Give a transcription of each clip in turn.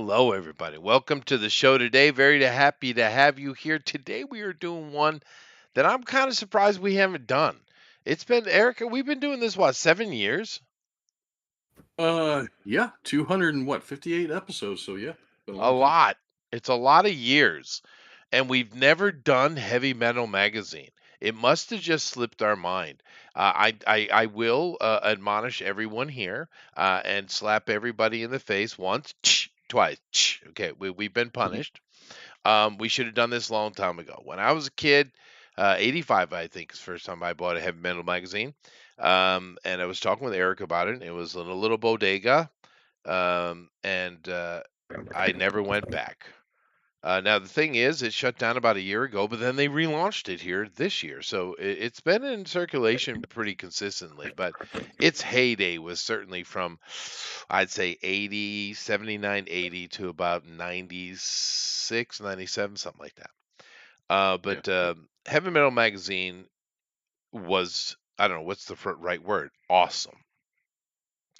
Hello, everybody. Welcome to the show today. Very happy to have you here. Today, we are doing one that I'm kind of surprised we haven't done. It's been, Erica, we've been doing this, what, 7 years? Yeah, 200 and what, 58 episodes, so yeah, been a A long time. lot. It's a lot of years. And we've never done Heavy Metal Magazine. It must have just slipped our mind. I will admonish everyone here and slap everybody in the face once, twice. Okay, we've been Mhm. punished. We should have done this a long time ago. When I was a kid, 85, I think, is the first time I bought a heavy metal magazine. And I was talking with Eric about it. It was in a little bodega, and I never went back. Now, the thing is, it shut down about a year ago, but then they relaunched it here this year. So it's been in circulation pretty consistently, but its heyday was certainly from, I'd say, 80, 79, 80 to about 96, 97, something like that. Yeah. But Heavy Metal Magazine was, I don't know, what's the right word? Awesome.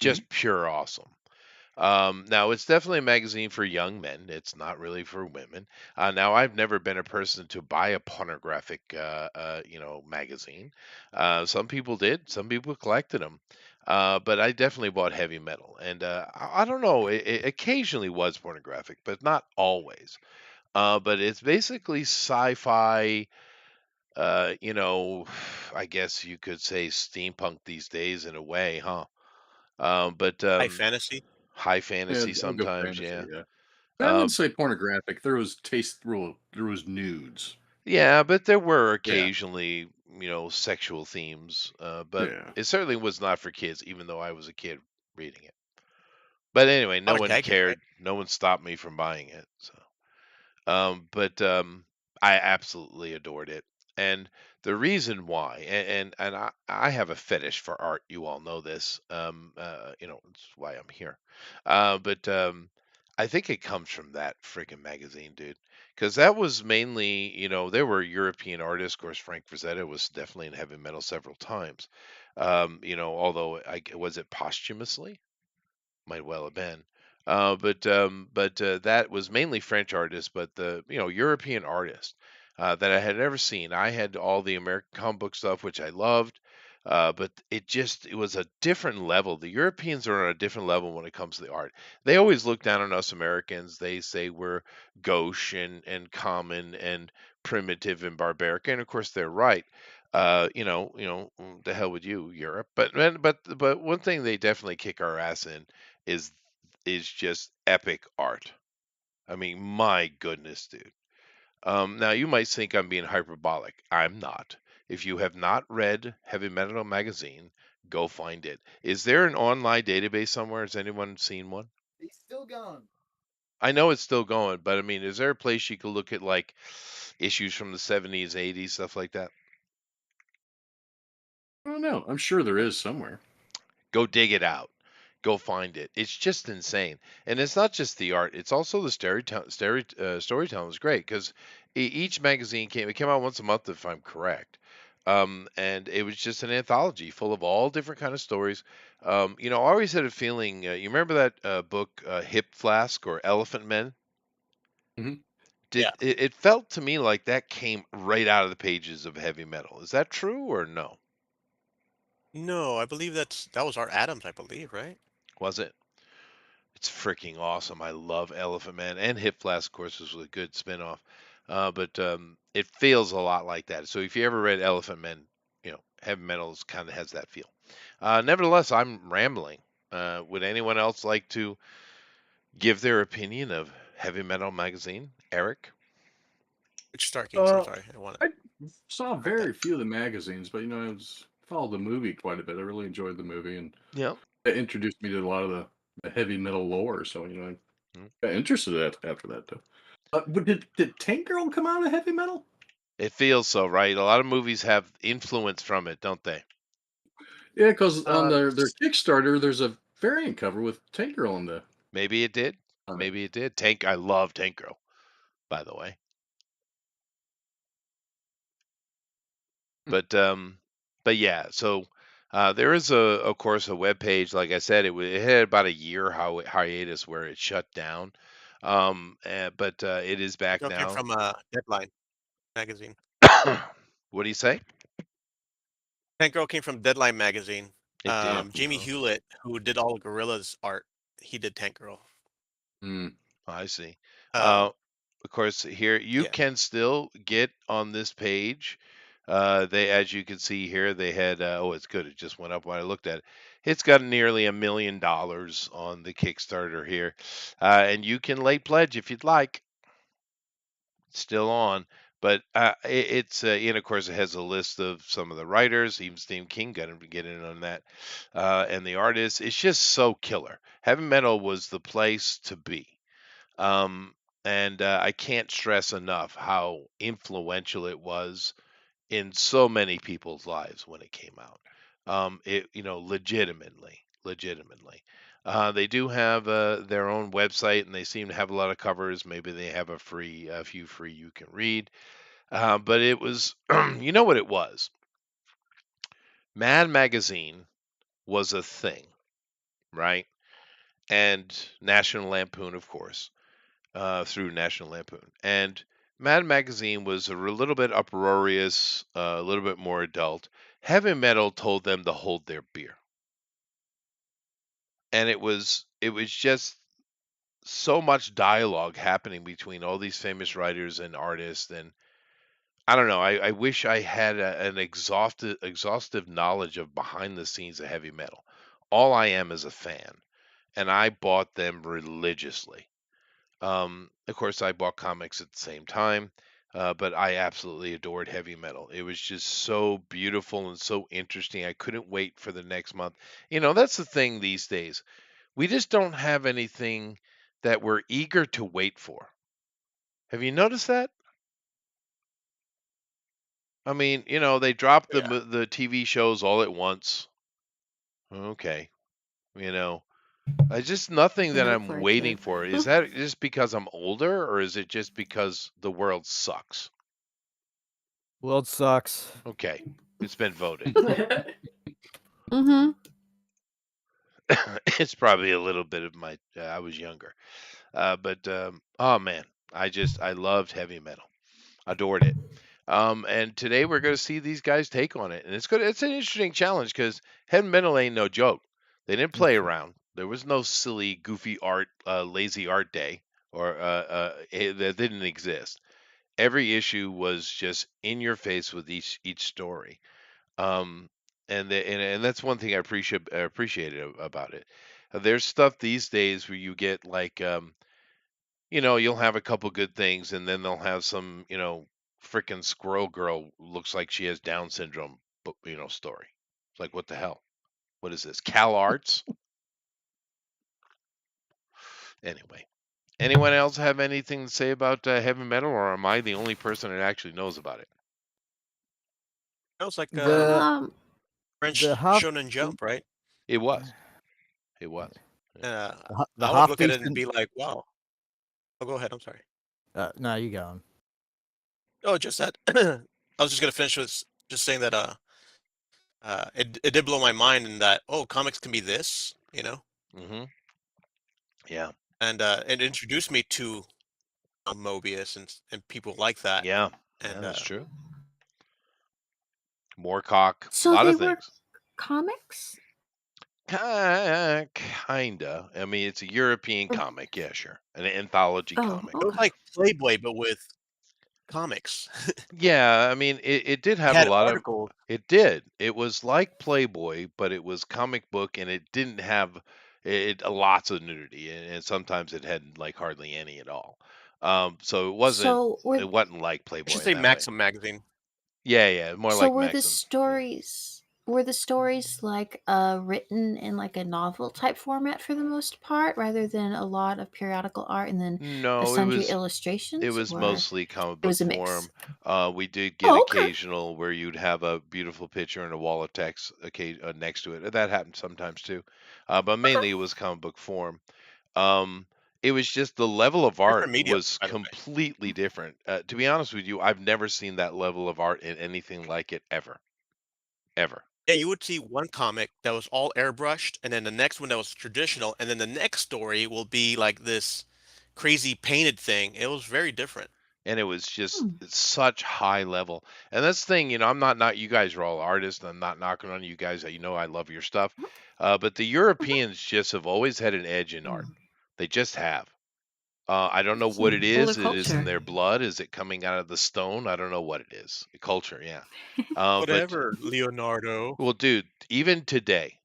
Mhm. Just pure awesome. Now it's definitely a magazine for young men. It's not really for women. Now I've never been a person to buy a pornographic, magazine. Some people did. Some people collected them. But I definitely bought heavy metal, and I don't know. It occasionally was pornographic, but not always. But it's basically sci-fi. I guess you could say steampunk these days in a way, huh? But High fantasy? high Yeah, fantasy I'll go sometimes, fantasy, yeah. yeah. I Uh, wouldn't say pornographic. There was nudes. yeah, but there were Yeah. occasionally, sexual themes. But Yeah. it certainly was not for kids, even though I was a kid reading it. But anyway, A no lot of one gagging, right? cared. No one stopped me from buying it. But I absolutely adored it, and the reason why, and I have a fetish for art. You all know this. It's why I'm here. But I think it comes from that freaking magazine, dude. Because that was mainly, there were European artists. Of course, Frank Frazetta was definitely in heavy metal several times. Although was it posthumously? Might well have been. But that was mainly French artists, but the European artists that I had never seen. I had all the American comic book stuff, which I loved, but it was a different level. The Europeans are on a different level when it comes to the art. They always look down on us Americans. They say we're gauche and common and primitive and barbaric, and of course they're right. The hell with you, Europe. But one thing they definitely kick our ass in is just epic art. I mean, my goodness, dude. Now you might think I'm being hyperbolic. I'm not. If you have not read Heavy Metal Magazine, go find it. Is there an online database somewhere? Has anyone seen one? He's still gone. I know it's still going, but I mean, is there a place you could look at like issues from the 70s, 80s, stuff like that? I don't know. I'm sure there is somewhere. Go dig it out. Go find it. It's just insane, and it's not just the art; it's also the storytelling is great because each magazine came out once a month, if I'm correct. And it was just an anthology full of all different kind of stories. I always had a feeling. You remember that book, Hip Flask or Elephant Men? Mhm. Yeah. It felt to me like that came right out of the pages of heavy metal. Is that true or no? No, I believe that was Art Adams, I believe, right? Was it? It's freaking awesome. I love Elephant Man and Hip Flask, of course, was a good spinoff. But it feels a lot like that. So if you ever read Elephant Man, heavy metals kind of has that feel. Nevertheless, I'm rambling. Would anyone else like to give their opinion of Heavy Metal Magazine? Eric? Which Star Kings? I'm Uh, sorry, I want I saw to that. very few of the magazines, but followed the movie quite a bit. I really enjoyed the movie, and Yeah. it introduced me to a lot of the heavy metal lore. So I got interested in that after that, though. But did Tank Girl come out of heavy metal? It feels so, right? A lot of movies have influence from it, don't they? Yeah, because on their S- Kickstarter, there's a variant cover with Tank Girl Maybe it did. on it. Maybe it did. I love Tank Girl, by the way. But but yeah, so there is of course a web page. Like I said, it had about a year hiatus where it shut down. But it is That back girl came now. from Deadline magazine. What do you say? That girl came from Deadline magazine. It did. Jamie Oh, Hewlett, who did all Gorilla's art, he did Tank Girl. Mm. I see. Um, Of course, here you yeah. can still get on this page. They, as you can see here, they had. Oh, it's good. It just went up when I looked at it. It's got nearly $1 million on the Kickstarter here, and you can late pledge if you'd like. Still on, but it's and of course it has a list of some of the writers. Even Stephen King got to get in on that, and the artists. It's just so killer. Heavy metal was the place to be. Um, and I can't stress enough how influential it was in so many people's lives when it came out. Legitimately. They do have their own website, and they seem to have a lot of covers. Maybe they have a few free you can read. But it was, you know what it was? Mad Magazine was a thing, right? And National Lampoon, of course. Through National Lampoon. And Mad Magazine was a little bit uproarious, a little bit more adult. Heavy Metal told them to hold their beer, and it was just so much dialogue happening between all these famous writers and artists. And I don't know. I wish I had an exhaustive knowledge of behind the scenes of heavy metal. All I am is a fan, and I bought them religiously. Of course, I bought comics at the same time, but I absolutely adored heavy metal. It was just so beautiful and so interesting. I couldn't wait for the next month. That's the thing these days. We just don't have anything that we're eager to wait for. Have you noticed that? I mean, they drop Yeah. the TV shows all at once. Okay, you know, I just nothing Can that look I'm forward to waiting it. for. Is that just because I'm older, or is it just because the world sucks? World sucks. Okay, it's been voted. Mm-hmm. It's probably a little bit of my. I was younger, but oh man, I loved heavy metal, adored it. And today we're going to see these guys take on it, and it's good. It's an interesting challenge because heavy metal ain't no joke. They didn't play around. There was no silly, goofy art, lazy art day, or that didn't exist. Every issue was just in your face with each story. Um, and that's one thing I appreciated about it. There's stuff these days where you get like you'll have a couple good things, and then they'll have some freaking squirrel girl looks like she has Down syndrome, but story. It's like, what the hell? What is this? Cal Arts? Anyway, anyone else have anything to say about heavy metal, or am I the only person that actually knows about it? That was like The French the Hoff Shonen Jump, right? It was. It was. Yeah. Uh, the I would look at it Hofbeast and be like, wow. Oh, go ahead. I'm sorry. no, you go. Oh, just that. I was just gonna finish with just saying that it did blow my mind in that comics can be this, Mm-hmm. Yeah. and it introduced me to Mobius and people like that, Yeah. Yeah, and that's true. Moorcock, a So lot they of were things. comics? Kinda. I mean, it's a European Or- comic. Yeah, sure. An anthology Oh, comic. it was okay. like Playboy but with comics. Yeah, I mean, it did It have a had lot of. articles. It did. It was like Playboy, but it was comic book, and it didn't have lots of nudity, and sometimes it had like hardly any at all. So it wasn't. So It wasn't like I should Playboy in say that way. Maxim magazine. Yeah, more so like were the Maxim. Yeah. stories like written in like a novel type format for the most part, rather than a lot of periodical art and then a No, it sundry was. It illustrations, was or mostly comic it book was a mix? form. We did get Oh, okay. occasional where you'd have a beautiful picture and a wall of text next to it. That happened sometimes too, but Okay. mainly it was comic book form. Um, it was just the level of art Different medium, was by the way. completely different. To be honest with you, I've never seen that level of art in anything like it ever, ever. Yeah, you would see one comic that was all airbrushed, and then the next one that was traditional, and then the next story will be like this crazy painted thing. It was very different. And it was just Hmm. such high level. And that's the thing, I'm not you guys are all artists. I'm not knocking on you guys. I love your stuff. But the Europeans just have always had an edge in art. They just have. I don't know what it Well, their is. It is in culture. their blood. Is it coming out of the stone? I don't know what it is. Culture, yeah. But Whatever, Leonardo. well, dude, even today,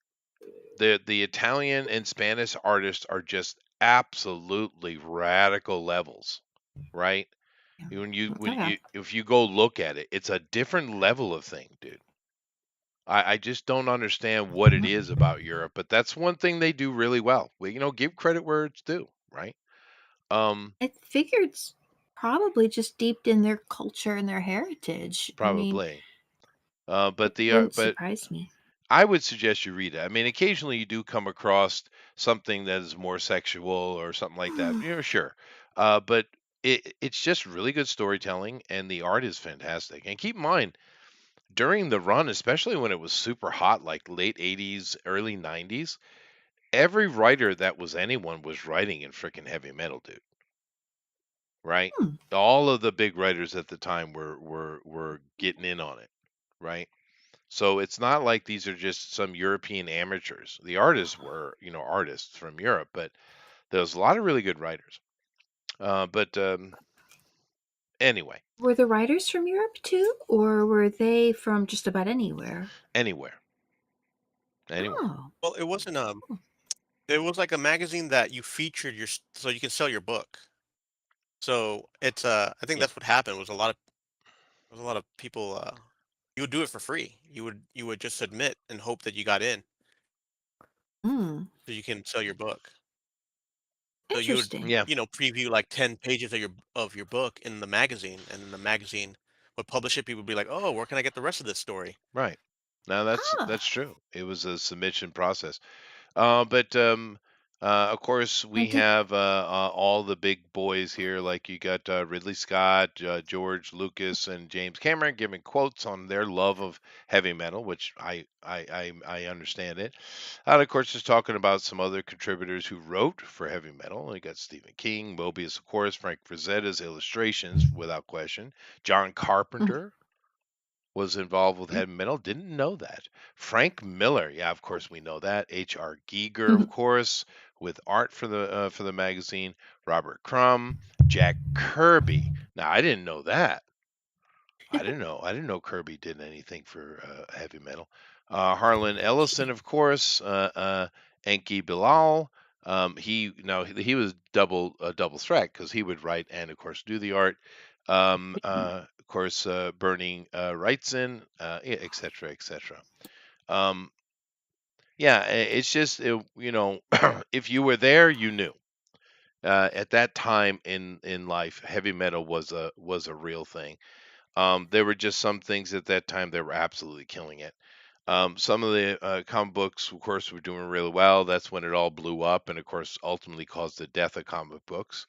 the Italian and Spanish artists are just absolutely radical levels, right? Yeah. When Oh, yeah. if you go look at it, it's a different level of thing, dude. I just don't understand what it is about Europe, but that's one thing they do really well. Well, give credit where it's due, right? I figure it's probably just steeped in their culture and their heritage. I mean, Probably. But it wouldn't but surprise me. I would suggest you read it. I mean, occasionally you do come across something that is more sexual or something like that. Sure. But it's just really good storytelling, and the art is fantastic. And keep in mind, during the run, especially when it was super hot, like late 80s, early 90s, every writer that was anyone was writing in freaking heavy metal, dude. Right? Hmm. All of the big writers at the time were getting in on it, right? So it's not like these are just some European amateurs. The artists were, artists from Europe, but there's a lot of really good writers. But anyway, Were the writers from Europe too, or were they from just about anywhere? anywhere. Oh, Well, it was like a magazine that you featured so you can sell your book. So it's I think Yeah, that's what happened was a lot of people you would do it for free. You would just submit and hope that you got in hmm. so you can sell your book. So you would, Interesting. yeah, preview like 10 pages of your book in the magazine, and then the magazine would publish it. People would be like, "Oh, where can I get the rest of this story?" right. Now that's Ah, true. It was a submission process. But of course, I we did. have all the big boys here. Like you got Ridley Scott, George Lucas, and James Cameron giving quotes on their love of heavy metal, which I understand it. And of course, just talking about some other contributors who wrote for heavy metal. We got Stephen King, Mobius, of course, Frank Frazetta's illustrations, without question. John Mm, Carpenter was involved with Hmm. heavy metal. Didn't know that. Frank Miller, yeah, of course we know that. H.R. Giger, of mhm. course, with art for the magazine. Robert Crumb, Jack Kirby. Now I didn't know that. I didn't know Kirby did anything for heavy metal. Harlan Ellison, of course. Enki Bilal. He was double threat because he would write and of course do the art. Of course, Bernie Wrightson, et cetera, et cetera. Um, yeah, it's just if you were there, you knew. At that time in life, heavy metal was a real thing. There were just some things at that time that were absolutely killing it. Some of the comic books, of course, were doing really well. That's when it all blew up, and of course, ultimately caused the death of comic books.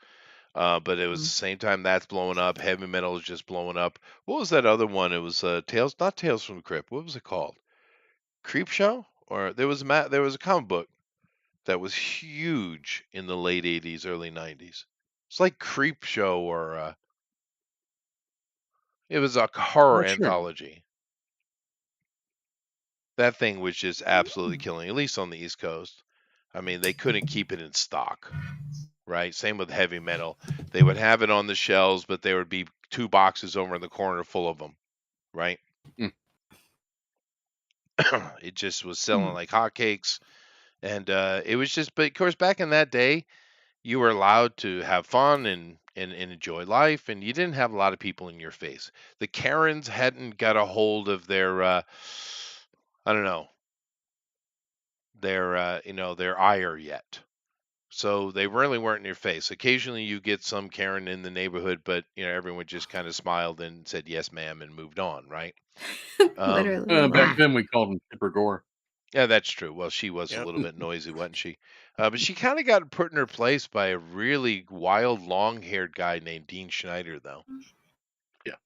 But it was the same time that's blowing up. Heavy metal is just blowing up. What was that other one? It was Tales, not Tales from the Crypt. What was it called? Creep Show? Or there was a comic book that was huge in the late '80s, early '90s. It's like Creep Show, or it was a horror Oh, sure. anthology. That thing was just absolutely Mm. killing, at least on the East Coast. I mean, they couldn't keep it in stock, right? Same with heavy metal. They would have it on the shelves, but there would be 2 boxes over in the corner full of them, right? Hmm. It just was selling like hotcakes, and it was just. But of course, back in that day, you were allowed to have fun and enjoy life, and you didn't have a lot of people in your face. The Karens hadn't got a hold of their, I don't know, their ire yet. So they really weren't in your face. Occasionally you get some Karen in the neighborhood, but everyone just kind of smiled and said yes, ma'am, and moved on, right? Literally, Back yeah. then we called him Tipper Gore. Yeah, that's true. Well, she was a Yep. little bit noisy, wasn't she? But she kind of got put in her place by a really wild, long-haired guy named Dean Schneider, though. Yeah.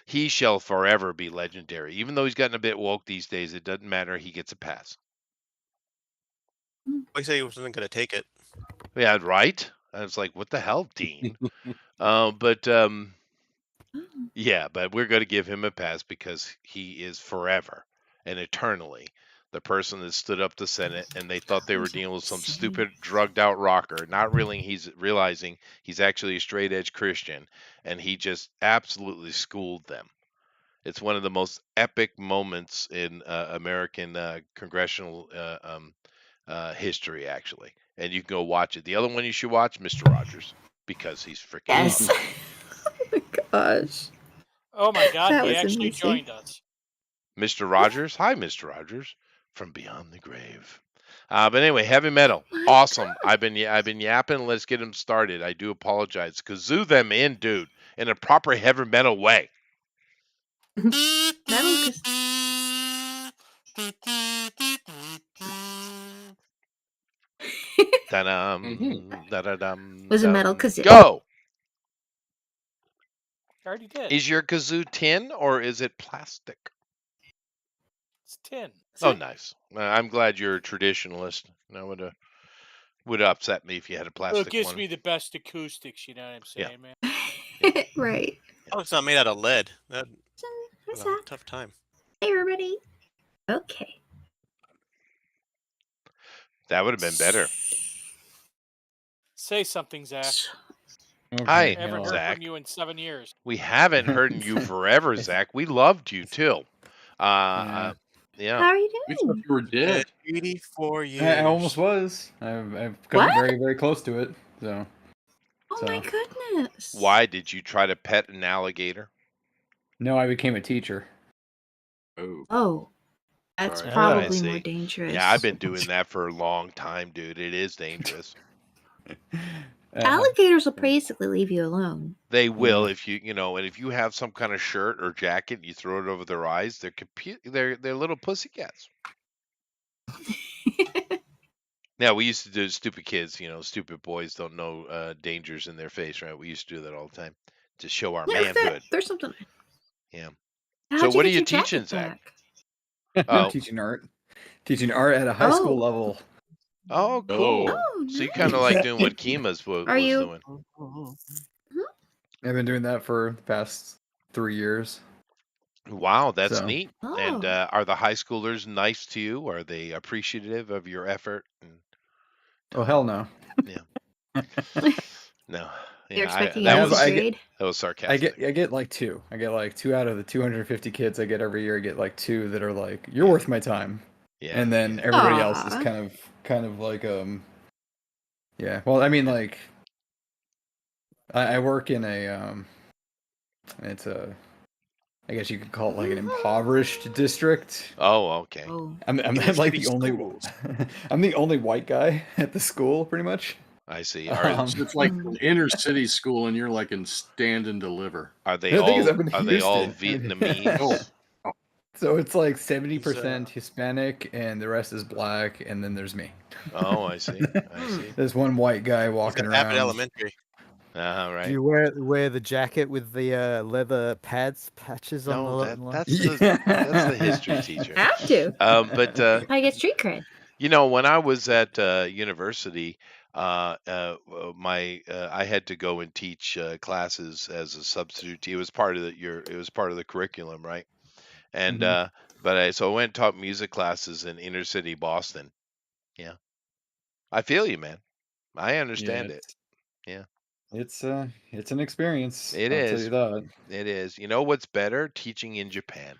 He shall forever be legendary. Even though he's gotten a bit woke these days, it doesn't matter. He gets a pass. Like I say, he wasn't going to take it. Yeah, right? I was like, what the hell, Dean? Yeah, but we're going to give him a pass because he is forever and eternally the person that stood up to Senate, and they thought they were dealing with some stupid drugged out rocker, not realizing he's actually a straight edge Christian, and he just absolutely schooled them. It's one of the most epic moments in American congressional history, actually, and you can go watch it. The other one you should watch, Mr. Rogers, because he's freaking Yes. awesome. Oh my gosh. Oh my God, That he was actually amazing. joined us. Mr. Rogers, hi, Mr. Rogers, from beyond the grave. But anyway, heavy metal, My awesome. God. I've been yapping. Let's get him started. I do apologize. Kazoo them in, dude, in a proper heavy metal way. Metal Da-dum, da-da-dum, Was it metal dum. kazoo? Go. I already did. Is your kazoo tin or is it plastic? It's 10. Oh, nice. I'm glad you're a traditionalist. That would upset me if you had a Well, plastic it gives one. me the best acoustics, you know what I'm Yeah. saying, man? Right. Oh, it's not made out of lead. That What's well, that? tough time. Hey, everybody. Okay. That would have been better. Say something, Zach. Hi, I haven't heard Zach. from you in 7 years. We haven't heard you forever, Zach. We loved you too. How Yeah. are you We thought doing? you were dead. 84 years. I almost was. I've come What? very, very close to it. So Oh my So- goodness. Why did you try to pet an alligator? no, I became a teacher. Oh. Oh. That's Sorry. probably I more see. dangerous. Yeah, I've been doing that for a long time, dude. It is dangerous. Alligators will basically leave you alone. They will Yeah. if and if you have some kind of shirt or jacket, and you throw it over their eyes. They're little pussycats. Yeah, we used to do stupid kids. Stupid boys don't know dangers in their face, right? We used to do that all the time to show our Yeah, manhood. there's something. Yeah. How'd So what get are you your jacket teaching, Zach? back? Oh. Teaching art. Teaching art at a high school Oh. level. Oh, cool. Oh, So you nice. kind of like doing what Kima's was Are you- doing. I've been doing that for the past 3 years. Wow, that's So- neat. Oh. And are the high schoolers nice to you? Are they appreciative of your effort? Oh hell no. No. You're Yeah, expecting that a was I good get- grade? that was sarcastic. I get like 2. I get like 2 out of the 250 kids I get every year. I get like 2 that are like, you're worth my time. Yeah. And then everybody else is Aw. kind of like yeah. Well, I mean like I work in a it's a I guess you could call it like an impoverished district. Oh, okay. Oh. I'm Inner like city the only schools. I'm the only white guy at the school pretty much. I see. So it's like an inner city school, and you're like in Stand and Deliver. Are they The thing is, all I'm in are they all Houston. Vietnamese? Oh. So it's like 70% Hispanic and the rest is black, and then there's me. Oh, I see. I see. There's one white guy He's walking at Abbott around. Elementary. Right. Do you wear the jacket with the leather patches on No, the that's Yeah. that's the history teacher. Have to. But I get street cred. when I was at university, I had to go and teach classes as a substitute. It was part of the curriculum, right? And so I went and taught music classes in inner city Boston. Yeah, I feel you, man. I understand it. Yeah. It's an experience. It I'll is. tell you that. It is. You know what's better? Teaching in Japan.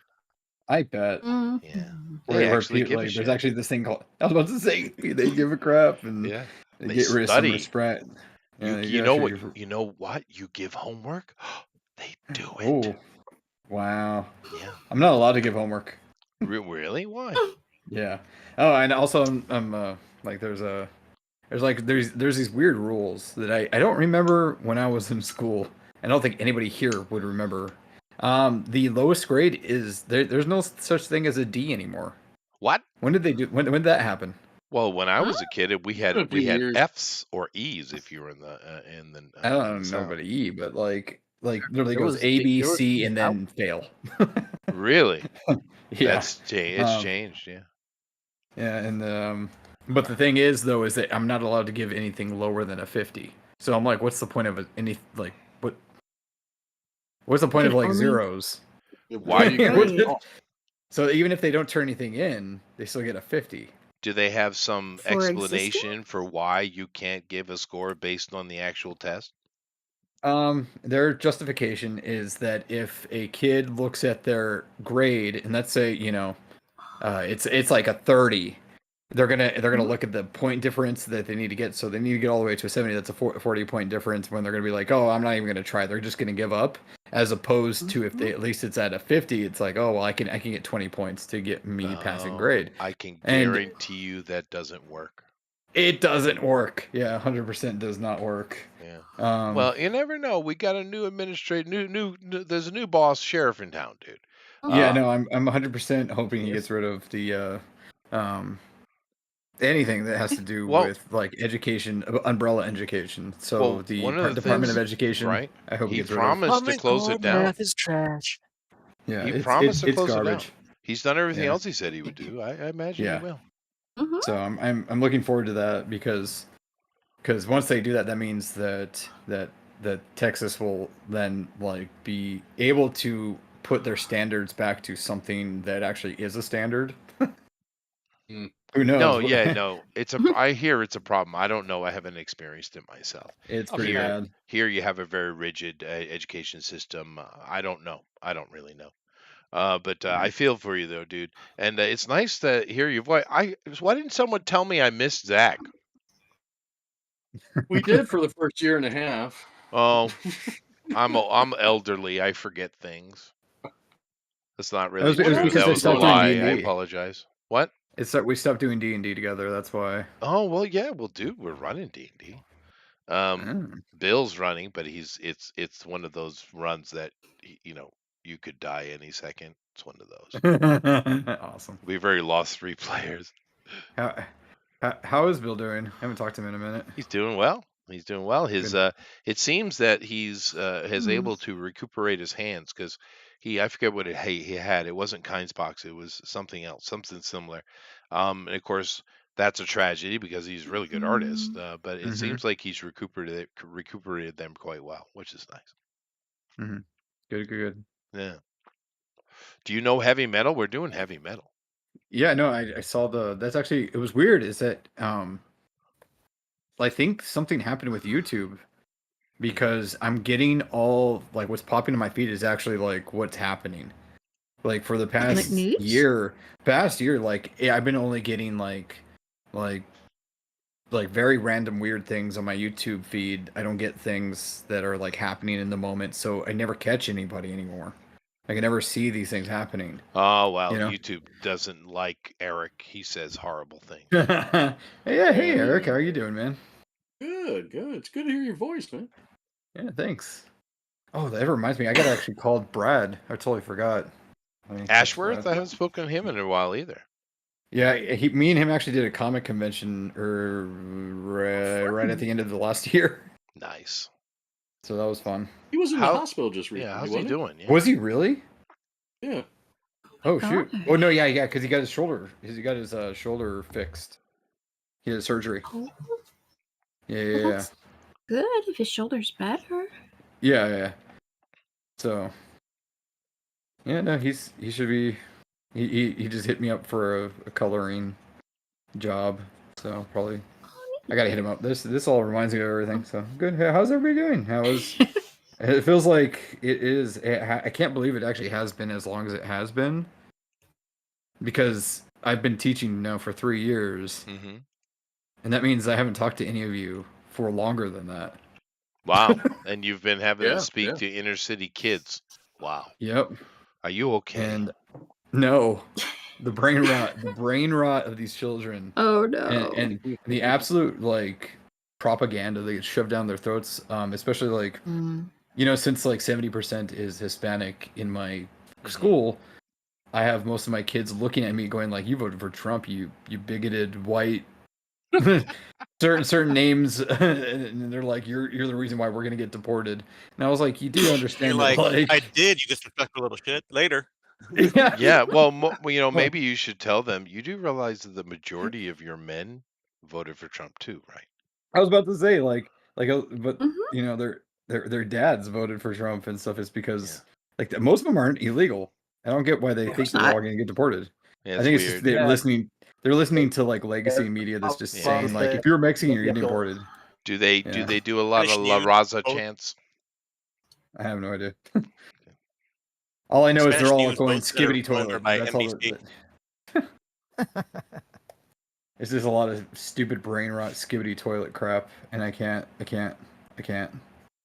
I bet. Mm. Yeah. Where They actually people, give a like, shit. there's actually this thing called. I was about to say they give a crap and Yeah. they They get rid of some study. respect. Yeah, You know what? actually- You know what? You give homework. They do Oh, it. wow! Yeah. I'm not allowed to give homework. Really? Why? Yeah. Oh, and also I'm like there's these weird rules that I don't remember when I was in school. I don't think anybody here would remember. The lowest grade is there's no such thing as a D anymore. What? When did they do? When did that happen? Well, when I was a kid, we had Been a few years. F's or E's if you were in the I in don't the know South. about E, but like literally There goes was A, B, there was C, E and out. then fail. Really? Yeah. It's changed. Yeah. Yeah, and but the thing is though is that I'm not allowed to give anything lower than a 50. So I'm like, what's the point of any like what? What's the point Could of like only- zeros? Why do you What's Right. it- So even if they don't turn anything in, they still get a 50. Do they have some For existing? explanation for why you can't give a score based on the actual test? Their justification is that if a kid looks at their grade and let's say, it's like a 30, they're gonna look at the point difference that they need to get. So they need to get all the way to a 70. That's a 40-point difference when they're gonna be like, oh, I'm not even gonna try. They're just gonna give up. As opposed to if they at least it's at a 50, it's like, oh well, I can get 20 points to get me passing Oh, grade. I can And- guarantee you that doesn't work. It doesn't work. Yeah, 100% does not work. Yeah. Well, You never know. We got a new administrator. There's a new boss sheriff in town, dude. yeah, Uh, no, I'm 100% hoping he gets rid of the anything that has to do Well- with like education, umbrella education. So Well, the one of the Department of things- Education, right? I hope He gets promised to close it down. Math is trash. rid of. Yeah, He it's, promised to it's close it down. garbage. He's done everything Yeah. else he said he would do. I imagine Yeah. he will. Mhm. So I'm looking forward to that because once they do that, that means that Texas will then like be able to put their standards back to something that actually is a standard. Who knows? No, yeah, no. I hear it's a problem. I don't know. I haven't experienced it myself. It's Oh, pretty here, bad. Here you have a very rigid education system. I don't know. I don't really know. But I feel for you though, dude. And it's nice to hear your voice. Why didn't someone tell me I missed Zach? We did for the first year and a half. Oh, I'm elderly. I forget things. That's not really was- it was true. because That they was a stopped doing lie. I D&D. apologize. What? It's that we stopped doing D&D together. That's why. Oh well, yeah. Well, dude, we're running D&D. Bill's running, but it's one of those runs that you could die any second. It's one of those. Awesome. We've already lost 3 players. How is Bill doing? I haven't talked to him in a minute. He's doing well. He's doing well. His Good. it seems that he's has able to recuperate his hands because I forget what he had. It wasn't Kindspox. It was something else, something similar. And of course, that's a tragedy because he's a really good artist. But it Mhm. seems like he's recuperated them quite well, which is nice. Good. Yeah. Do you know heavy metal? We're doing heavy metal. Yeah, no, I saw that's actually, it was weird is that I think something happened with YouTube because I'm getting all like what's popping in my feed is actually like what's happening. Like for the past news? year, like I've been only getting like very random weird things on my YouTube feed. I don't get things that are like happening in the moment, so I never catch anybody anymore. I can never see these things happening. Oh well, You know? YouTube doesn't like Eric. He says horrible things. Hey Eric, how are you doing, man? Good. It's good to hear your voice, man. Yeah, thanks. Oh, that reminds me, I gotta actually call Brad. I totally forgot. Let me text Ashworth, I Brad. haven't spoken to him in a while either. Yeah, me and him actually did a comic convention right at the end of the last year, Nice. so that was fun. He was in How- the hospital just recently. Yeah, how's he wasn't doing? Yeah. Was he really? Yeah. Oh shoot! gosh. Oh no, yeah, because he got his shoulder. He got his shoulder fixed. He had surgery. Oh, Yeah. that's good if his shoulder's better. Yeah. So, yeah, no, he should be. He just hit me up for a coloring job, so probably I gotta hit him up. This all reminds me of everything. So good. How's everybody doing? It feels like it is. I can't believe it actually has been as long as it has been, because I've been teaching now for 3 years, Mm-hmm. and that means I haven't talked to any of you for longer than that. Wow. And you've been having Yeah, to speak yeah. to inner city kids. Wow. Yep. Are you okay? And no, the brain rot of these children, Oh no. and the absolute like propaganda they get shoved down their throats, especially like since like 70% is Hispanic in my school, I have most of my kids looking at me going like, you voted for Trump, you bigoted white certain names, and they're like, you're the reason why we're gonna get deported. And I was like, you do You're understand like, that, I did, you disrespectful little shit. Later. Yeah. Well, maybe you should tell them. You do realize that the majority of your men voted for Trump too, right? I was about to say, like, Like, but Mhm. you know, their dads voted for Trump and stuff. Is because Yeah. like most of them aren't illegal. I don't get why they Of think course they're all not. going to get deported. Yeah, I it's think it's just weird. they're Yeah. listening. They're listening to like legacy media that's just Yeah. saying like, if you're Mexican, you're getting deported. Do they Yeah. do a lot of British La news, Raza both- chants? I have no idea. All I know is Spanish they're all news, going both that are skibbity run toilet. by That's all. NBC. It's just a lot of stupid brain rot skibbity toilet crap, and I can't.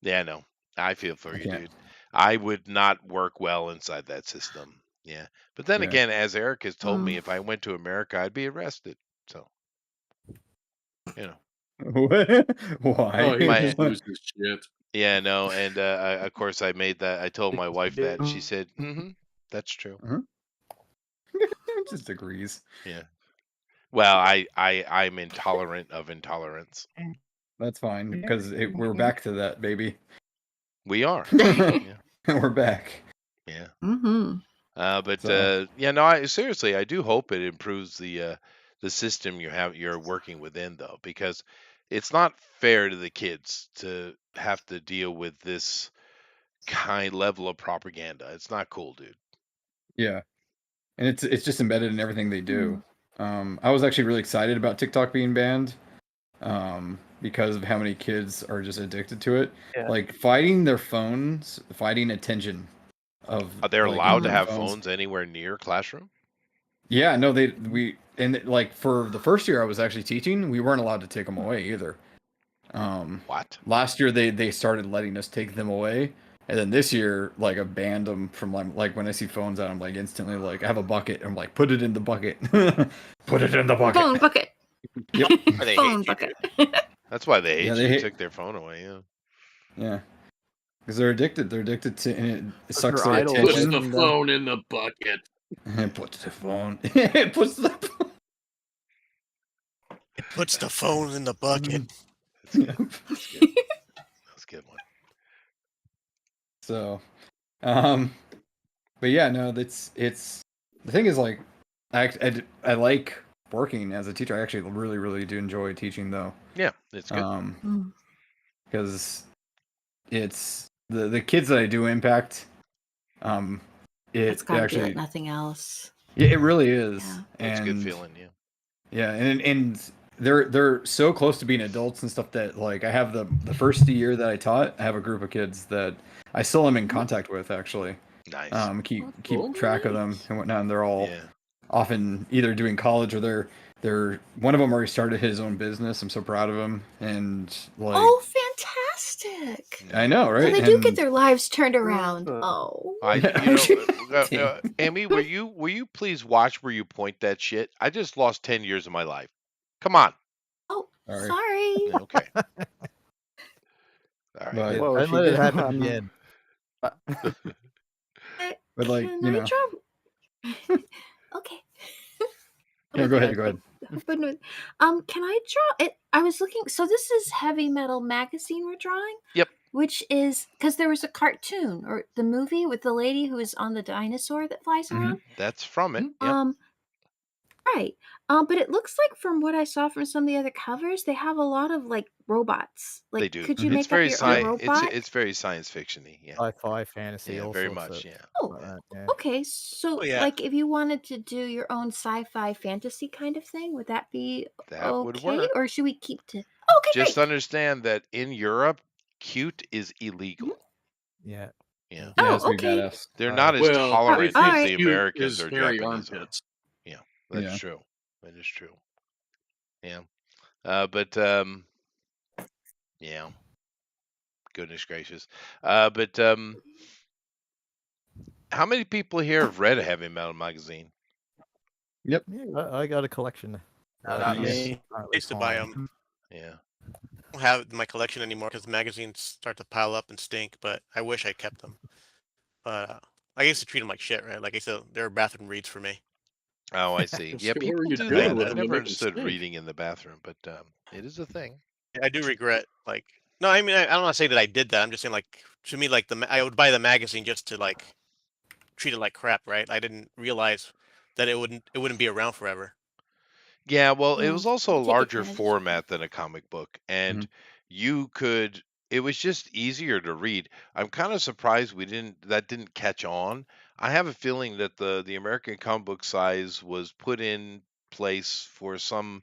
Yeah, no. I feel for I you, can't. dude. I would not work well inside that system. Yeah. But then Yeah. again, as Eric has told me, Mm. if I went to America, I'd be arrested. So, you know. Why? Oh, he My- just loses shit. Yeah, no, and of course I made that. I told my wife that, and she said, "That's true." Just agrees. Yeah. Well, I'm intolerant of intolerance. That's fine because we're back to that, baby. We are. Yeah. We're back. Yeah. Mm-hmm. But So- yeah, no, I seriously, I do hope it improves the system you're working within, though, because it's not fair to the kids to have to deal with this kind level of propaganda. It's not cool, dude. Yeah, and it's just embedded in everything they do. I was actually really excited about TikTok being banned, because of how many kids are just addicted to it. Yeah. Like fighting their phones, fighting attention. Are they like, allowed to their have phones anywhere near classroom? Yeah, no, like for the first year I was actually teaching, we weren't allowed to take them away either. What? Last year they started letting us take them away, and then this year like I banned them from like when I see phones out, I'm like instantly like I have a bucket. I'm like, put it in the bucket. Put it in the bucket. Phone bucket. Yep. Or they Phone hate you, bucket. That's why they hate Yeah, you. they You hate- took their phone away. Yeah. Yeah. Because they're addicted. They're addicted to, and it sucks they're their idle. Puts attention. the phone in the bucket. It puts the phone. It puts the phone. It puts the phone in the bucket. That's good. That's a good one. So, but yeah, no, it's the thing is like, I like working as a teacher. I actually really do enjoy teaching though. Yeah, it's good. Because it's the kids that I do impact. It It's gotta be actually, like nothing else. yeah, it really is. Yeah. It's a good And- feeling. Yeah. Yeah, and they're so close to being adults and stuff that like I have the first year that I taught, I have a group of kids that I still am in contact with actually. Nice. Keep Oh, track of them nice. and whatnot. And they're all Yeah. often either doing college or they're one of them already started his own business. I'm so proud of him. And like Oh, fantastic! I know, So right? they do And- get their lives turned around. Oh. Amy, will you please watch where you point that shit? I just lost 10 years of my life. Come on. Oh, Sorry. sorry. Yeah, okay. All right. But- Whoa, Don't she let it did happen pop again. But like, Can you I know, draw? Okay. yeah, go ahead. But no, can I draw it? I was looking. So this is Heavy Metal Magazine we're drawing. Yep. Which is because there was a cartoon or the movie with the lady who is on the dinosaur that flies Mhm. around. That's from it. Yep. Right. But it looks like from what I saw from some of the other covers, they have a lot of like robots. Like, They do. could you It's make very up your own robot? it's very science fiction-y. Yeah. Sci-fi, fantasy, Yeah, all very sorts much. of Yeah. Oh, like that, yeah. okay. So, Oh, yeah. like, if you wanted to do your own sci-fi fantasy kind of thing, would that be That okay? would work. Or should we keep to? Okay, Just great. understand that in Europe, cute is illegal. Yeah. Yeah. Yeah, Oh, it's be okay. badass. They're Right. not as Well, tolerant all as right. the Cute Americans is or hairy Japanese are. armpits. That's Yeah. true. That is true. Yeah. But yeah. Goodness gracious. But how many people here have read a Heavy Metal Magazine? Yeah, I got a collection. Not me. I used to buy them. Yeah. I don't have it in my collection anymore because magazines start to pile up and stink. But I wish I kept them. But I used to treat them like shit, right? Like I said, they're bathroom reads for me. Oh, I see. Yeah, So what people were you do doing that. with I them to never make 'em understood stink? reading in the bathroom, but it is a thing. I do regret like no, I mean I don't want to say that I did that. I'm just saying like to me like I would buy the magazine just to like treat it like crap, right? I didn't realize that it wouldn't be around forever. Yeah, well, it Yeah, was also a take larger advantage. format than a comic book, and you could. It was just easier to read. I'm kind of surprised that didn't catch on. I have a feeling that the American comic book size was put in place for some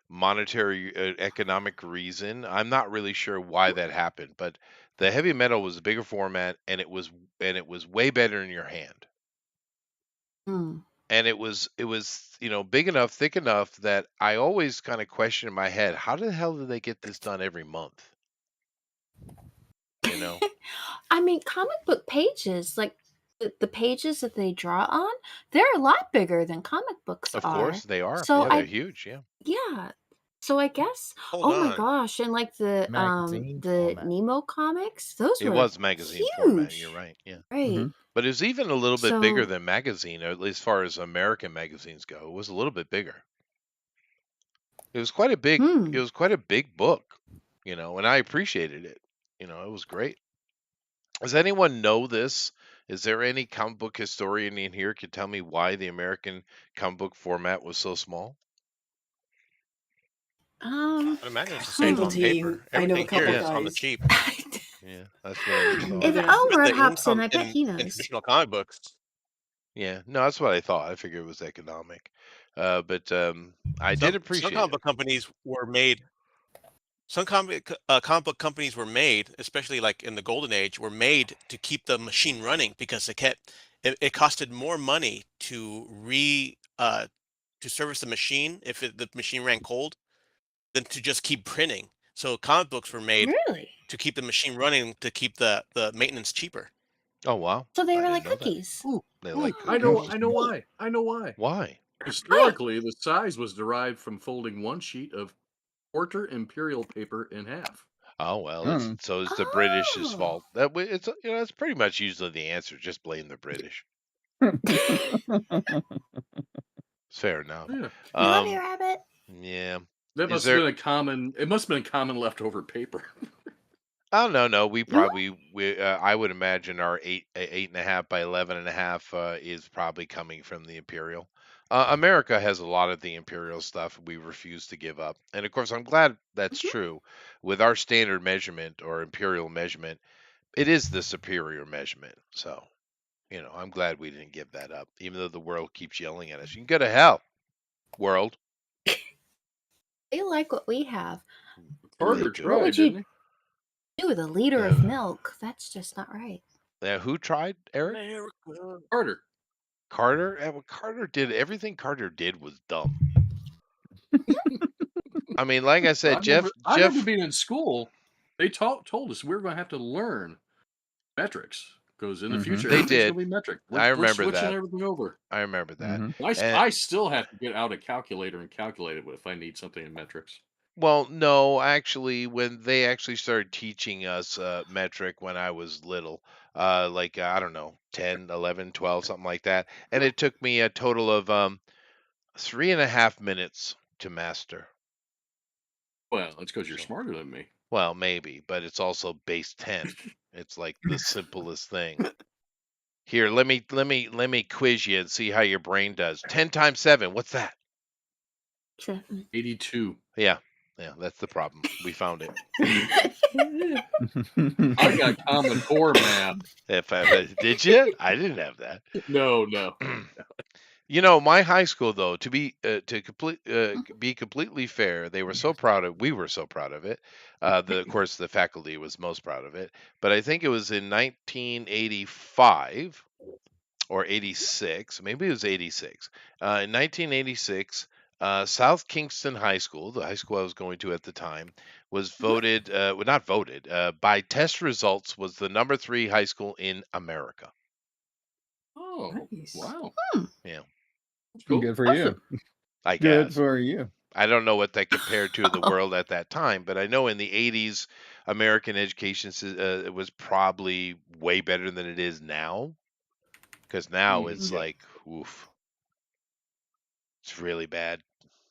monetary economic reason. I'm not really sure why that happened, but the heavy metal was a bigger format, and it was way better in your hand. Hmm. And it was big enough, thick enough that I always kind of question in my head, how the hell do they get this done every month? You know, I mean, comic book pages, like the pages that they draw on, they're a lot bigger than comic books of are. course they are. So Yeah, they're I, huge. Yeah, yeah. So I guess, Hold oh my on. gosh, and like Magazine the format. Nemo comics, those it were was magazine format. You're huge. right. Yeah, Right. but it was even a little bit bigger So, than magazine, at least as far as American magazines go. It was a little bit bigger. It was quite a big. It hmm. was quite a big book, and I appreciated it. It was great. Does anyone know this? Is there any comic book historian in here could tell me why the American comic book format was so small? Um, I imagine it's the I same hmm. on will tell you, paper. I know a Everything here couple Yeah, is on the guys. cheap. yeah, that's what I thought. If They're- But Elmer the hops in, income I bet he in knows. traditional comic books. Yeah, no, that's what I thought. I figured it was economic, but I did Some appreciate comic it. book companies were made. Some comic book companies were made, especially like in the golden age, were made to keep the machine running because it costed more money to service the machine if the machine ran cold than to just keep printing. So comic books were made Really? to keep the machine running to keep the maintenance cheaper. Oh wow, So they I were didn't like know that. cookies. Ooh, They ooh, like I know cookies. why. I know why. Why? Historically, the size was derived from folding one sheet of quarter imperial paper in half. Oh well, Mm. it's the British's Oh. fault. It's pretty much usually the answer. Just blame the British. It's fair enough. Yeah, We love you, Rabbit. Yeah. that Is must there? have been a common. It must have been common leftover paper. Oh no. We No? probably I would imagine our 8.5 by 11.5 is probably coming from the imperial. America has a lot of the imperial stuff we refuse to give up, and of course I'm glad that's Mhm. true. With our standard measurement or imperial measurement, it is the superior measurement. So I'm glad we didn't give that up, even though the world keeps yelling at us. You can go to hell, world. They like what we have. They Carter do. What tried, would you didn't do with a liter of milk? That's just not right. Who tried, Eric? America. he? Carter. Carter? Carter did everything Carter did was dumb. I mean, like I said, I remember being in school. They told us we were going to have to learn metrics because in the Mhm. future They everything's did. going to be metric. I We're remember switching that. everything over. I remember that. Mhm. And I still have to get out a calculator and calculate it if I need something in metrics. well, no, actually, when they actually started teaching us metric when I was little, like I don't know, 10, 11, 12, something like that, and it took me a total of 3.5 minutes to master. Well, it's because you're So, smarter than me. well, maybe, but it's also base 10. It's like the simplest thing. Here, let me quiz you and see how your brain does. 10 times 7, what's that? 82. Yeah, that's the problem. We found it. I got Common Core math. Did you? I didn't have that. No. My high school, though, to be completely fair, we were so proud of it. Of course, the faculty was most proud of it. But I think it was in 1985 or 86, maybe it was 86. In 1986, South Kingston High School, the high school I was going to at the time, was voted, not voted, by test results, was the number 3 high school in America. Oh, Nice. wow. Yeah. That's cool. Good for you. I Good guess. for you. I don't know what that compared to the world at that time, but I know in the 80s, American education it was probably way better than it is now. Because now it's Yeah. like, oof, it's really bad.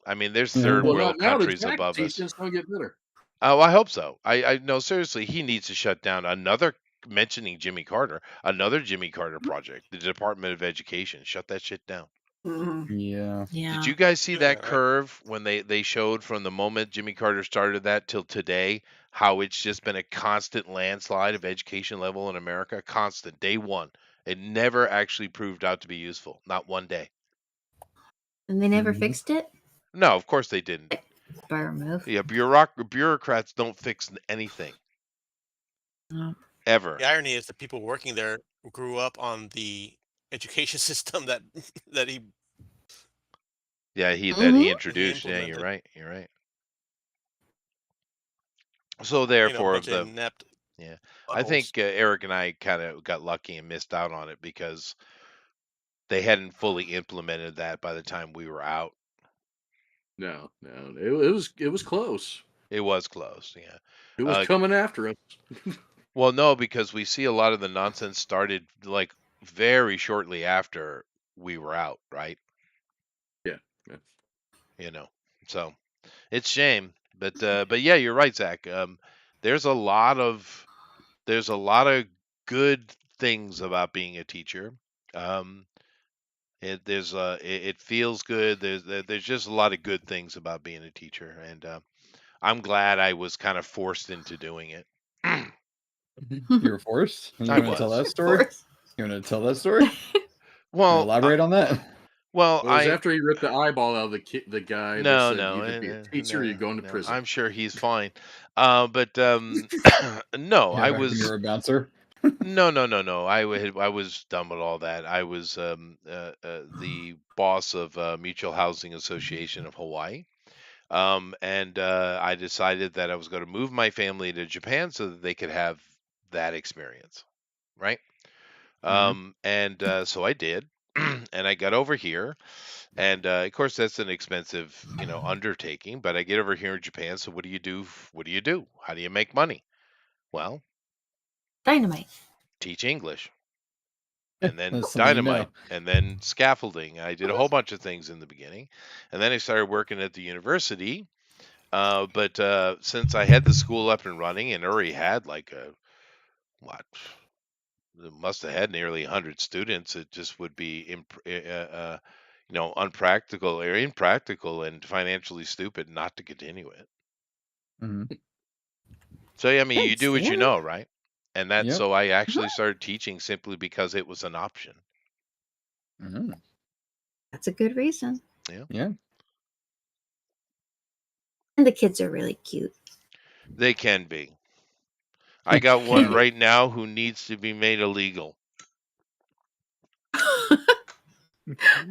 I mean, there's Yeah. third Well, world now the countries Jack above us. teaching's going to get better. Oh, I hope so. I no, seriously, he needs to shut down another mentioning Jimmy Carter, another Jimmy Carter project, the Department of Education. Shut that shit down. Yeah. Yeah. Did you guys see Yeah, that right. curve when they showed from the moment Jimmy Carter started that till today, how it's just been a constant landslide of education level in America? Constant, day one. It never actually proved out to be useful. Not one day. And they never Mhm. fixed it? No, of course they didn't. Spur move. Yeah, bureaucrats don't fix anything. No. Ever. The irony is the people working there grew up on the education system that that he Yeah, that he Mhm. introduced. Yeah, you're implemented. right. You're right. So A therefore, bunch of inept yeah, I buttholes. think Eric and I kind of got lucky and missed out on it because they hadn't fully implemented that by the time we were out. No, it was close. It was close, yeah. It was coming after us. Well, no, because we see a lot of the nonsense started like very shortly after we were out, right? Yeah. You know, so it's shame, but yeah, you're right, Zach. There's a lot of good things about being a teacher. Um, it feels good. There's just a lot of good things about being a teacher, and I'm glad I was kind of forced into doing it. You were forced? You I want to tell was. that story? Force. You want to tell that story? Well, Elaborate on that? well, It was I after he ripped the eyeball out of the guy that no, said no, you could be a teacher or you go into no. prison. I'm sure he's fine. But no, Yeah, I back when you was were a bouncer. no. I was done with all that. I was the boss of Mutual Housing Association of Hawaii. And I decided that I was going to move my family to Japan so that they could have that experience, right? And so I did, and I got over here, and of course that's an expensive, undertaking. But I get over here in Japan. So what do you do? What do you do? How do you make money? Well, Dynamite. teach English, and then That's something you know. dynamite, and then scaffolding. I did a whole bunch of things in the beginning, and then I started working at the university. But since I had the school up and running and already had like what, it must have had nearly 100 students, it just would be unpractical or impractical and financially stupid not to continue it. Mhm. So yeah, I mean, you Thanks, do what you Dan. know, right? And that's Yep. so I actually started teaching simply because it was an option. Mhm. That's a good reason. Yeah. And the kids are really cute. They can be. I got one right now who needs to be made illegal.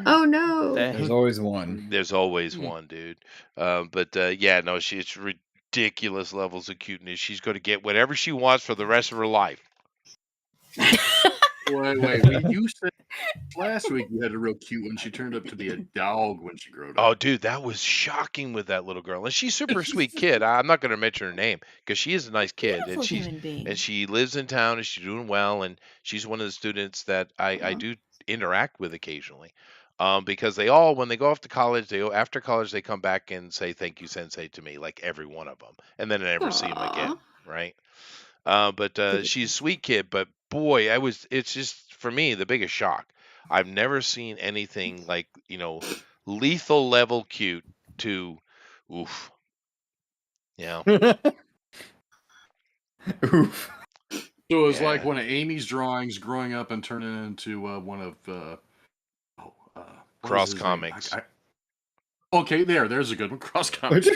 Oh no. There's always one. There's always one, dude. But yeah, no, it's ridiculous levels of cuteness. She's going to get whatever she wants for the rest of her life. Wait. You said last week you had a real cute one. She turned up to be a dog when she grew up. Oh, dude, that was shocking with that little girl. And she's a super sweet kid. I'm not going to mention her name because she is a nice kid, Beautiful and human being. she lives in town and she's doing well. And she's one of the students that I do interact with occasionally. Because they all, when they go off to college, after college they come back and say thank you, sensei, to me, like every one of them, and then I never see them again, Aw. right? But she's a sweet kid. But boy, it's just for me the biggest shock. I've never seen anything like lethal level cute to oof. Yeah. Oof. So it was like Yeah. one of Amy's drawings growing up and turning into one of what Cross is his name? Comics. Okay, there's a good one. Cross Comics.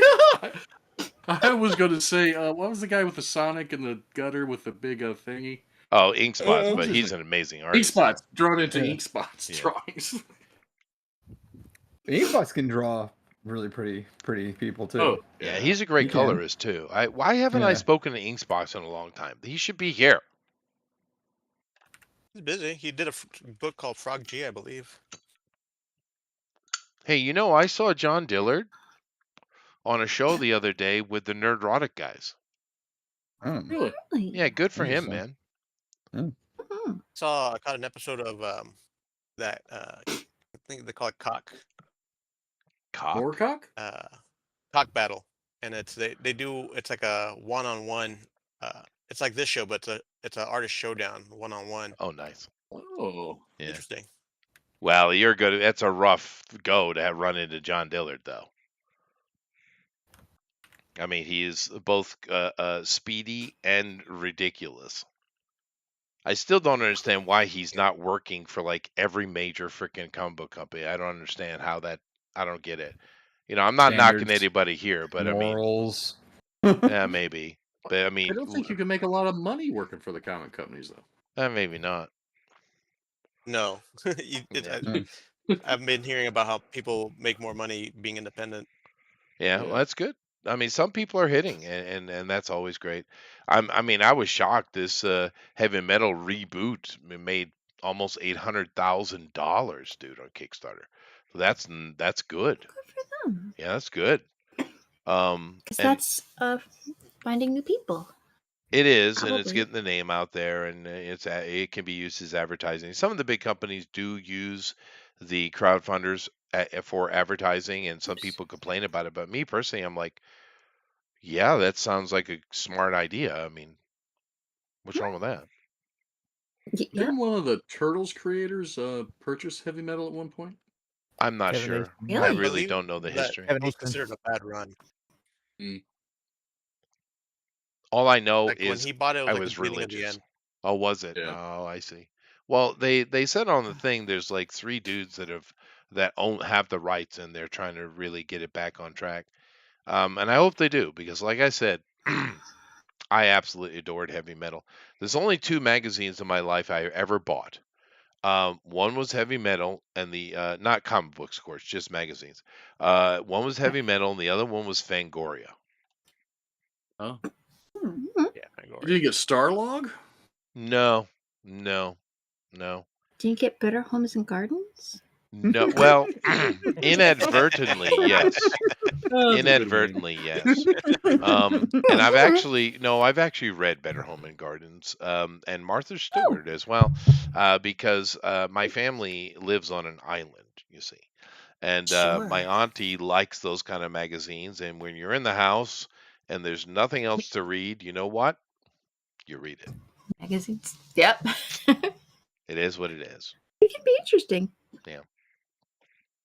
I was going to say, what was the guy with the Sonic in the gutter with the big thingy? Oh, Ink Spots, What's but his he's name? an amazing Ink artist. Spots. Drawn into Yeah. Ink Spots Yeah. drawings. Inkbox can draw really pretty people too. Oh, Yeah, he's a great He can. colorist too. Why haven't I Yeah. spoken to Inksbox in a long time? He should be here. He's busy. He did a book called Frog G, I believe. Hey, I saw John Dillard on a show the other day with the Nerdrotic guys. Oh. Really? Yeah, good for him, Interesting. man. I caught an episode of that I think they call it Cock Moorcock? Cock Battle, and it's like a one-on-one. It's like this show, but it's an artist showdown one-on-one. Oh, nice. Oh. Yeah. Interesting. Well, you're good. That's a rough go to have run into John Dillard, though. I mean, he is both speedy and ridiculous. I still don't understand why he's not working for like every major freaking comic book company. I don't understand how that. I don't get it. You know, I'm not knocking Standards, anybody here, but morals. I mean, yeah, maybe. But I mean, I don't think you can make a lot of money working for the comic companies, though. maybe not. No, Yeah. I've been hearing about how people make more money being independent. Yeah, well, that's good. I mean, some people are hitting, and that's always great. I mean, I was shocked. This heavy metal reboot made almost $800,000, dude, on Kickstarter. So that's good. Good for them. Yeah, that's good. Because And that's finding new people. it is, and it's Probably. getting the name out there, and it can be used as advertising. Some of the big companies do use the crowdfunders for advertising, and some people complain about it. But me personally, I'm like, yeah, that sounds like a smart idea. I mean, what's wrong with that? Yeah. Didn't one of the Turtles creators purchase Heavy Metal at one point? I'm not Kevin sure. Eastman. I Really? really believe don't know the that history. Kevin was Eastman. considered a bad run. All I know Like when is he bought it, I was like the was beginning of the religious. end. Oh, was it? Yeah. Oh, I see. Well, they said on the thing there's like 3 dudes that have the rights, and they're trying to really get it back on track. And I hope they do, because like I said, I absolutely adored heavy metal. There's only 2 magazines in my life I ever bought. One was heavy metal, and the not comic books, of course, just magazines. One was heavy metal, and the other one was Fangoria. Oh, Mhm. Yeah, you didn't get Starlog? No. Did you get Better Homes and Gardens? No. Well, inadvertently, yes. Oh, that's a good one. Inadvertently, yes. And I've actually read Better Home and Gardens, and Martha Stewart as well, because my family lives on an island, you see, and my Sure. auntie likes those kind of magazines. And when you're in the house and there's nothing else to read, you know what? You read it. Magazines. Yep. It is what it is. It can be interesting. Yeah.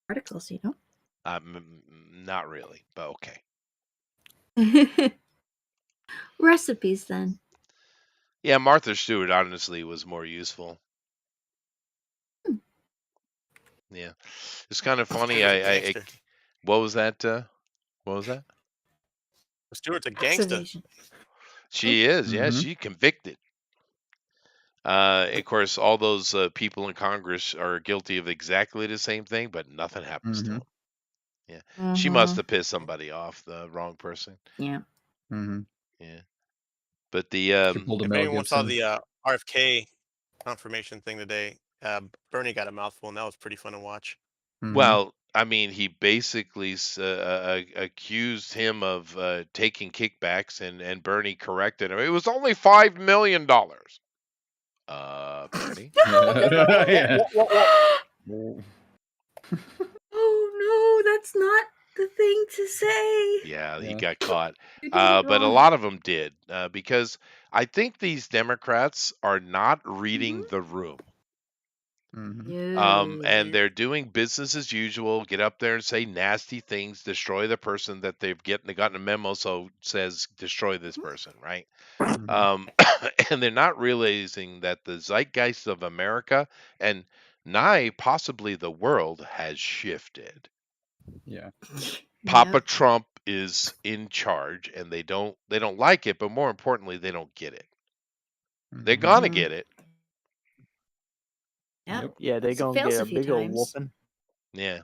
Articles, Not really, but okay. Recipes, then. Yeah, Martha Stewart honestly was more useful. Yeah, it's kind of funny. Gangster. What was that? What was that? Stewart's a gangster. Observation. She is. Yeah, Mhm. she convicted. Of course, all those people in Congress are guilty of exactly the same thing, but nothing happens to Mhm. them. Yeah, she must Mhm. have pissed somebody off, the wrong person. Yeah. Mm-hmm. Yeah, but She pulled a If Mel anyone saw Gibson. the RFK confirmation thing today, Bernie got a mouthful, and that was pretty fun to watch. Mhm. well, I mean, he basically accused him of taking kickbacks, and Bernie corrected him. It was only $5 million. Bernie. Yeah. Oh no, that's not the thing to say. Yeah, he Yeah. got caught. You did it But a wrong. lot of them did, because I think these Democrats are not reading the room. Mhm. And they're doing business as usual. Get up there and say nasty things, destroy the person that they gotten a memo so says destroy this person, right? Mhm. And they're not realizing that the zeitgeist of America and nigh possibly the world has shifted. Yeah. Papa Trump is in charge, and they don't like it, but more importantly, they don't get it. They're Mhm. gonna get it. Yep. Yeah, they're It's gonna fails get a a few big old times. whooping. Yeah,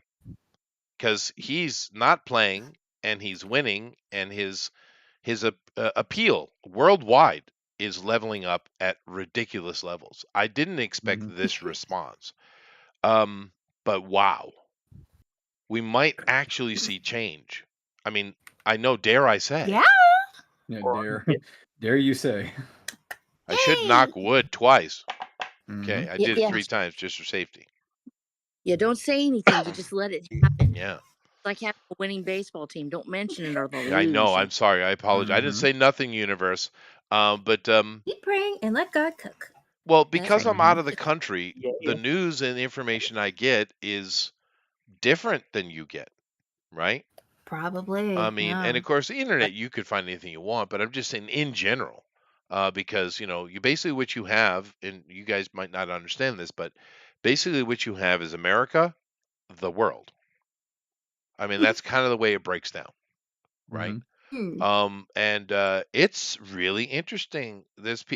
because he's not playing and he's winning, and his appeal worldwide is leveling up at ridiculous levels. I didn't expect Mhm. this response, but wow, we might actually see change. I mean, I know, dare I say? Yeah. Yeah, Or- dare you say? I should knock Yay! wood twice. Mhm. Okay, I Yeah, did yeah. 3 times just for safety. Yeah, don't say anything. You just let it happen. Yeah, It's like having a winning baseball team. Don't mention it or they'll lose. I know. I'm sorry. I apologize. I didn't Mhm. say nothing, universe. But Keep praying and let God cook. Well, That's because right. I'm out of the country, Yeah, the news and the information I get is different than you get, right? Probably. I mean, and Yeah. of course, the internet, you could find anything you want, but I'm just saying in general, because you basically what you have, and you guys might not understand this, but basically what you have is America, the world. I mean, that's kind of the way it breaks down, right? Mhm. And it's really interesting.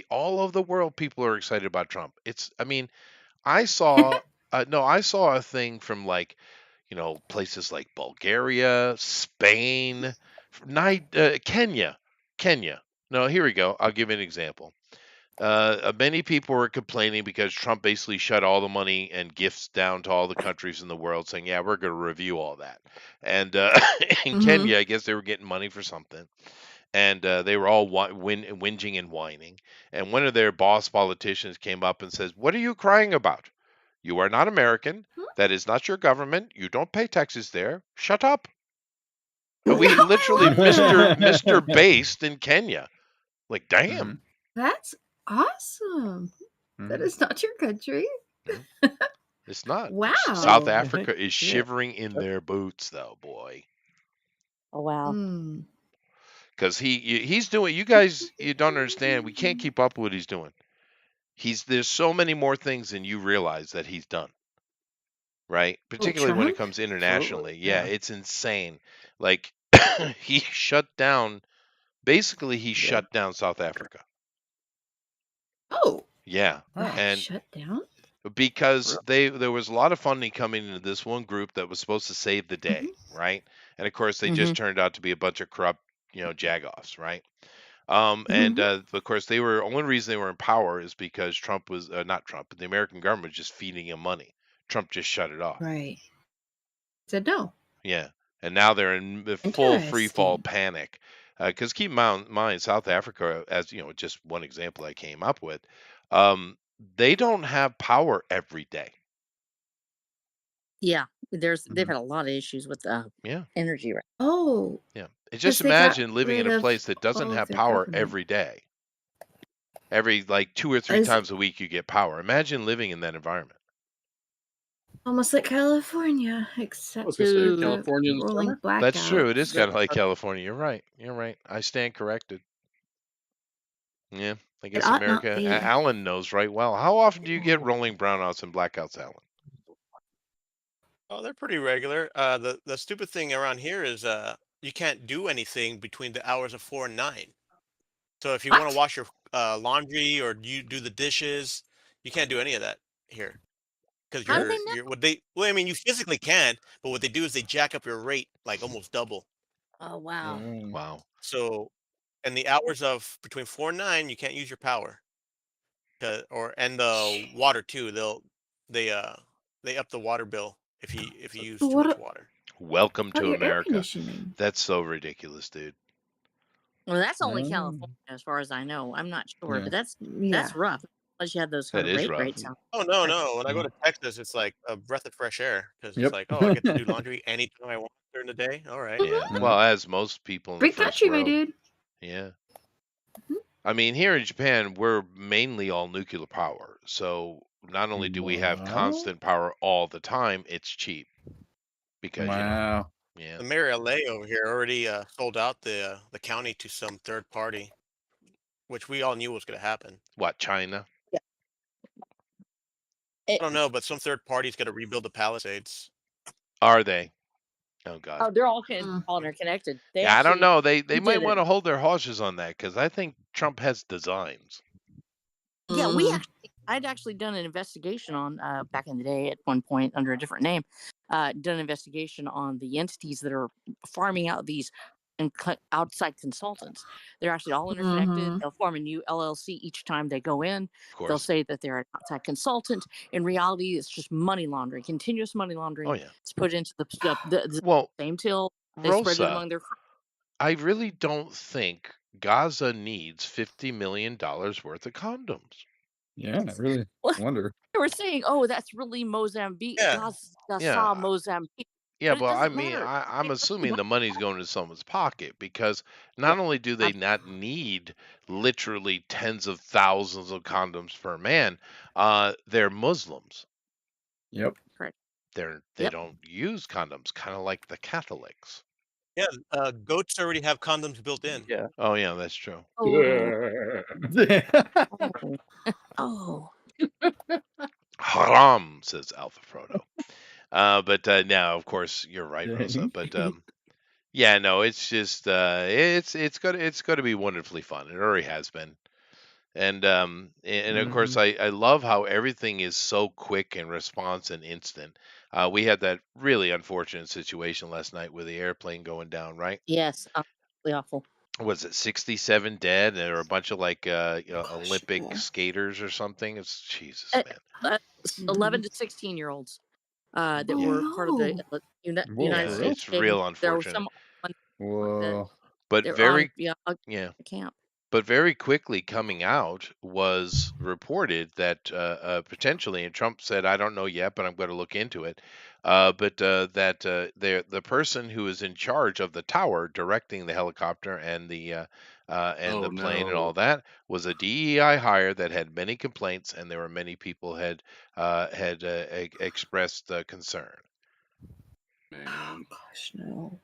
All over the world, people are excited about Trump. I mean, I saw, no, I saw a thing from like, places like Bulgaria, Spain, Kenya, Kenya. No, here we go. I'll give you an example. Many people were complaining because Trump basically shut all the money and gifts down to all the countries in the world, saying, "Yeah, we're going to review all that." And in Mhm. Kenya, I guess they were getting money for something, and they were all whinging and whining. And one of their boss politicians came up and says, "What are you crying about? You are not American. That is not your government. You don't pay taxes there. Shut up." And we literally Mr. Based in Kenya. Like, damn. That's awesome. That is not your country. It's not. Wow. South Africa is Yeah. shivering in their boots, though, boy. Oh wow. Mm. Because he's doing. You guys, you don't understand. We can't keep up with what he's doing. There's so many more things than you realize that he's done. Right? Particularly when it Trump? comes internationally. Yeah, Yeah. it's insane. Like he shut down. Basically, he shut down South Africa. Oh, Yeah, and shut down? because there was a lot of funding coming into this one group that was supposed to save the day, right? And of course, they just turned out to be a bunch of corrupt, jagoffs, right? And of course, only reason they were in power is because Trump was not Trump, but the American government was just feeding him money. Trump just shut it off. Right. Said no. Yeah, and now they're in the full free fall Interesting. panic. Because keep in mind, South Africa, as just one example I came up with, they don't have power every day. Yeah. They've had a lot of issues with Yeah, energy right. Oh, yeah. And because just they got imagine living in rid a of place that doesn't all of have their power government. every day. Every like 2 or 3 Is times a week you get power. Imagine living in that environment. almost like California, I except was gonna say the California in the rolling summer. That's true. It is blackouts. kind of like California. You're right. You're right. I stand corrected. Yeah, I It guess ought not America. be. Alan knows right well. How often do you get rolling brownouts and blackouts, Alan? Oh, they're pretty regular. The stupid thing around here is you can't do anything between the hours of 4 and 9. So if you want to What? wash your laundry or you do the dishes, you can't do any of that here because How do they know? you're what they. Well, I mean, you physically can, but what they do is they jack up your rate like almost double. Oh wow. Wow. So, and the hours of between 4 and 9, you can't use your power. And the water too. They up the water bill if you use But too what much water. Welcome about to your air America. conditioning? That's so ridiculous, dude. Well, that's only California, as far as I know. I'm not sure, Yeah. but that's Yeah. rough. Unless you had those That kind of is rate rough. rates out. Oh no! When I go to Texas, it's like a breath of fresh air because it's Yep. like, oh, I get to do laundry anytime I want during the day. All right. Yeah. Mhm. Well, as most people in the Free first country, my world. dude. Yeah. Mhm. I mean, here in Japan, we're mainly all nuclear power. So not only do we have Wow. constant power all the time, it's cheap because Wow. yeah. The mayor of LA over here already sold out the county to some third party, which we all knew was going to happen. What, China? I don't know, but some third party's got to rebuild the Palisades. Are they? Oh God. Oh, they're all Mm. all interconnected. They Yeah, I don't actually know. They might did want it. to hold their horses on that because I think Trump has designs. Yeah, Mhm. I'd actually done an investigation on back in the day at one point under a different name, done an investigation on the entities that are farming out these outside consultants. They're actually all interconnected. Mhm. They'll form a new LLC each time they go in. Of They'll course. say that they're an outside consultant. In reality, it's just money laundering, continuous money Oh laundering. yeah. It's put into the Well, same till they spread it Rosa, among their. I really don't think Gaza needs $50 million worth of condoms. Yeah, I really Well, wonder. they were saying, "Oh, that's really Mozambique, Yeah. Gaza, Yeah. Mozambique." Yeah, But it well, I doesn't mean, matter. I'm assuming the money's going to someone's pocket because not only do they not need literally tens of thousands of condoms per man, they're Muslims. Yep. Correct. They don't use condoms, kind of like the Catholics. Yeah, goats already have condoms built in. Yeah. Oh yeah, that's true. Oh. Haram, says Alpha Frodo. But now, of course, you're right, Rosa. Dang. But yeah, no, it's just it's gonna be wonderfully fun. It already has been. And of course, I love how everything is so quick and response and instant. We had that really unfortunate situation last night with the airplane going down, right? Yes. Absolutely awful. Was it 67 dead? And there were a bunch of like Gosh, Olympic yeah. skaters or something. It's Jesus, Uh, man. 11 to 16-year-olds that Oh, were part of the no. United Whoa, Yeah, for States real? it's Navy. real There were unfortunate. some on the Whoa. But they're on very yeah yeah. camp. But very quickly coming out was reported that potentially, and Trump said, "I don't know yet, but I'm going to look into it." But that the person who is in charge of the tower, directing the helicopter and the Oh plane and all no, that, was a DEI hire that had many complaints, and there were many people had expressed concern. man. Gosh, no.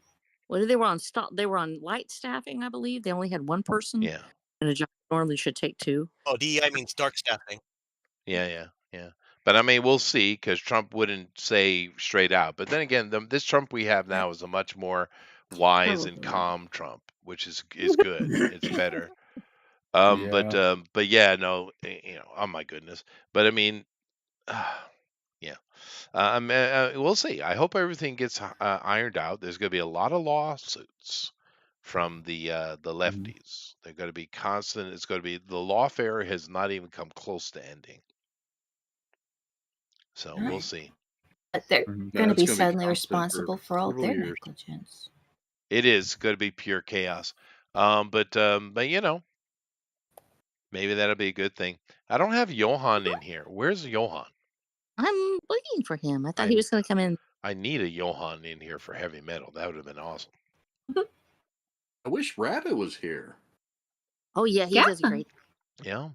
Well, they were on They were on light staffing, I believe. They only had one person, Yeah, and a job normally should take two. Oh, DEI means dark staffing. yeah. But I mean, we'll see because Trump wouldn't say straight out. But then again, this Trump we have now is a much more wise and Terrible. calm Trump, which is good. It's better. But yeah, no, oh my goodness. But I mean, yeah. We'll see. I hope everything gets ironed out. There's going to be a lot of lawsuits from the lefties. They're going to be constant. It's going to be the lawfare has not even come close to ending. So we'll see. But they're Mhm. going to it's be gonna be suddenly constant responsible for all several their years. negligence. It is going to be pure chaos. But maybe that'll be a good thing. I don't have Johan in here. Where's Johan? I'm waiting for him. I thought I- he was going to come in. I need a Johan in here for heavy metal. That would have been awesome. I wish Rabbit was here. Oh yeah, he does a great. Yeah.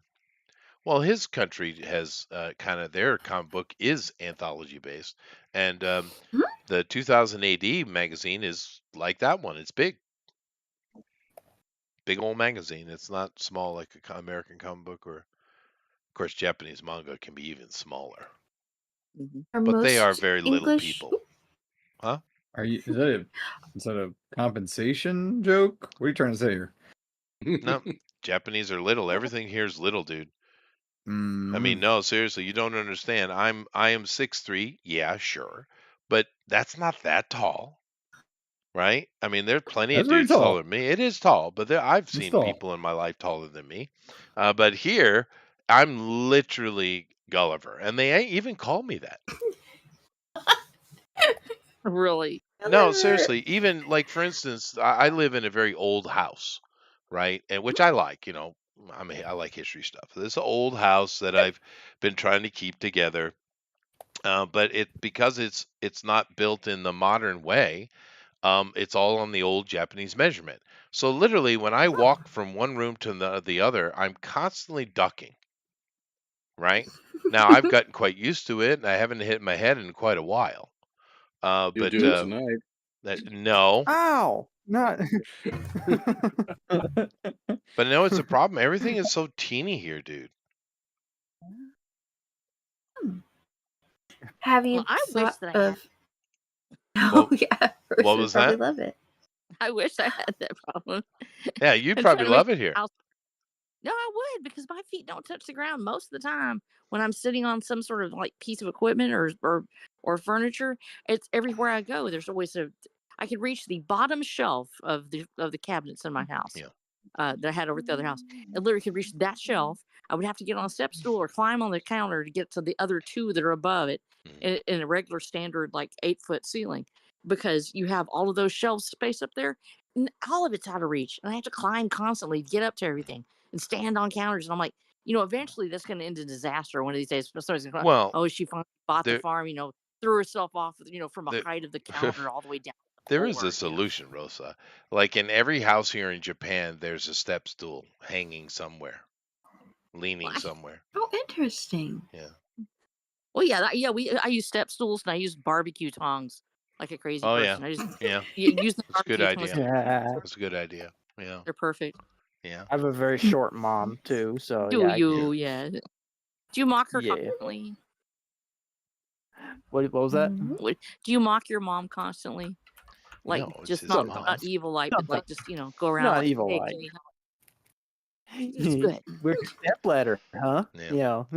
Well, his country has kind of their comic book is anthology based, and the 2000 AD magazine is like that one. It's big old magazine. It's not small like a American comic book, or of course Japanese manga can be even smaller. Are But they are most very little English- people. Huh? Is that a compensation joke? What are you trying to say here? No, Japanese are little. Everything here is little, dude. I Mm, mean, no, seriously, you don't understand. I am 6'3", yeah, sure, but that's not that tall, right? I mean, there's plenty of That's very dudes tall. taller than me. It is tall, but I've seen tall. people in my life taller than me. But here, I'm literally Gulliver, and they even call me that. Really? No, seriously, even like for instance, I live in a very old house, right? And which I like, I like history stuff. This old house that I've been trying to keep together, but because it's not built in the modern way, it's all on the old Japanese measurement. So literally, when I walk from one room to the other, I'm constantly ducking, right? Now I've gotten quite used to it, and I haven't hit my head in quite a while. You'll But do it tonight. no. Ow! Not. But no, it's a problem. Everything is so teeny here, dude. Have you Well, I wish thought that I had. of? Oh What- yeah, what Bruce would was probably that? love it. I wish I had that problem. Yeah, you'd I'm probably trying to make love it here. house- No, I would because my feet don't touch the ground most of the time when I'm sitting on some sort of like piece of equipment or furniture. It's everywhere I go. There's always I could reach the bottom shelf of the cabinets in my house. Yeah. That I had over at the other house. I literally could reach that shelf. I would have to get on a step stool or climb on the counter to get to the other two that are above it in a regular standard like 8-foot ceiling, because you have all of those shelves space up there. All of it's out of reach, and I have to climb constantly to get up to everything and stand on counters. And I'm like, eventually that's going to end in disaster one of these days. Somebody's going to, Well, oh, she finally bought the there- farm. threw herself off, from a The- height of the counter all the way down. There is floor, a solution, Rosa. Like in every house here in Japan, there's a step stool hanging somewhere, leaning What? somewhere. Oh, interesting. Yeah. Well, yeah, I use step stools and I use barbecue tongs like a crazy Oh yeah. person. I just Yeah. use the That's a good barbecue tongs. idea. Yeah. That's a good idea. Yeah. They're perfect. Yeah. I have a very short mom too, so Do yeah. you? Yeah. Do you mock her Yeah. constantly? What was that? Do you mock your mom constantly? Like No, it's just his not mom. not evil like, but like just go around. Not like, evil hey, like. can you help? It's good. We're stepladder, huh? Yeah. You know.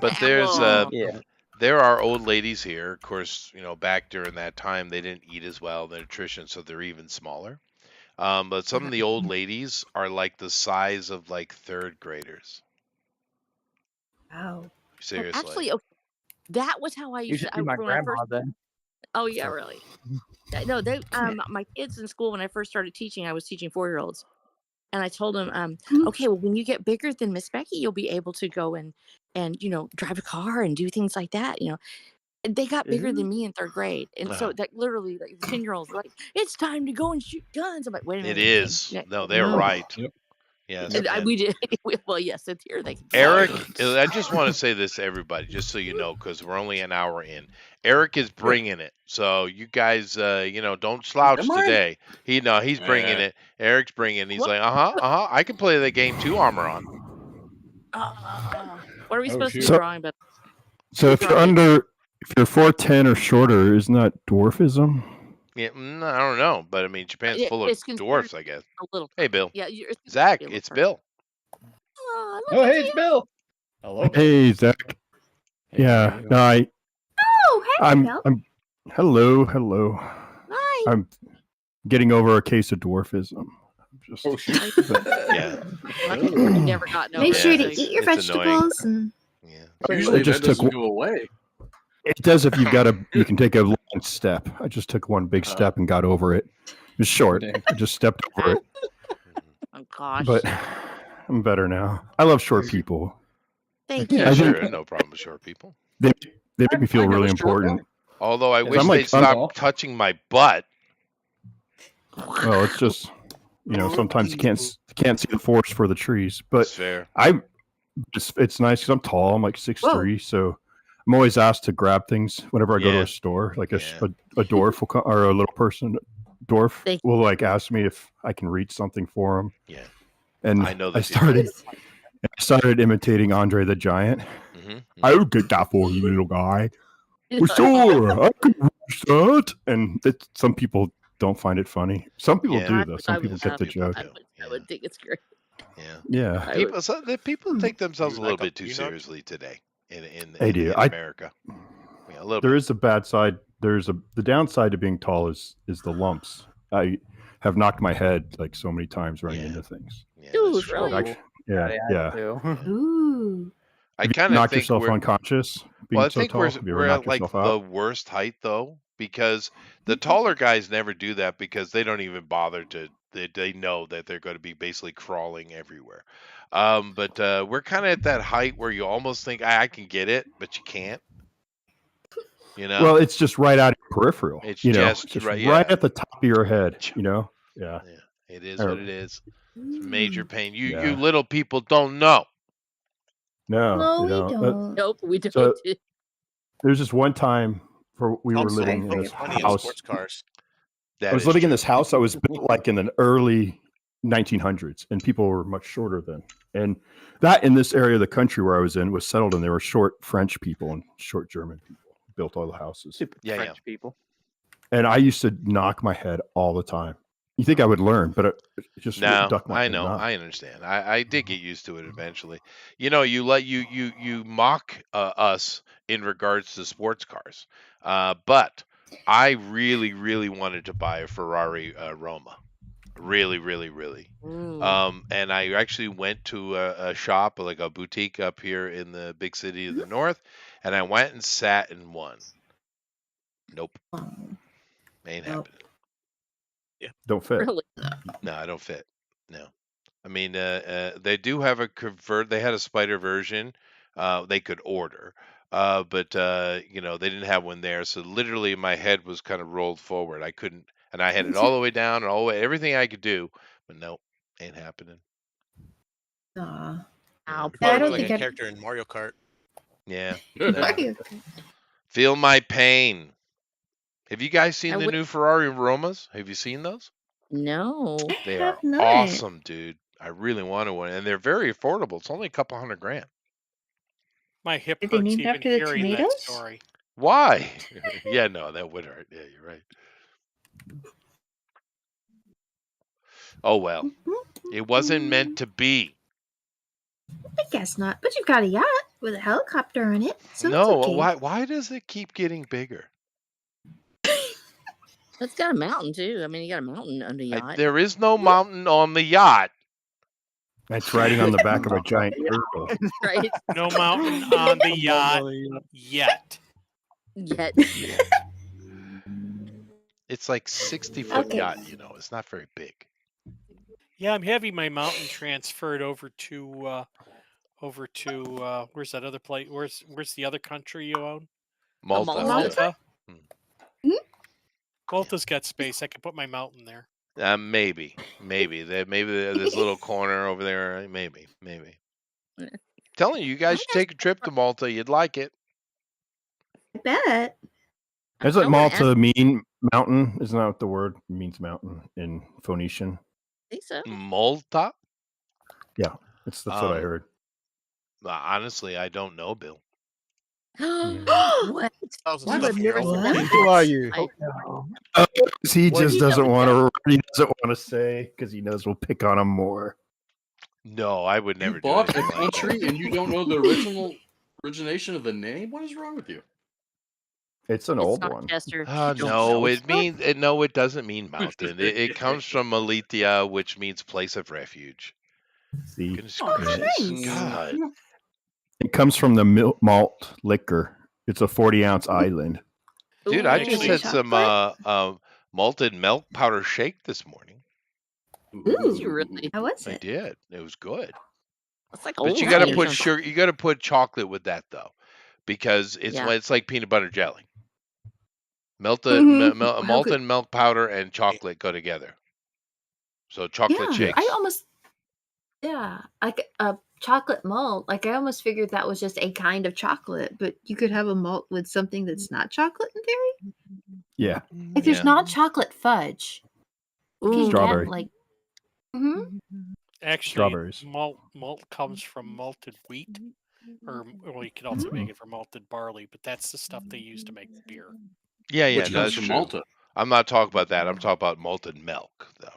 But there's Well, Yeah. there are old ladies here. Of course, back during that time they didn't eat as well, the nutrition, so they're even smaller. But some of the old ladies are like the size of like third graders. Wow. Seriously. actually, okay, that was how I You used should to. be my When I grandma first, then. oh yeah, really. No, they my kids in school when I first started teaching, I was teaching 4-year-olds, and I told them, Mhm. okay, well, when you get bigger than Miss Becky, you'll be able to go and drive a car and do things like that. And they got bigger than me in 3rd grade, and so Uh-huh. that literally, like the 10-year-olds were like, "It's time to go and shoot guns." I'm like, "Wait a It minute, is. No, they're No. right. Yep. Yes. And and we did. Well, yes, it's here. They can Eric, fire. I just want to say this to everybody, just so you know, because we're only an hour in. Eric is bringing it, so you guys, don't slouch Am I? today. He's bringing Eh. it. Eric's bringing. He's What? like, I can play the game too. Armor on. What are we Oh, supposed to be shoot. So- drawing about? So if you're if you're 4'10" or shorter, isn't that dwarfism? Yeah, I don't know, but I mean, Japan's Yeah, full of it's considered dwarfs, I guess. a little. Hey, Bill. Yeah, it's considered Zach, a little it's person. Bill. Aw, look Oh, at hey, you. it's Bill. Hello. Bill. Hey, Zach. Hey, Yeah, how you no, doing? Oh, hey, I'm Bill. hello. Hi. I'm getting over a case of dwarfism. Just Oh shoot. Yeah. I've never gotten over Make it. sure Yeah, to eat your it's annoying. vegetables and Yeah. Usually It just that doesn't took- go away. it does if you can take a long step. I just took one big step and got over it. It was short. Dang. I just stepped over it, Oh gosh. but I'm better now. I love short people. Thank Yeah, you. I sure. think- No problem with short people. They make me feel I got really a short important. Although I Yeah, wish I'm they'd like- stop I'm- touching my butt. Well, it's just sometimes you can't see the forest for the trees. But That's fair. it's nice because I'm tall. I'm like 6'3", so I'm always asked to grab things whenever I go to Yeah. a store. Like Yeah. a dwarf will come, or a little person dwarf Thank will like ask me if I can reach something for him. Yeah. And I know the I feeling. started imitating Andre the Giant. Hmm. I'll get that for you, little guy. For sure, I can reach that. And some people don't find it funny. Some people Yeah. do though. Some I people would get the laugh. joke. I would think it's great. Yeah. Yeah. I People, the people take themselves a You little like a bit too peanut? seriously today in They do. America. Yeah, a little There bit. is a bad side. The downside to being tall is the lumps. I have knocked my head like so many times running Yeah. into things. Yeah, Dude, that's true. really? Actually, yeah. Too. ooh. I Have you kind of knocked think yourself we're, unconscious being well, I so think tall? we're Have you ever we're knocked at like yourself the out? worst height though, because the taller guys never do that because they don't even bother to. They know that they're going to be basically crawling everywhere. But we're kind of at that height where you almost think I can get it, but you can't. Well, it's just right out of your peripheral. It's you know, just just right- right yeah. at the top of your head. You know. Yeah. Yeah, it is Or- what it is. It's major pain. You Yeah. little people don't know. No, No, you we don't. don't. Nope, we don't. So- There's this one time we were Sounds so living in fucking this funny in house. sports cars. That I was is living in true. this house that was built like in the early 1900s, and people were much shorter then. And that in this area of the country where I was in was settled, and there were short French people and short German people who built all the houses. Stupid Yeah, yeah. French people. And I used to knock my head all the time. You think I would learn, but it just No, duck my I head know, knock. I understand. I did get used to it eventually. You mock us in regards to sports cars, but I really, really wanted to buy a Ferrari Roma, really, really, really. Ooh. And I actually went to a shop, like a boutique up here in the big city of the north, and I went and sat in one. Nope, ain't Nope. happening. Don't fit. Really? No, I don't fit. No. I mean, they do have a convert. They had a spider version. They could order. but you know, they didn't have one there, so literally my head was kind of rolled forward. I couldn't, and I had it all the way down and all the way, everything I could do, but nope, ain't happening. Aw. Ow, You probably I don't look like think a I'd- character in Mario Kart. Yeah. Mario. Feel my pain. Have you guys seen I the would- new Ferrari Romas? Have you seen those? No. They have are not. awesome, dude. I really wanted one, and they're very affordable. It's only a couple $100,000. My hip Are they hurts named even after the hearing that tomatoes? story. Why? Yeah, no, that would hurt. Yeah, you're right. Oh well, it wasn't meant to be. I guess not. But you've got a yacht with a helicopter on it, so No, it's okay. why does it keep getting bigger? It's got a mountain too. I mean, you got a mountain on the yacht. There is no mountain on the yacht. It's riding on the back of a giant turtle. Right? No mountain on the yacht yet. Yet. It's like 60-foot Okay. yacht. You know, it's not very big. Yeah, I'm having my mountain transferred over to where's that other place? Where's the other country you own? Malta. Malta. Hmm? Malta's got space. I can put my mountain there. Maybe there's a little corner over there. Maybe. Telling you, you guys should take a trip to Malta. You'd like it. I bet. Isn't I wanna Malta mean mountain? Isn't that what the word means, mountain in Phoenician? I think so. Malta? Yeah, that's what I heard. Honestly, I don't know, Bill. What? Thousands You of have stuff never here. said that Who are you? I- He What just he doesn't doesn't want to. He doesn't want to say because he knows we'll pick on him more. No, I would never You do bought a anything like country that. and you don't know the origination of the name? What is wrong with you? It's an It's old not one. Chester. Oh, You don't no, know it stuff. means no, it doesn't mean mountain. It comes from Malitia, which means place of refuge. See, Goodness Oh, gracious, nice. God. it comes from the malt liquor. It's a 40-ounce island. Dude, I Ooh. just Actually, had some malted milk powder shake this morning. Did you really? How was I it? did. It was good. It's like But you old got to fashioned. put sugar. You got to put chocolate with that though, because Yeah. it's like peanut butter jelly. Melted Mhm. How malted good- milk powder and chocolate go together. So chocolate Yeah, shakes. I almost. Yeah, like a chocolate malt. Like I almost figured that was just a kind of chocolate, but you could have a malt with something that's not chocolate in theory. Yeah, Like there's Yeah. not chocolate fudge. You can Ooh. get, Strawberry. like Actually, Strawberries. malt comes from malted wheat, or well, you can also make it from malted barley. But that's the stuff they use to make beer. Yeah, yeah, Which no, comes that's from true. Malta. I'm not talking about that. I'm talking about malted milk though.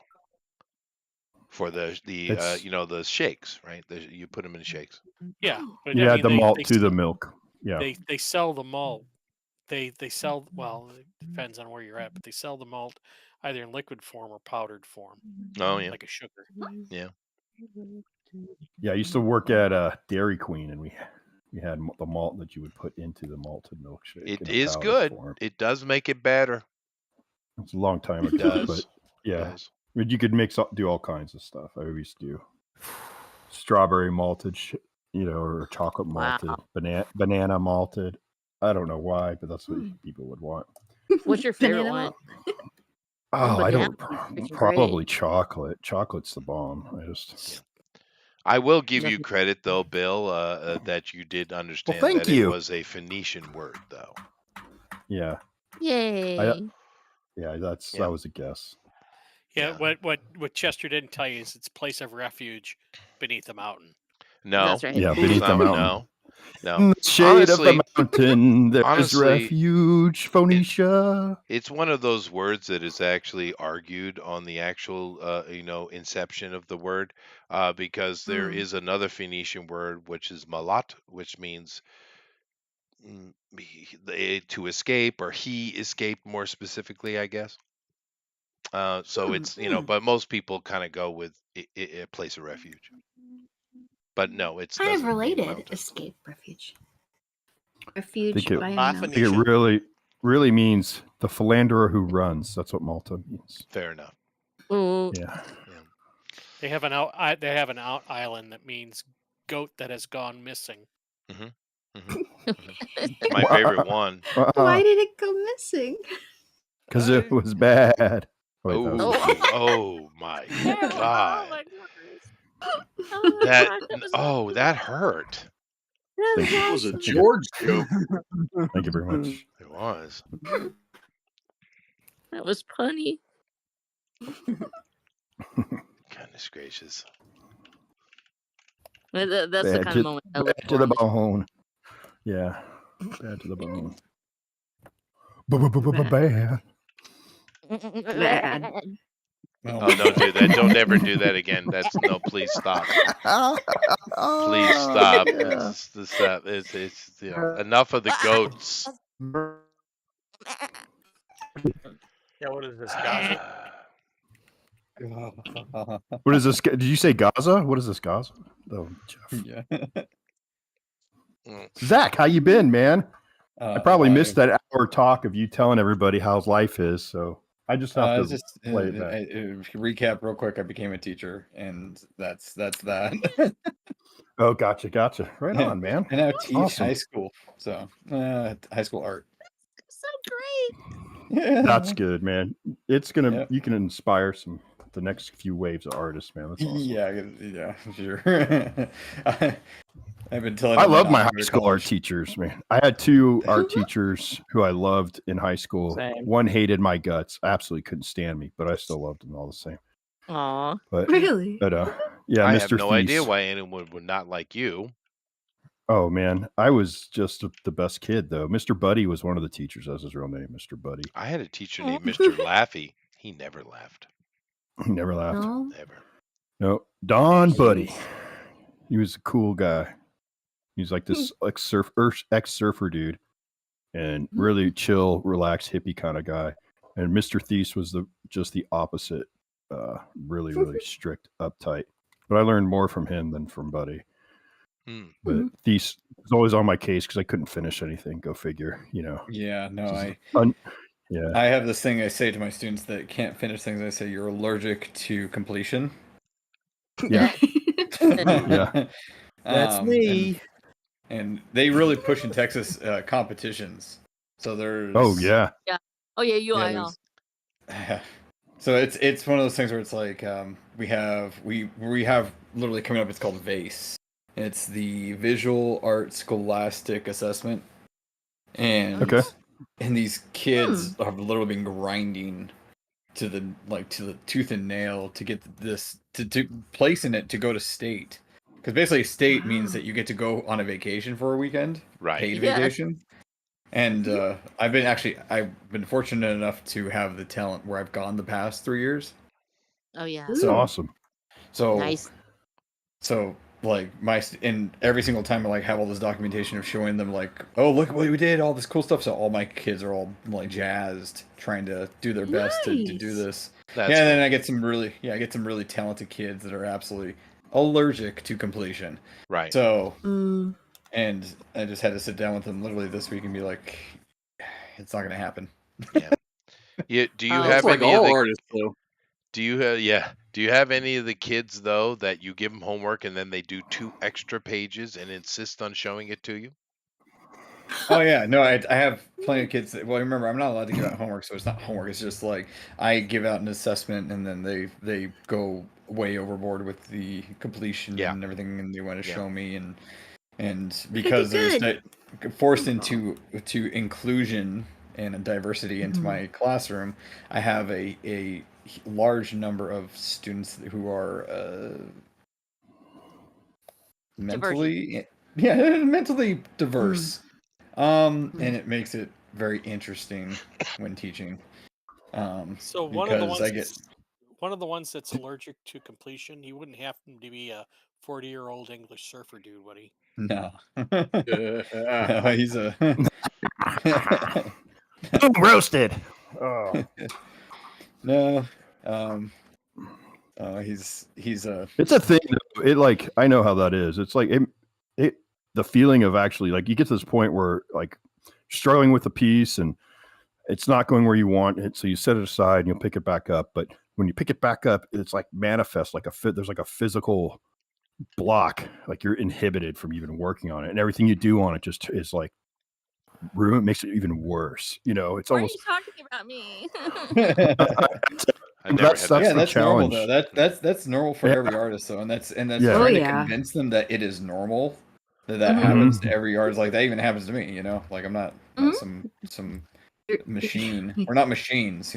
For the It's- the shakes, right? You put them in shakes. Yeah, but you I add mean, the malt they to the sell- milk. Yeah, They sell the malt. They sell, well, it depends on where you're at, but they sell the malt either in liquid form or powdered form, Oh yeah. like a sugar. yeah. I used to work at Dairy Queen, and we had the malt that you would put into the malted milkshake. It in a is powder good. form. It does make it better. It's a long time It ago, does. but yeah, It does. but you could do all kinds of stuff. I always do strawberry malted, or chocolate Wow. malted, banana malted. I don't know why, but that's what people would want. What's your favorite Banana one? malt. Oh, I Banana don't. malt's great. Probably chocolate. Chocolate's the bomb. I just. I will give you Nothing- credit though, Bill, that you did understand thank that you. it was a Phoenician word though. Yeah, Yay. yeah. Yeah. That was a guess. Yeah, Yeah. what Chester didn't tell you is it's place of refuge beneath the mountain. No. That's right. Yeah, it's beneath the not- mountain. No. No. In the shade Honestly- of the mountain, there is honestly, refuge, Phoenicia. It's one of those words that is actually argued on the actual, inception of the word, because there is another Phoenician word which is malat, which means to escape, or he escaped more specifically, I guess. So it's but most people kind of go with a place of refuge. But no, it's kind of doesn't mean related. mountain. Escape refuge. Refuge Think it- by a Ah, mountain. I think it Phoenician. really means the philanderer who runs. That's what Malta means. Fair enough. Ooh. Yeah. They have an out island that means goat that has gone missing. It's my favorite one. Why did it go missing? Because it was bad. Wait, that was Oh my Oh god. my goodness. That was that hurt. Thank you. It was a George joke. Thank you very much. It was. that was punny. Goodness gracious. That's the Bad kind to, of moment I look bad to the for. bone. Yeah. Bad to the bone. Bad. Bad. Oh, don't do that. Don't ever do that again. No, please stop. Please stop. Yeah. It's enough of the goats. Yeah, what is this, Gaza? What is this? Did you say Gaza? What is this, Gaza? Oh, Jeff. Yeah. Zach, how you been, man? I probably well, missed that hour talk of you telling everybody how life is, so I just have to just play it back. recap real quick. I became a teacher, and that's that. Oh, gotcha. Right on, man. And now teach Awesome. high school. So high school art. So great. Yeah. That's good, man. It's gonna Yep. you can inspire the next few waves of artists, man. That's awesome. Yeah, sure. I've been telling. I them love not my to high go to school art college. teachers, man. I had 2 art teachers who I loved in high school. Same. One hated my guts, absolutely couldn't stand me, but I still loved them all the same. Aw. But Really? yeah, I Mr. have no idea Thies. why anyone would not like you. Oh man, I was just the best kid though. Mr. Buddy was one of the teachers. That was his real name, Mr. Buddy. I had a teacher named Mr. Laffy. He never laughed. He never laughed. No. Never. No, Don Buddy. He was a cool guy. He's like this ex-surfer dude, and really chill, relaxed, hippie kind of guy. And Mr. Thies was just the opposite. Really, really strict, uptight. But I learned more from him than from Buddy. But Thies was always on my case because I couldn't finish anything. Go figure, you know. Yeah, no, yeah. I have this thing I say to my students that can't finish things. I say you're allergic to completion. Yeah. Yeah. That's me. And they really push in Texas competitions. So there's. Oh yeah. Yeah. Oh yeah, UIL. So it's one of those things where it's like we have literally coming up. It's called VASE. It's the Visual Art Scholastic Assessment, and and these kids have literally been grinding to the tooth and nail to get this to place in it to go to state, because basically state means that you get to go on a vacation for a weekend, right? Paid vacation. And I've been fortunate enough to have the talent where I've gone the past 3 years. Oh yeah. So awesome. So nice. So like and every single time I like have all this documentation of showing them like, oh look what we did, all this cool stuff. So all my kids are all like jazzed, trying to do their best to do this. That's and then I get some really talented kids that are absolutely allergic to completion. Right. So and I just had to sit down with them literally this week and be like, it's not gonna happen. Yeah. Do you It's have like any all of the artists though. Do you have any of the kids though that you give them homework and then they do 2 extra pages and insist on showing it to you? Oh yeah, no, I have plenty of kids that, well, remember, I'm not allowed to give out homework, so it's not homework. It's just like I give out an assessment, and then they go way overboard with the completion and everything, and they want to show me, and because they're forced into inclusion and diversity into my classroom, I have a large number of students who are mentally diverse. And it makes it very interesting when teaching. So one of the ones that's allergic to completion, he wouldn't happen to be a 40-year-old English surfer dude, would he? No. No, he's a roasted. Oh. No. He's a. It's a thing. It like I know how that is. It's like it the feeling of actually like you get to this point where like struggling with a piece and it's not going where you want it, so you set it aside and you'll pick it back up. But when you pick it back up, it's like manifest like there's like a physical block, like you're inhibited from even working on it, and everything you do on it just is like makes it even worse. It's Why are almost you talking about me? I never had that. Yeah, the that's normal though. challenge. that's normal for Yeah. every artist though, and that's Yeah. Oh, trying to yeah. convince them that it is normal that Mhm. happens to Mhm. every artist. Like that even happens to me. Like I'm not Mhm. some machine. We're not machines.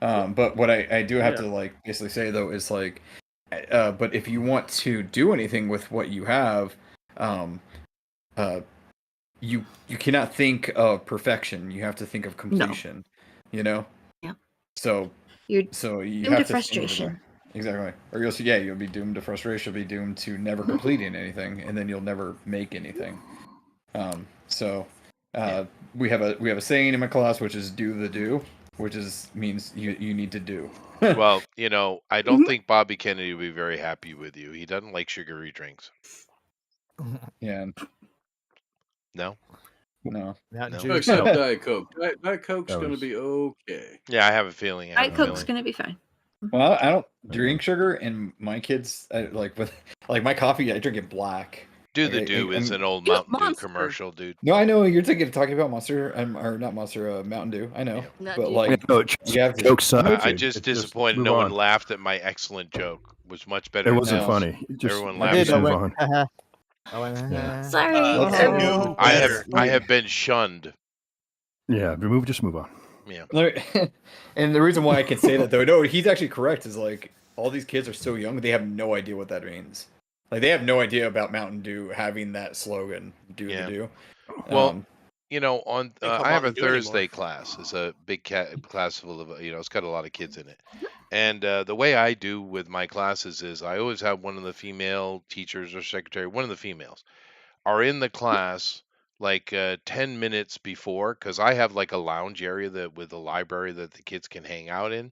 But what I do have to like basically say though is like, but if you want to do anything with what you have, you cannot think of perfection. You have to think of completion. Yeah. So You're you doomed to have to think of it. frustration. Exactly. Or you'll be doomed to frustration. You'll be doomed to never completing anything, and then you'll never make anything. We have a saying in my class, which is "do the do," which means you need to do. Well, I don't think Bobby Kennedy would be very happy with you. He doesn't like sugary drinks. Yeah. No. Mountain No. Dew. Except No. Diet Coke. Diet Coke's That going to was- be okay. Yeah, I have a feeling. Diet Coke's gonna be fine. Well, I don't drink sugar, and my kids with my coffee. I drink it black. Do the Like, Do is I'm- an old Do it Mountain Dew Monster. commercial, dude. No, I know you're talking about Monster, or not Monster, Mountain Dew. I know, Not but you. like No, you have to. Coke sucks. I It's just disappointed move no one on. laughed at my excellent joke. It was much better. It than wasn't No. funny. Just Everyone I laughed did. just I at move went. on. I went. Yeah. Sorry. Let's everyone. I better. have been shunned. Yeah, just move on. Yeah. And the reason why I can say that though, no, he's actually correct. Is like all these kids are so young, they have no idea what that means. Like they have no idea about Mountain Dew having that slogan, "Do Yeah. the do." Well, on They call I have a Mountain Dew anymore. Thursday class. It's a big class full of it's got a lot of kids in it. And the way I do with my classes is I always have one of the female teachers or secretary, one of the females, are in the class like 10 minutes before, because I have like a lounge area with a library that the kids can hang out in.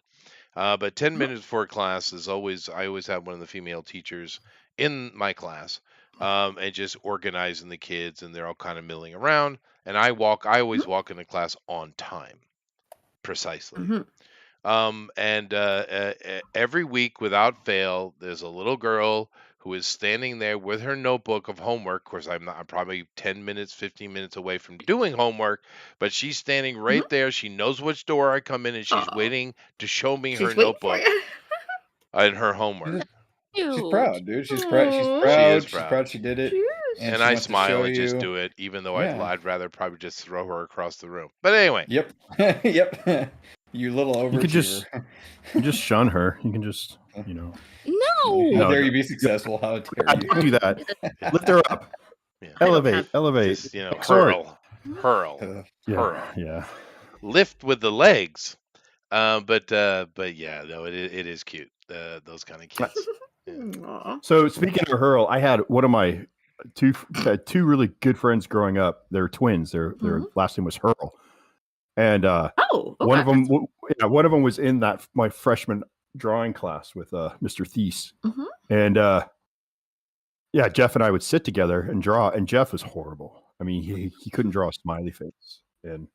But 10 minutes before class I always have one of the female teachers in my class, and just organizing the kids, and they're all kind of milling around. And I always walk into class on time, precisely. Mhm. And every week without fail, there's a little girl who is standing there with her notebook of homework. Of course, I'm probably 10 minutes, 15 minutes away from doing homework, but she's standing right there. She knows which door I come in, and she's Aw. waiting to show me She's her waiting for notebook you. and her homework. She's Cute. proud, dude. She's proud. She's Aw. proud. She is She's proud. proud she did it. Cheers. And she I wants to smile show and just you- do it, even though Yeah. I'd rather probably just throw her across the room. But anyway, Yep. Yep. You little overachiever. You could just shun her. You can just No. How No, dare no. you be successful? How dare I don't you? do that. Lift her up. Yeah. Elevate. just Exhort. hurl, Yeah. hurl. Yeah. Lift with the legs. But yeah, no, it is cute. Those kind of kids. Aw. So speaking of hurl, I had one of my two really good friends growing up. They're twins. Their last name was Hurl, and Oh, one of okay. them was in my freshman drawing class with Mr. Thies, Mhm. and yeah, Jeff and I would sit together and draw, and Jeff was horrible. I mean, he couldn't draw a smiley face. And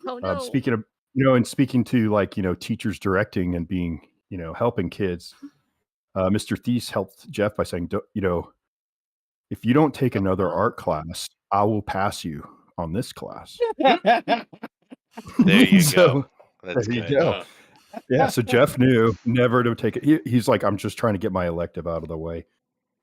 Oh no. speaking of and speaking to like teachers directing and being helping kids, Mr. Thies helped Jeff by saying, if you don't take another art class, I will pass you on this class. There you So, go. That's there you good. go. Yeah, so Jeff knew never to take it. He's like, I'm just trying to get my elective out of the way,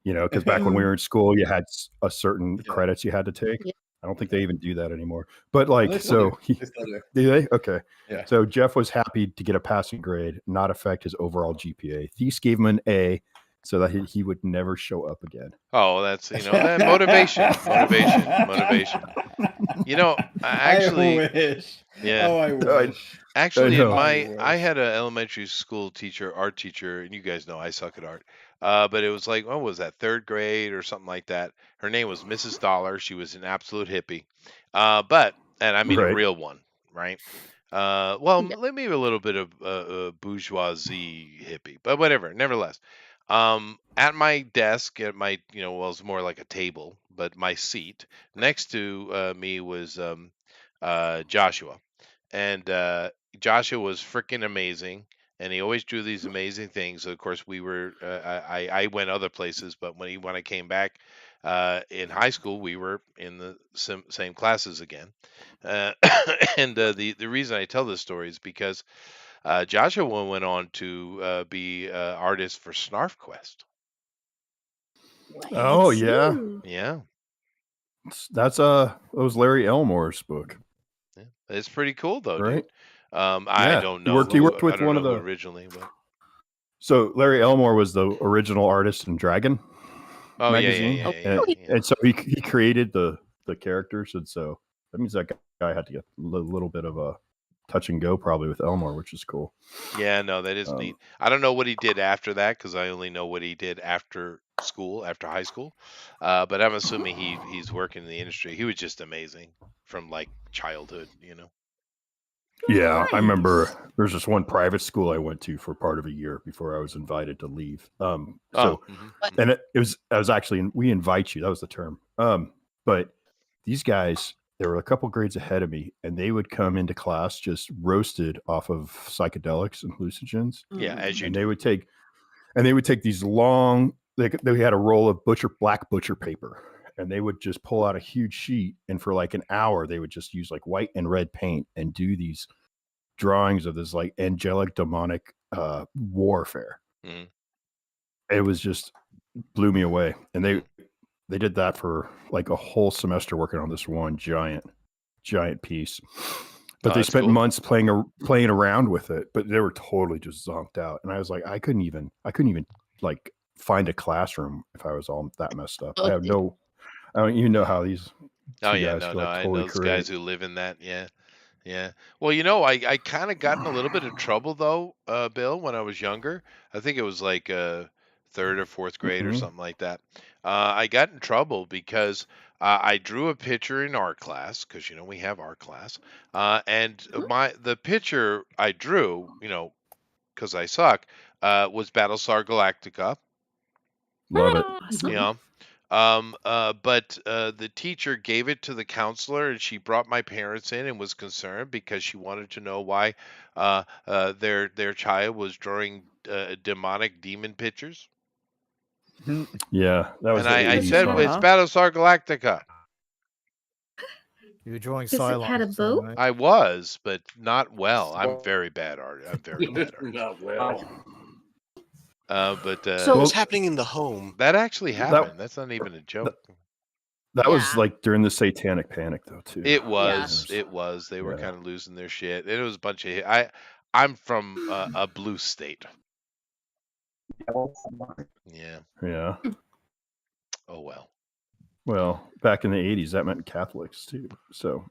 because back when we were in school, you had a certain credits you had to take. Yeah. I don't think they even do that anymore. But like, They still so do. They still do. do they? Okay. Yeah. So Jeff was happy to get a passing grade, not affect his overall GPA. Thies gave him an A so that he would never show up again. Oh, that's that motivation. Actually, I wish. yeah. Oh, I wish. Actually, know. I had an elementary school teacher, art teacher, and you guys know I suck at art. But it was like, what was that, third grade or something like that? Her name was Mrs. Dollar. She was an absolute hippie. And I mean a Right. real one, right? Well, maybe a little bit of bourgeoisie hippie, but whatever. Nevertheless, at my desk, it was more like a table, but my seat next to me was Joshua, and Joshua was freaking amazing. and he always drew these amazing things. Of course, we were I went other places, but when I came back in high school, we were in the same classes again. Uh, and the reason I tell this story is because Joshua went on to be artist for Snarf Quest. Oh yeah, Yeah, that's that was Larry Elmore's book, it's pretty cool though, right? dude. I Yeah, don't he know worked who with I don't one know of who the. originally, but So Larry Elmore was the original artist in Dragon oh magazine, yeah. and so he created the characters, and so that means that guy had to get a little bit of a touch and go probably with Elmore, which is cool. Yeah, no, that is neat. I don't know what he did after that because I only know what he did after school, after high school. But I'm assuming he's working in the industry. He was just amazing from like childhood, you know. Yeah, I remember there's this one private school I went to for part of a year before I was invited to leave. So, and it was actually, we invite you. That was the term. But these guys, they were a couple grades ahead of me, and they would come into class just roasted off of psychedelics and hallucinogens. Yeah, as you and do. they would take these long. They had a roll of black butcher paper, and they would just pull out a huge sheet, and for like an hour, they would just use like white and red paint and do these drawings of this like angelic demonic warfare. It was just blew me away, and they did that for like a whole semester working on this one giant piece. But they spent months playing around with it, but they were totally just zonked out. And I was like, I couldn't even like find a classroom if I was all that messed up. I have no, I don't even know how these Oh two yeah, guys no, feel I totally know those guys who live in that. Yeah, yeah. Well, you know, I kind of got in a little bit of trouble though, Bill, when I was younger. I think it was like third or fourth grade or something like that. I got in trouble because I drew a picture in art class because you know we have art class, and the picture I drew, you know, because I suck, was Battlestar Galactica. Love it. Yeah. But the teacher gave it to the counselor, and she brought my parents in and was concerned because she wanted to know why their child was drawing demonic demon pictures. Yeah, that was. And the I 80s said, song. well, it's Battlestar Galactica. You were drawing Because it had a Cylons, boat? right? I was, but not well. I'm very bad art. I'm very bad art. Not well. But So what's happening in the home? that actually happened. That's not even a joke. That was like during the Satanic Panic, though, too. It was. It was. They were kind of losing their shit. It was a bunch of. I'm from a blue state. Yeah. Yeah. Oh well. Well, back in the 80s, that meant Catholics too. So.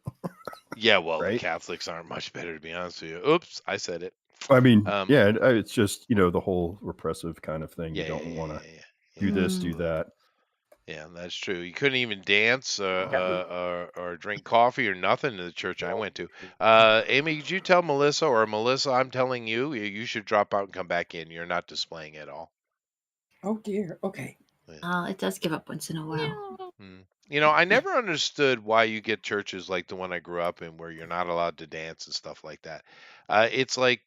Yeah, well, Right? the Catholics aren't much better, to be honest with you. Oops, I said it. I mean, yeah, it's just the whole repressive kind of thing. You don't want to do this, do that. Yeah, that's true. You couldn't even dance or drink coffee or nothing in the church I went to. Amy, did you tell Melissa, or Melissa, I'm telling you, you should drop out and come back in. You're not displaying at all. Oh dear. Okay. It does give up once in a while. You know, I never understood why you get churches like the one I grew up in where you're not allowed to dance and stuff like that. It's like,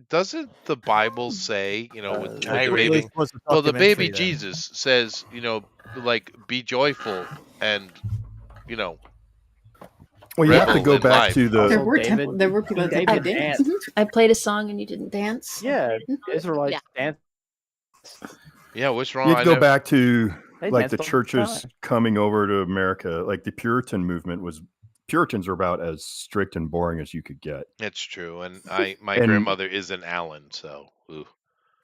doesn't the Bible say, you know, with the baby? Well, the baby Jesus says, you know, like, be joyful and, you know. Well, you have to go back to the. There were people that did dance. I played a song and you didn't dance. Yeah, Israelites dance. Yeah, what's wrong? You have to go back to They like the danced all the churches time. coming over to America. Like the Puritan movement was. Puritans were about as strict and boring as you could get. It's true, and my And- grandmother is an Allen, so. Ooh.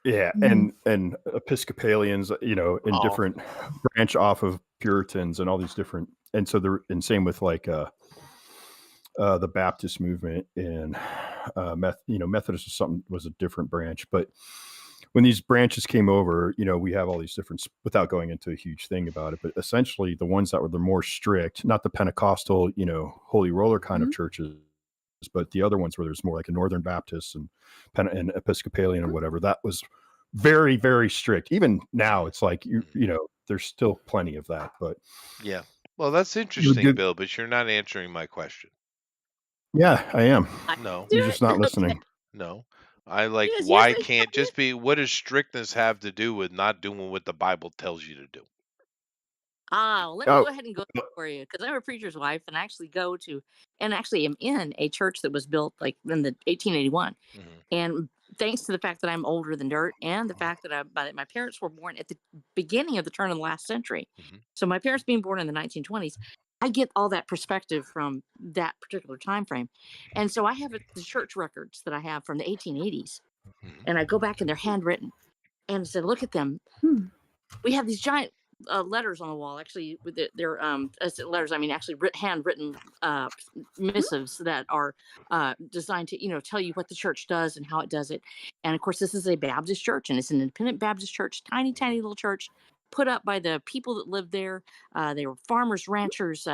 Yeah, and Episcopalians, you know, in different branch off of Puritans and all these different, and so and same with like the Baptist movement and Methodist was a different branch, but when these branches came over, you know, we have all these different, without going into a huge thing about it, but essentially the ones that were the more strict, not the Pentecostal, you know, Holy Roller kind of churches, but the other ones where there's more like a Northern Baptist and Episcopalian or whatever, that was very, very strict. Even now it's like, you know, there's still plenty of that, but Yeah. Well, that's interesting, Bill, but you're not answering my question. yeah, I am. No. You're just not listening. No. I like, Yes, why yes, can't just be, what does strictness have to do with not doing what the Bible tells you to do? Let me Oh, go ahead and go for you because I'm a preacher's wife and actually actually am in a church that was built like in the 1881. Mhm. And thanks to the fact that I'm older than dirt and the fact that my parents were born at the beginning of the turn of the last century. Mhm. So my parents being born in the 1920s, I get all that perspective from that particular time frame. And so I have the church records that I have from the 1880s. Mhm. And I go back and they're handwritten and said, look at them. We have these giant letters on the wall, actually, with they're letters. I mean, actually handwritten missives that are designed to, tell you what the church does and how it does it. And of course, this is a Baptist church, and it's an independent Baptist church, tiny, tiny little church, put up by the people that lived there. They were farmers, ranchers,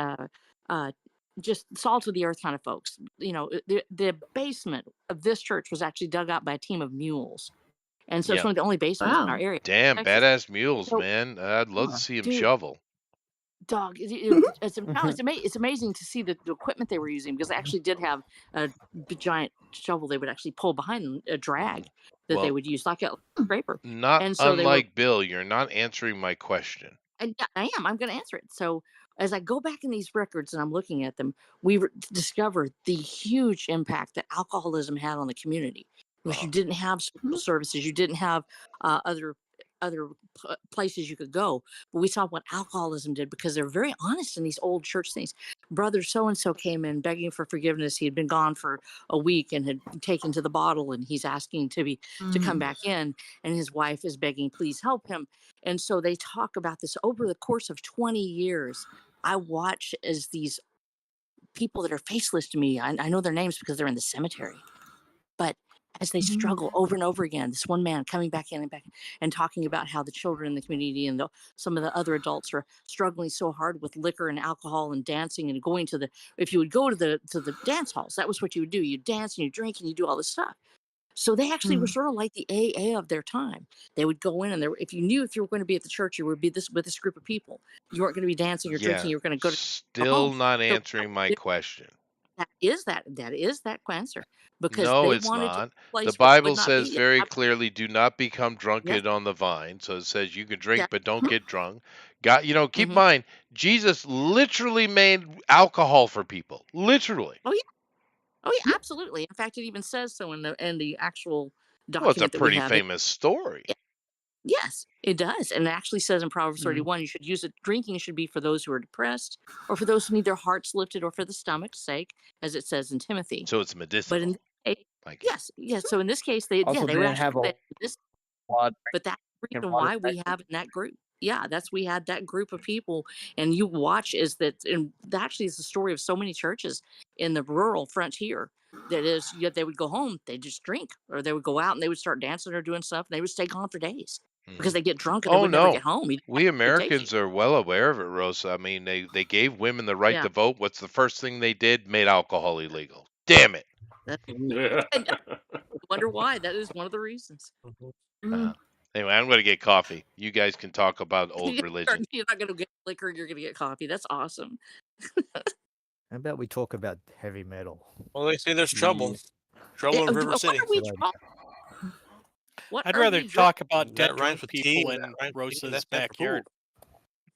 just salt of the earth kind of folks. The basement of this church was actually dug out by a team of mules. And so it's Yep. one of the only basements in our Wow. area. Damn, Texas. badass mules, So, man. I'd love to see him dude, shovel. dog, it's amazing to see the equipment they were using because they actually did have a giant shovel they would actually pull behind them, a drag that they Well, would use like a scraper. not And so they were, unlike Bill, you're not answering my question. and yeah, I'm going to answer it. So as I go back in these records and I'm looking at them, discover the huge impact that alcoholism had on the community. Because you didn't have social services, you didn't have other places you could go. But we saw what alcoholism did because they're very honest in these old church things. Brother so and so came in begging for forgiveness. He had been gone for a week and had taken to the bottle, and he's asking to come back in. And his wife is begging, please help him. And so they talk about this over the course of 20 years. I watch as these people that are faceless to me. I know their names because they're in the cemetery, but as they struggle over and over again, this one man coming back in and talking about how the children in the community and some of the other adults are struggling so hard with liquor and alcohol and dancing and going to if you would go to the dance halls, that was what you would do. You dance and you drink and you do all this stuff. So they actually were sort of like the AA of their time. They would go in and if you knew if you were going to be at the church, you would be with this group of people. You weren't going to be dancing or drinking. You were going to go to Still home. not So answering my question. that is that answer because No, they it's wanted not. a place The where it Bible would not says be. very clearly, do not become drunken Yes. on the vine. So it says you can drink, Yeah. but don't get drunk. God, keep in Mhm. mind, Jesus literally made alcohol for people. Literally. Oh yeah, absolutely. In fact, it even says so in the actual Well, it's a document that we pretty have. famous story. Yes, it does, and it actually says in Proverbs Mhm. 31, you should use it. Drinking should be for those who are depressed, or for those who need their hearts lifted, or for the stomach's sake, as it says in Timothy. So it's But medicinal. in this case, Like yes. So in this case, they Also, they were didn't have actually a this, lot but that's the drinking reason water why we back have in that group. Yeah, we had that group of people, and you watch is that, and that actually is the story of so many churches in the rural frontier. That is, yet they would go home, they just drink, or they would go out and they would start dancing or doing stuff, and they would stay gone for days because Mhm. they get drunk and they Oh would never no, get home. we It takes you. Americans are well aware of it, Rosa. I mean, they gave women the right Yeah. to vote. What's the first thing they did? Made alcohol illegal. Damn it. And I wonder why. That is one of the reasons. Anyway, I'm going to get coffee. You guys can talk about old religion. You're not going to get liquor. You're going to get coffee. That's awesome. How about we talk about heavy metal? Well, they say there's trouble. Trouble in River City. I'd rather talk about dead That drunk rhymes with tea, people and that in rhymes with tea, Rosa's that's bad for backyard.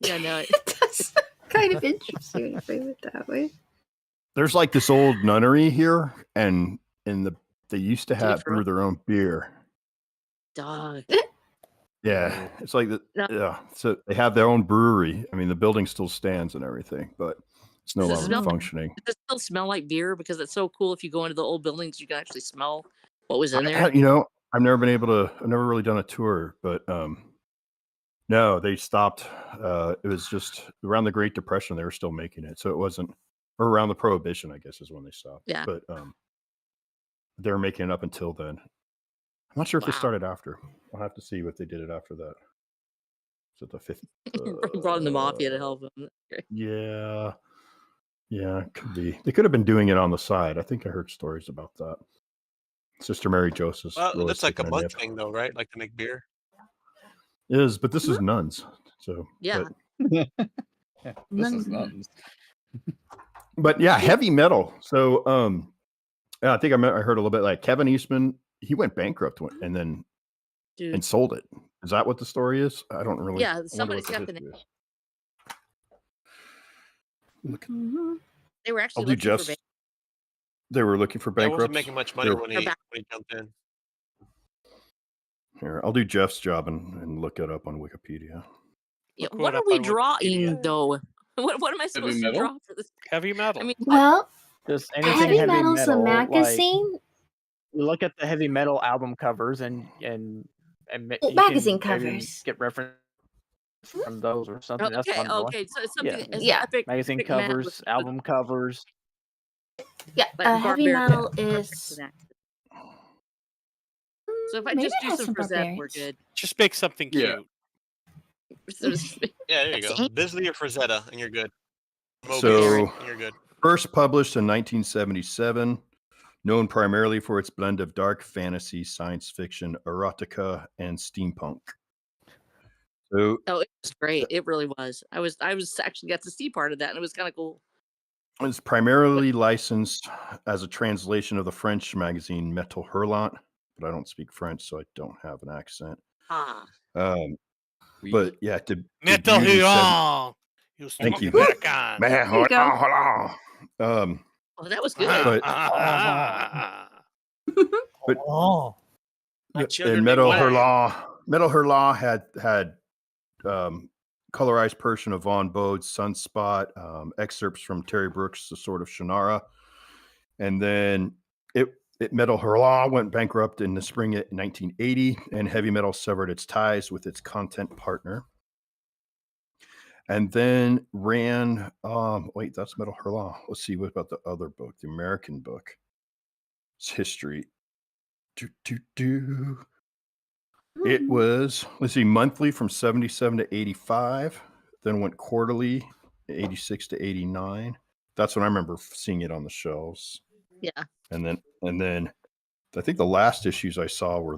Yeah, no. It does kind of interesting when you frame it that way. There's like this old nunnery here, and they used to have brew their own beer. Dog. Yeah, it's like No. yeah. So they have their own brewery. I mean, the building still stands and everything, but it's no Does it longer smell like- functioning. Does it still smell like beer? Because it's so cool. If you go into the old buildings, you can actually smell what was in there. I've never been able to. I've never really done a tour, but no, they stopped. It was just around the Great Depression. They were still making it, so it wasn't, or around the Prohibition, I guess, is when they stopped. Yeah. But they were making it up until then. I'm not sure if they Wow. started after. I'll have to see what they did it after that. So the fifth. Brought in the mafia to help them. Yeah, it could be. They could have been doing it on the side. I think I heard stories about that. Sister Mary Joseph. Well, that's like a month thing, though, right? Like to make beer. Is, but this is nuns. So Yeah. This is nuns. But yeah, heavy metal. So yeah, I think I heard a little bit like Kevin Eastman. he went bankrupt and then Dude. and sold it. Is that what the story is? I don't really. Yeah, I wonder somebody's what got the history name. is. Look, They were I'll actually do looking for Jeff's. They were looking for I wasn't bankrupts. making much money They're- when Or he back- jumped in. Here, I'll do Jeff's job and look it up on Wikipedia. Yeah, Look what it are up we on drawing Wikipedia. though? What am I supposed to metal? draw for this? Heavy metal. I mean, Well, Just anything Heavy heavy Metal's metal. a Like, magazine. you look at the heavy metal album covers and Well, you magazine can maybe covers. get reference from those or something. That's okay, what I'm doing. okay, so it's something as Yeah. epic. Magazine epic mad covers, with- album covers. Yeah, like heavy barbarian metal reference is. to that. So if I Maybe just it do has some some Frazette, we're barbarians. good. Just make something cute. Yeah. So to speak. Yeah, there you go. Bisley or Frazetta, and you're good. Mobius, So- and you're good. First published in 1977, known primarily for its blend of dark fantasy, science fiction, erotica, and steampunk. So Oh, it was great. It really was. I was actually got to see part of that, and it was kind of cool. it's primarily licensed as a translation of the French magazine Metal Hurlant, but I don't speak French, so I don't have an accent. Ah, But yeah, Metal debuted in Huron. You Thank you. back on. Man, There you go. oh, that was good. But- But- Oh, My children and need Metal wine. Hurlant had colorized Persian of Von Bode's Sunspot, excerpts from Terry Brooks' The Sword of Shannara, and then Metal Hurlant went bankrupt in the spring of 1980, and Heavy Metal severed its ties with its content partner. And then ran, wait, that's Metal Hurlant. Let's see, what about the other book, the American book? It's history. It was, let's see, monthly from 77 to 85, then went quarterly, 86 to 89. That's when I remember seeing it on the shelves. Yeah. And then I think the last issues I saw were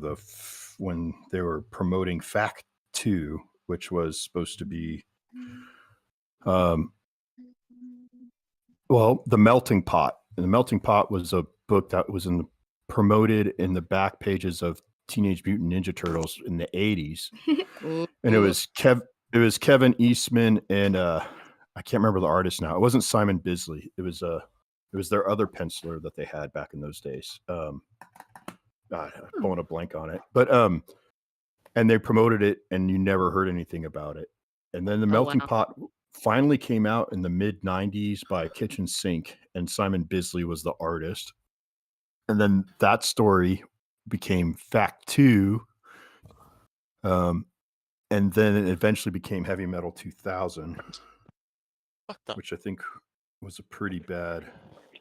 when they were promoting Fact 2, which was supposed to be The Melting Pot. And The Melting Pot was a book that was promoted in the back pages of Teenage Mutant Ninja Turtles in the 80s. And it was Kevin Eastman and I can't remember the artist now. It wasn't Simon Bisley. It was their other penciler that they had back in those days. God, I'm pulling a blank on it. But and they promoted it and you never heard anything about it. And then The Melting Pot finally came out in the mid 90s by Kitchen Sink, and Simon Bisley was the artist. And then that story became Fact 2. And then it eventually became Heavy Metal 2000, which I think was a pretty bad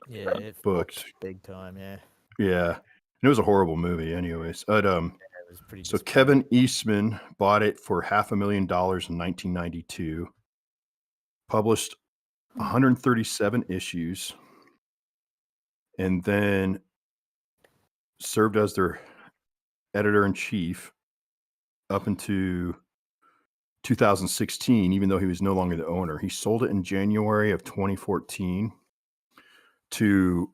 it book. big time. Yeah, Yeah. And it was a horrible movie anyways. But it was pretty. so Kevin Eastman bought it for $500,000 in 1992, published 137 issues, and then served as their editor-in-chief up into 2016, even though he was no longer the owner. He sold it in January of 2014 to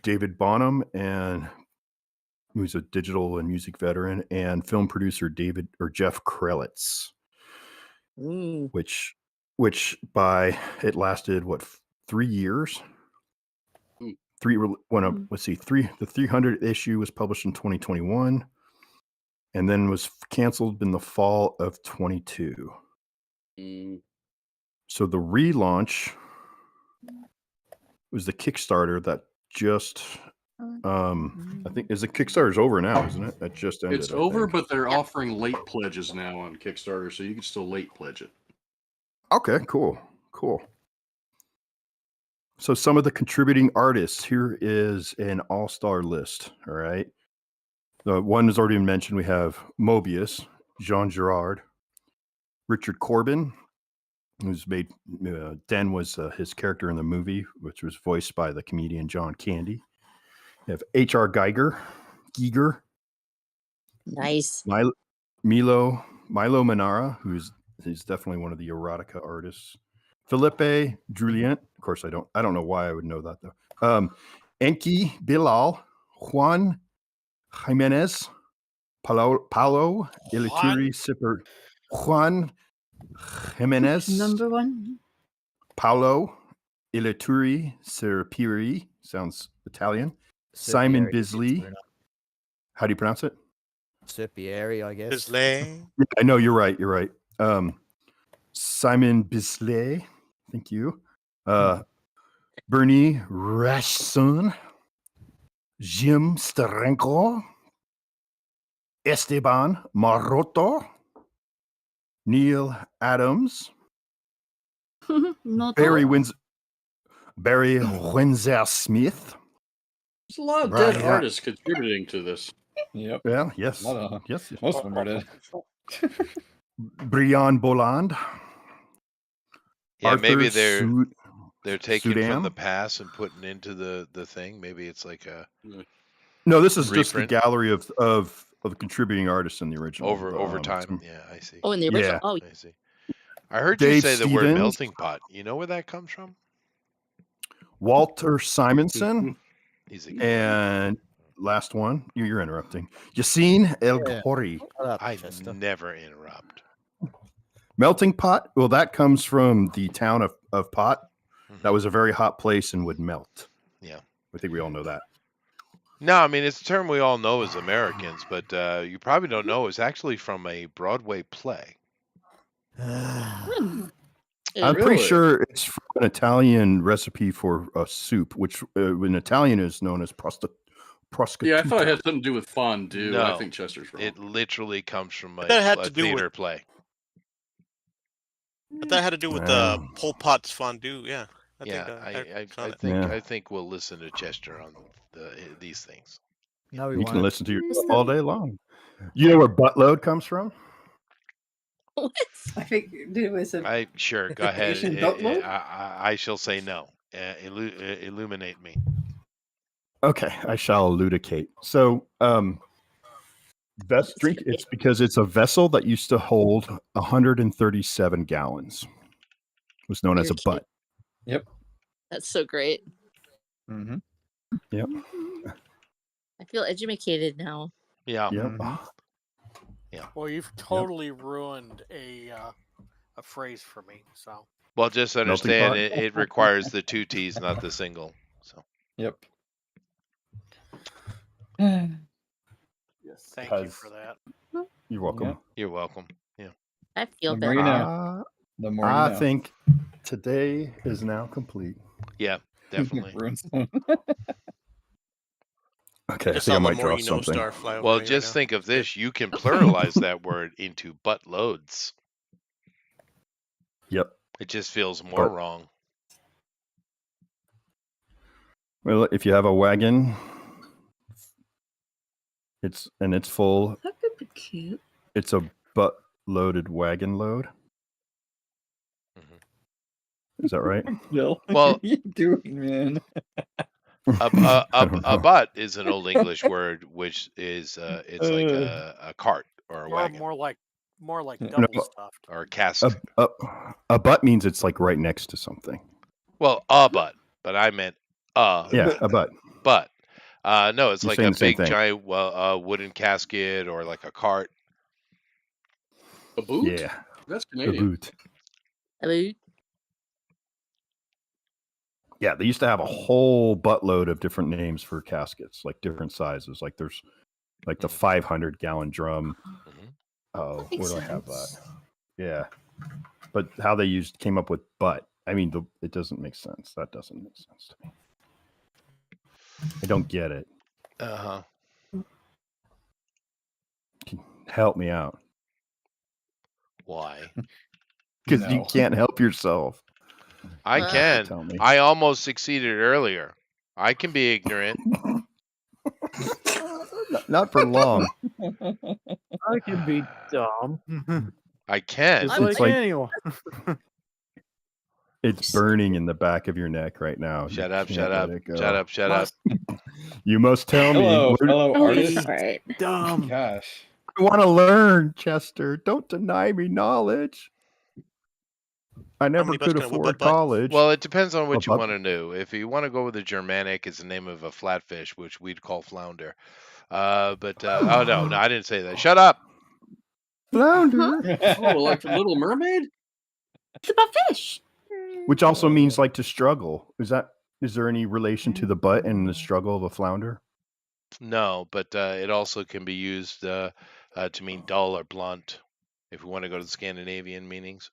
David Bonham, and who's a digital and music veteran, and film producer Jeff Krelitz, which it lasted 3 years. The 300th issue was published in 2021, and then was canceled in the fall of 22. So the relaunch was the Kickstarter that just I think the Kickstarter's over now, isn't it? That just ended. It's over, but they're offering late pledges now on Kickstarter, so you can still late pledge it. Okay, cool. So some of the contributing artists, here is an all-star list. All right. The one has already been mentioned. We have Mobius, Jean Girard, Richard Corbin, who's made Den was his character in the movie, which was voiced by the comedian John Candy. You have H.R. Giger. Nice. Milo Manara, he's definitely one of the erotica artists. Felipe Julien. Of course, I don't know why I would know that though. Enki Bilal, Juan Jimenez, Paulo Ilituri Sipper, Juan Jimenez, Number one. Paulo Ilituri Sirpiri, sounds Italian. Simon Serpieri, Bisley. fair enough. How do you pronounce it? Serpieri, I guess. Bisley. Yeah, I know you're right. You're right. Simon Bisley, thank you. Bernie Rashson, Jim Starenko, Esteban Maroto, Neil Adams, Not Barry all. Windsor Smith. There's a lot of Right, dead yeah. artists contributing to this. Yep. Well, yes, yes. Most of them are dead. Brian Boland. Yeah, maybe Arthur they're taking from Sudam? the past and putting into the thing. Maybe it's like a No, this is just the reprint. gallery of contributing artists in the original. over time. some- Yeah, I see. Oh, in the original. Yeah. Oh, I see. I heard you Dave say the word Stevens. melting pot. You know where that comes from? Walter Simonson. He's a And last one, you're interrupting. Yassine El Ghori. I never interrupt. Melting pot. Well, that comes from the town of Pot. That was a very hot place and would melt. Yeah. I think we all know that. No, I mean it's a term we all know as Americans, but you probably don't know it's actually from a Broadway play. I'm Really? pretty sure it's from an Italian recipe for a soup, which in Italian is known as prosciutto. Yeah, I thought it had something to do with fondue. I No, think Chester's wrong. It literally comes from a, thought it had a to do with- theater play. But that had to do with Wow. Pol Pot's fondue. Yeah. Yeah, I found it. think Yeah. I think we'll listen to Chester on these things. No, we You won't. can listen to yourself all day long. You know where buttload comes from? I think it was a. I sure go ahead. Asian buttload? I shall say no. Illuminate me. Okay, I shall elucidate. So, drink. It's because it's a vessel that used to hold 137 gallons. It was known as a butt. Yep. that's so great. Mm-hmm. Yep. I feel educated now. Yeah. Yep. Well, you've totally ruined a phrase for me. So Well, just Melting understand pot? it requires the two T's, not the single. So Yep. Yes. thank you for that. You're welcome. Yeah. you're welcome. Yeah. I feel The more you better. know. The more you I know. think today is now complete. Yeah, definitely. Ruins them. Okay, I Just think I saw the might more draw you know something. star fly over Well, me right just now. think of this. You can pluralize that word into butt loads. Yep. It just feels more But- wrong. Well, if you have a wagon, it's full. That could be cute. It's a butt loaded wagon load. Is that right? Bill, Well- what are you doing, man? A butt is an old English word, which is it's like a cart or a Or wagon more like No, double stuffed. or a cask. A butt means it's like right next to something. Well, a butt, but I meant Yeah, a butt. butt. No, it's You're like saying a the same big thing. giant wooden casket or like a cart. A boot? Yeah, That's a Canadian. boot. Hello? Yeah, they used to have a whole buttload of different names for caskets, like different sizes. Like there's like the 500-gallon drum. Oh, That makes where do I have that? sense. Yeah, but how they came up with butt. I mean, it doesn't make sense. That doesn't make sense to me. I don't get it. Uh huh. Help me out, Why? because you No. can't help yourself. I Well- can. Tell me. I almost succeeded earlier. I can be ignorant. Not for long. I can be dumb. I can. Just It's like like- anyone. It's burning in the back of your neck right now. You Shut up! can't Shut let up! it go. Shut up! Shut up! You must tell Hello, me. fellow Oh, artist. that's right. Dumb. Gosh. I want to learn, Chester. Don't deny me knowledge. I never many butts could can a wood afford butt? college. Well, it depends on what you bub- want to do. If you want to go with the Germanic, it's the name of a flatfish, which we'd call flounder. Oh no, I didn't say that. Shut up. Flounder. Oh, like the Little Mermaid? It's about fish. Which also means like to struggle. Is there any relation to the butt and the struggle of a flounder? No, but it also can be used to mean dull or blunt, if we want to go to the Scandinavian meanings.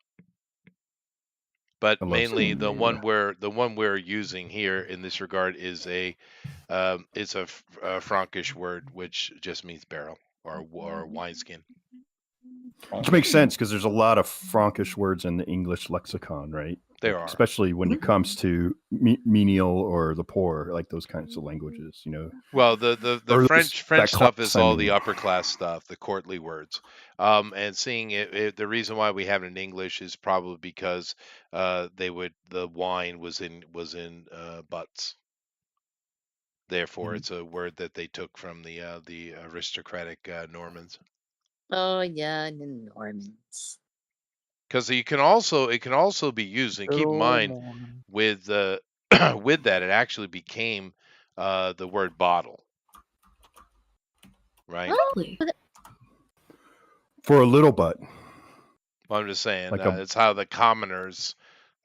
But I love mainly the Scandinavia. one we're using here in this regard is it's a Frankish word which just means barrel or wineskin. Which makes sense because there's a lot of Frankish words in the English lexicon, right? There Like, are. especially when it comes to menial or the poor, like those kinds of languages, you know. Well, the Or French that stuff class, is I all the mean. upper class stuff, the courtly words. And seeing the reason why we have it in English is probably because the wine was in butts. Therefore, it's a word that they took from the aristocratic Normans. Oh yeah, the Normans. Because it can also be used, and keep in mind with with that it actually became the word bottle, right? Really? For a little butt. Well, I'm just saying Like it's how the commoners,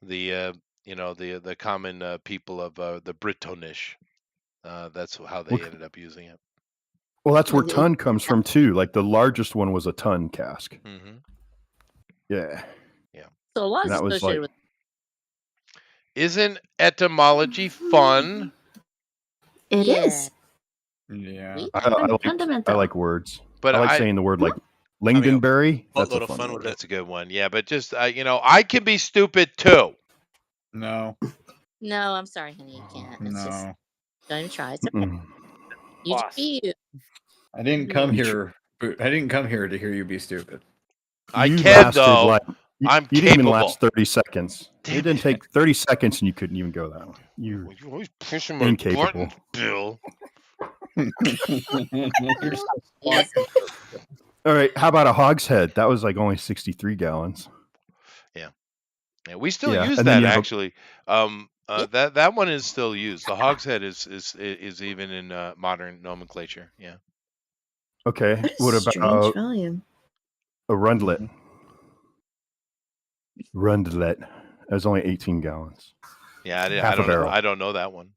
the the common people of the Brittonish, that's how they ended up using it. Well, that's where ton comes from too. Like the largest one was a ton cask. Mm-hmm. Yeah. Yeah. So a lot And is that was associated like, with. Isn't etymology fun? It Yeah. is. Yeah. I like words. But I like I- saying the word like lingonberry. That's boatload a of fun fun word. with it. That's a good one. Yeah, but just I can be stupid too. No. No, I'm sorry, honey, you can't. It's just No. don't even try. It's okay. Mm. You just be you. I didn't come here. I didn't come here to hear you be stupid. I You can lasted, though. like, I'm you didn't even capable. last 30 seconds. Damn It didn't take 30 seconds and you couldn't even go that one. You're You're always pushing my incapable. buttons, Bill. You're so Yes. All right. How about a hogshead? That was like only 63 gallons. Yeah, we still Yeah, use and then that you have a- actually. That one is still used. The hogshead is even in modern nomenclature. Yeah. Okay. What is What strange about volume? a rundlet? Rundlet. That was only 18 gallons. Yeah, Half a barrel. I don't know that one.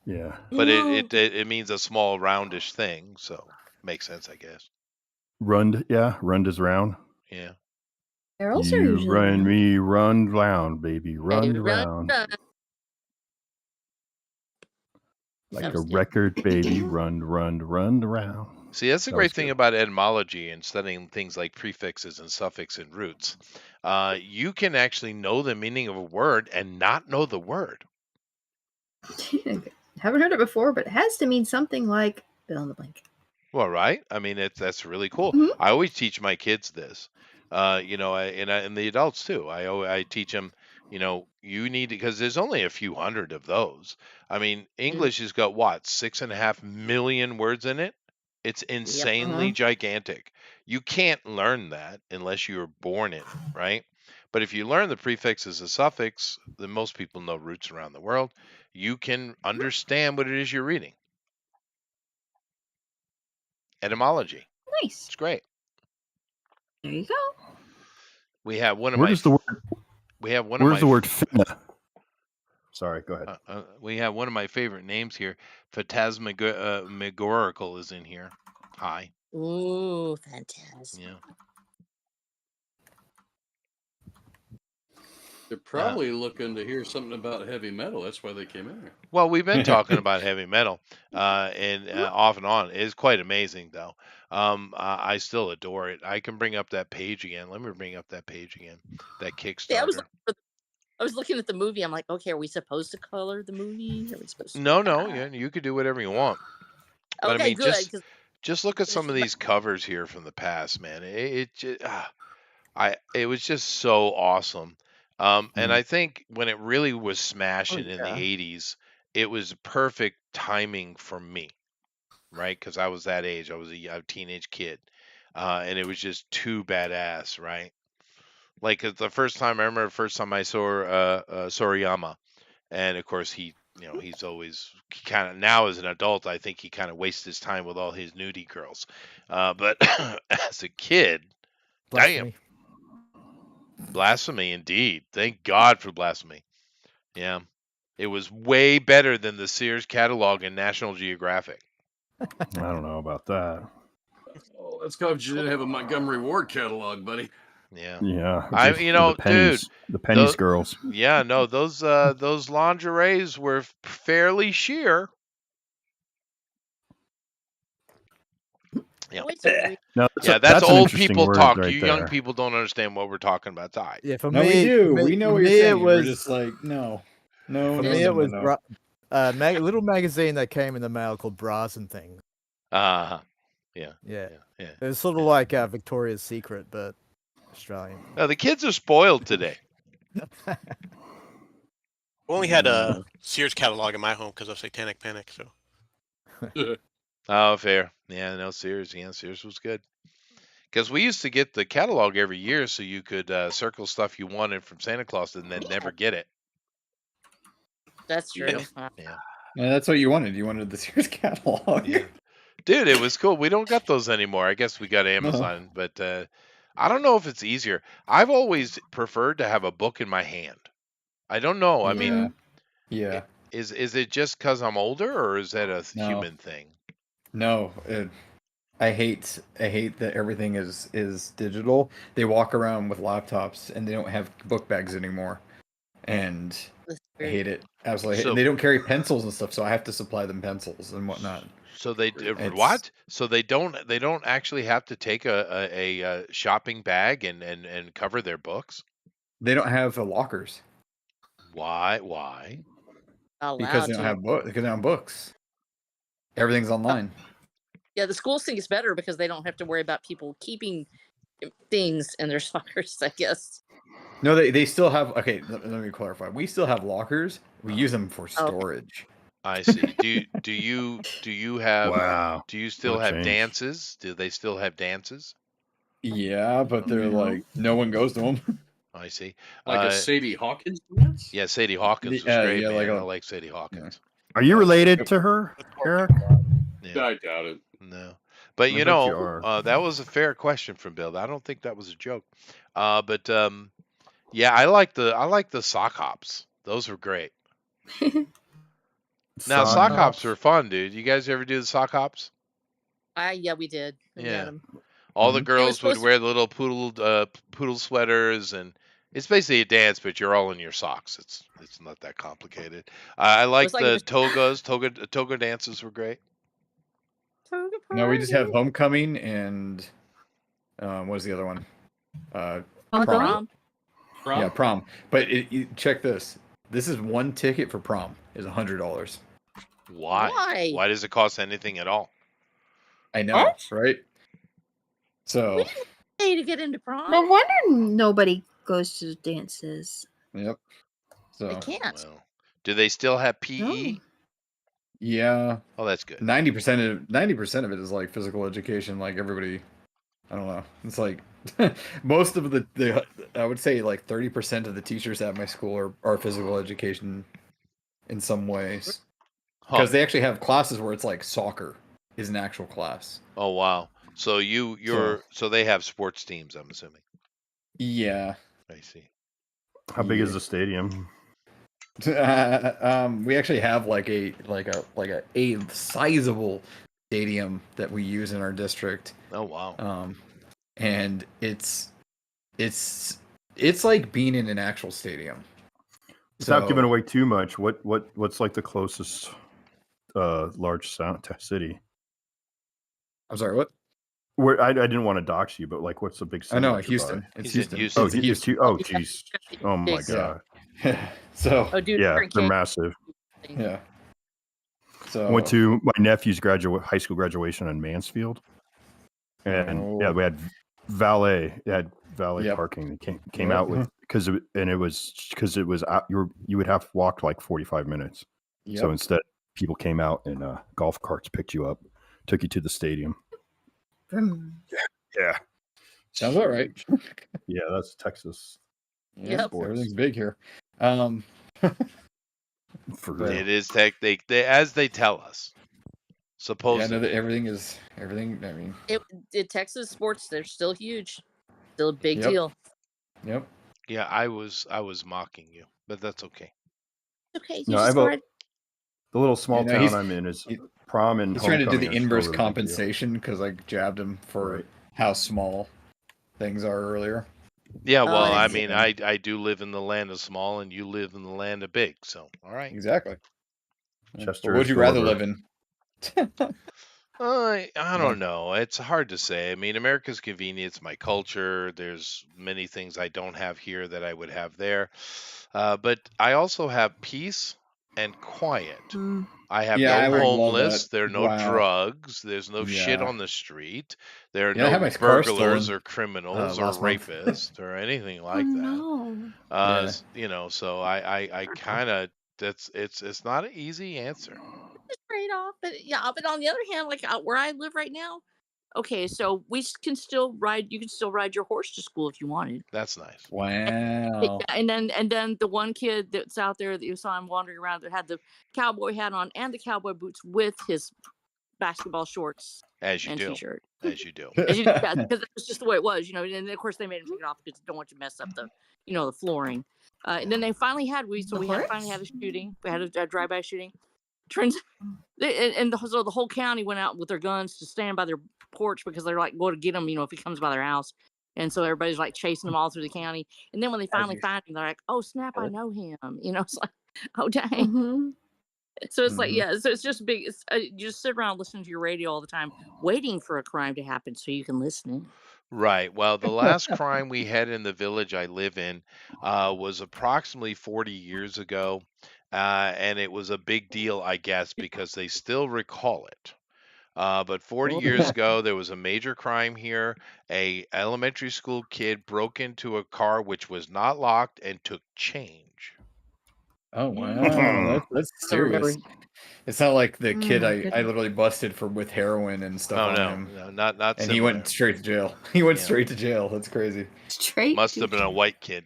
Yeah. But it means a small roundish thing, so makes sense, I guess. Rund. Yeah. Rund is round. Yeah. Barrels are You usually run round. me, run round, baby, run Baby, run, round. run. Like That a was good. record, baby, run around. See, that's the That great was thing good. about etymology and studying things like prefixes and suffixes and roots. You can actually know the meaning of a word and not know the word. Haven't heard it before, but it has to mean something like fill in the blank. Well, right? I mean, that's really cool. Mhm. I always teach my kids this, and the adults too. I teach them, you need because there's only a few hundred of those. I mean, English has got what 6.5 million words in it. It's insanely gigantic. You can't learn that unless you were born in it, right? But if you learn the prefix as a suffix, then most people know roots around the world. You can understand what it is you're reading. Etymology. Nice. It's great. There you go. We have one of Where my. does the word? We have one of Where's my. the word finna? Sorry, go ahead. We have one of my favorite names here. Phantasmagorical is in here. Hi. Ooh, fantastic. Yeah. They're probably looking to hear something about heavy metal. That's why they came in here. Well, we've been talking about heavy metal, and off and on. It's quite amazing, though. I still adore it. I can bring up that page again. Let me bring up that page again. That Kickstarter. Yeah, I was looking at the movie. I'm like, okay, are we supposed to color the movie? Are we supposed to? No, yeah, you could do whatever you want. But Okay, I mean, good. just look at some of these covers here from the past, man. It was just so awesome. And I think when it really was smashing in the 80s, it was perfect timing for me, right? Because I was that age. I was a teenage kid. And it was just too badass, right? Like the first time I saw Sorayama, and of course he he's always kind of, now as an adult, I think he kind of wastes his time with all his nudie girls. But as a kid, damn, blasphemy indeed. Thank God for blasphemy. Yeah, it was way better than the Sears catalog in National Geographic. I don't know about that. Oh, that's because you didn't have a Montgomery Ward catalog, buddy. Yeah. Yeah. The pennies, the pennies girls. Yeah, no, those lingeries were fairly sheer. Yeah. No, that's an old interesting people word talk. right You there. young people don't understand what we're talking about. It's all right. Yeah, for No, me, we do. for me- We know for what you're me, saying. it was We're just like, no. For me, it was a little magazine that came in the mail called Bras and Things. Yeah. Yeah. It was sort of like Victoria's Secret, but Australian. No, the kids are spoiled today. We only had a Sears catalog in my home because of Satanic Panic. So. Oh, fair. Yeah, no, Sears. Yeah, Sears was good. Because we used to get the catalog every year, so you could circle stuff you wanted from Santa Claus and then never get it. That's true. Yeah. Yeah, that's what you wanted. You wanted the Sears catalog. Yeah. Dude, it was cool. We don't got those anymore. I guess we got Amazon, but I don't know if it's easier. I've always preferred to have a book in my hand. I don't know. I mean, yeah. Is it just because I'm older, or is that a human thing? No, I hate that everything is digital. They walk around with laptops and they don't have book bags anymore, and I hate it absolutely. So- and they don't carry pencils and stuff, so I have to supply them pencils and whatnot. So they It's- what? So they don't actually have to take a shopping bag and cover their books? They don't have lockers Why? because they don't have because they don't have books. Everything's online. Yeah, the schools think it's better because they don't have to worry about people keeping things in their lockers, I guess. No, they still have. Okay, let me clarify. We still have lockers. We use them for storage. I see. Do you have? Wow. Do you still What a have change. dances? Do they still have dances? Yeah, but they're like no one goes to them. I see. Like a Sadie Hawkins dance? Yeah, Sadie Hawkins was great, man. I like Sadie Hawkins. Are you related to her, Eric? Yeah. I doubt it. No, but I you bet know, you are. that was a fair question from Bill. I don't think that was a joke. But yeah, I like the sock hops. Those were great. Now sock hops were fun, dude. You guys ever do the sock hops? Yeah, we did. We had Yeah. 'em. All the It was girls would supposed to- wear the little poodle sweaters, and it's basically a dance, but you're all in your socks. It's not that complicated. I like like the a- togas. Toga dances were great. No, we just have homecoming and what is the other one? Homecoming? Prom. Yeah, prom. But check this. This is one ticket for prom is $100. Why? Why? Why does it cost anything at all? I know, What? right? So, Hey, to get into prom? No wonder nobody goes to dances. yep. So They can't. Well, do they still have PE? No. yeah, Oh, that's good. 90% of it is like physical education. Like everybody, I don't know. It's like most of the I would say like 30% of the teachers at my school are physical education in some ways because they actually have classes where it's like soccer is an actual class. Oh wow. So so they have sports teams, I'm assuming. Yeah. I see. How big is the stadium? We actually have like a sizable stadium that we use in our district. Oh wow. And it's like being in an actual stadium. Without giving away too much, what's like the closest large city? I'm sorry, what? Where I didn't want to dox you, but like, what's the big city? I know, nearby? Houston. It's He's in Houston. Houston. Oh, It's Houston. oh, jeez. Oh my Yeah. god. So Oh, dude, Yeah, different they're cake. massive. yeah. So I went to my nephew's high school graduation in Mansfield, and yeah, we had valet. It had valet Yep. parking. They came out with because it was out, you would have to walk like 45 minutes. Yep. So instead, people came out and golf carts picked you up, took you to the stadium. Vroom. Yeah, sounds all right. yeah, that's Texas. Yeah, Yep. everything's big here. For But- real. It is they as they tell us. Yeah, I Supposedly. know that everything. I mean, Texas sports, they're still huge, still a big Yep. deal. yep. Yeah, I was mocking you, but that's okay. Okay, you No, I just vote. tried. The little small You know, town he's- I'm in is he- prom and He's trying to do homecoming the are still a inverse really big deal. compensation because I jabbed him for Right. how small things are earlier. Yeah, Oh, well, I I see. mean, I do live in the land of small, and you live in the land of big. So, all right. Exactly. Chester What would is you still rather over- live in? I Yeah. don't know. It's hard to say. I mean, America's convenience, my culture. There's many things I don't have here that I would have there, but I also have peace and quiet. Mm. I have Yeah, I no would love homeless. that. There are no Wow. drugs. There's no shit Yeah. on the street. There are Yeah, I had no my car burglars stolen, or criminals or last month. rapists or anything Oh like that. no. Yeah. You know, so I kind of it's not an easy answer. It's a trade-off, but on the other hand, like where I live right now, okay, so can still ride. You can still ride your horse to school if you wanted. That's nice. Wow. And then the one kid that's out there that you saw him wandering around that had the cowboy hat on and the cowboy boots with his basketball shorts As you and do. t-shirt. As you do. Yeah, because it was just the way it was, and of course they made him take it off because they don't want you to mess up the flooring. And then they finally finally had a shooting. We had a drive-by shooting. Turns so the whole county went out with their guns to stand by their porch because they're like going to get him, if he comes by their house. And so everybody's like chasing them all through the county. And then when they finally find him, they're like, "Oh snap, I know him." It's like, oh dang. Mm-hmm. So it's like, Mhm. yeah, so it's just big. You just sit around listening to your radio all the time, waiting for a crime to happen so you can listen. Right. Well, the last crime we had in the village I live in was approximately 40 years ago. And it was a big deal, I guess, because they still recall it. But 40 years ago, there was a major crime here. A elementary school kid broke into a car which was not locked and took change. Oh wow, that's serious. It's not like the kid my I goodness. literally busted with heroin and stuff Oh on no, him, no, not and he similar. went straight to jail. He went Yeah. straight to jail. That's crazy. Straight. Must to have been a white kid.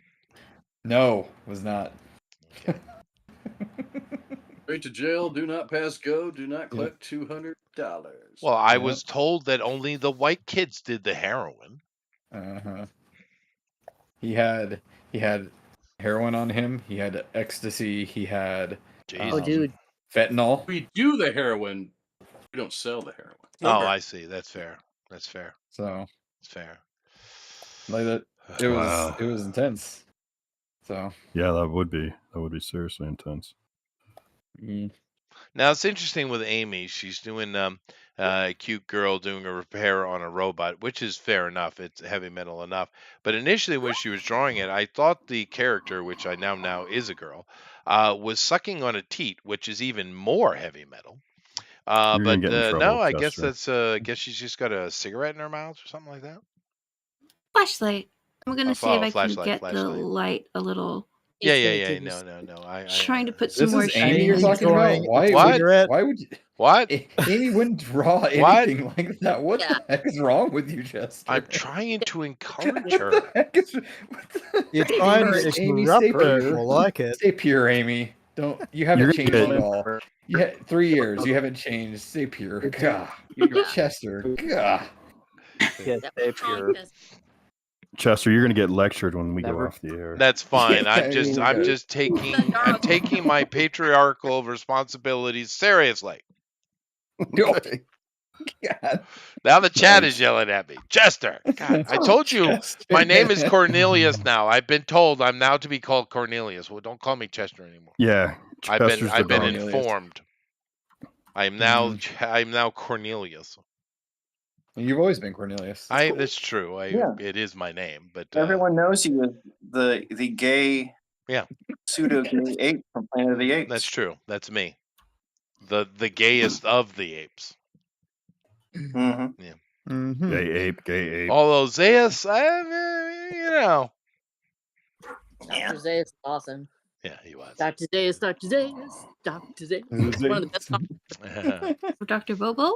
No, was not. Okay. Straight to jail. Do not pass go. Do not collect $200. Well, I Yep. was told that only the white kids did the heroin. Uh-huh. He had heroin on him. He had ecstasy. He had Jesus. Oh, dude. fentanyl. We do the heroin. We don't sell the heroin. Oh, I see. That's fair. That's fair. So It's fair. like that, Wow. it was intense. So Yeah, that would be seriously intense. mm, Now it's interesting with Amy. She's doing a cute girl doing a repair on a robot, which is fair enough. It's heavy metal enough. But initially, when she was drawing it, I thought the character, which I now is a girl, was sucking on a teat, which is even more heavy metal. You're gonna get in no, trouble, I guess Chester. that's I guess she's just got a cigarette in her mouth or something like that. Flashlight. I'm gonna see if I can Flashlight, get the flashlight. light a little. Yeah, He's yeah, gonna yeah. give you No. I Trying to put this some more is Amy you're shade talking into about. it. Why? What? Why would you? What? Amy wouldn't draw What? anything like that. What Yeah. the heck is wrong with you, Chester? I'm trying to encourage What her. the heck is? What the... You're trying to Alright, Amy, disrupt stay her. pure. We'll like it. Stay pure, Amy. Don't. You You're haven't gonna changed get- at all. You had 3 years. You haven't changed. Stay pure. God, Chester. God. Yes, That stay was wrong, pure. yes. Chester, you're gonna get lectured when we go Never- off the air. That's fine. Yeah, I'm yeah. just taking my patriarchal responsibilities seriously. God. Now the chat is yelling at me. Chester, God, I told you Chester. my name is Cornelius now. I've been told I'm now to be called Cornelius. Well, don't call me Chester anymore. Yeah, Chester's I've been the dog. informed. I'm now Cornelius. You've always been Cornelius. That's true. Yeah. It is my name, but Everyone knows you as the gay, Yeah. pseudo gay ape from Planet of the Apes. that's true. That's me. The gayest of the apes. hmm Mhm. Gay ape. Although Zeus, you know. Dr. Zayas is awesome. Yeah, he was. Dr. Zayas, Dr. Zayas, Dr. Zayas. One of the best. Dr. Bobo?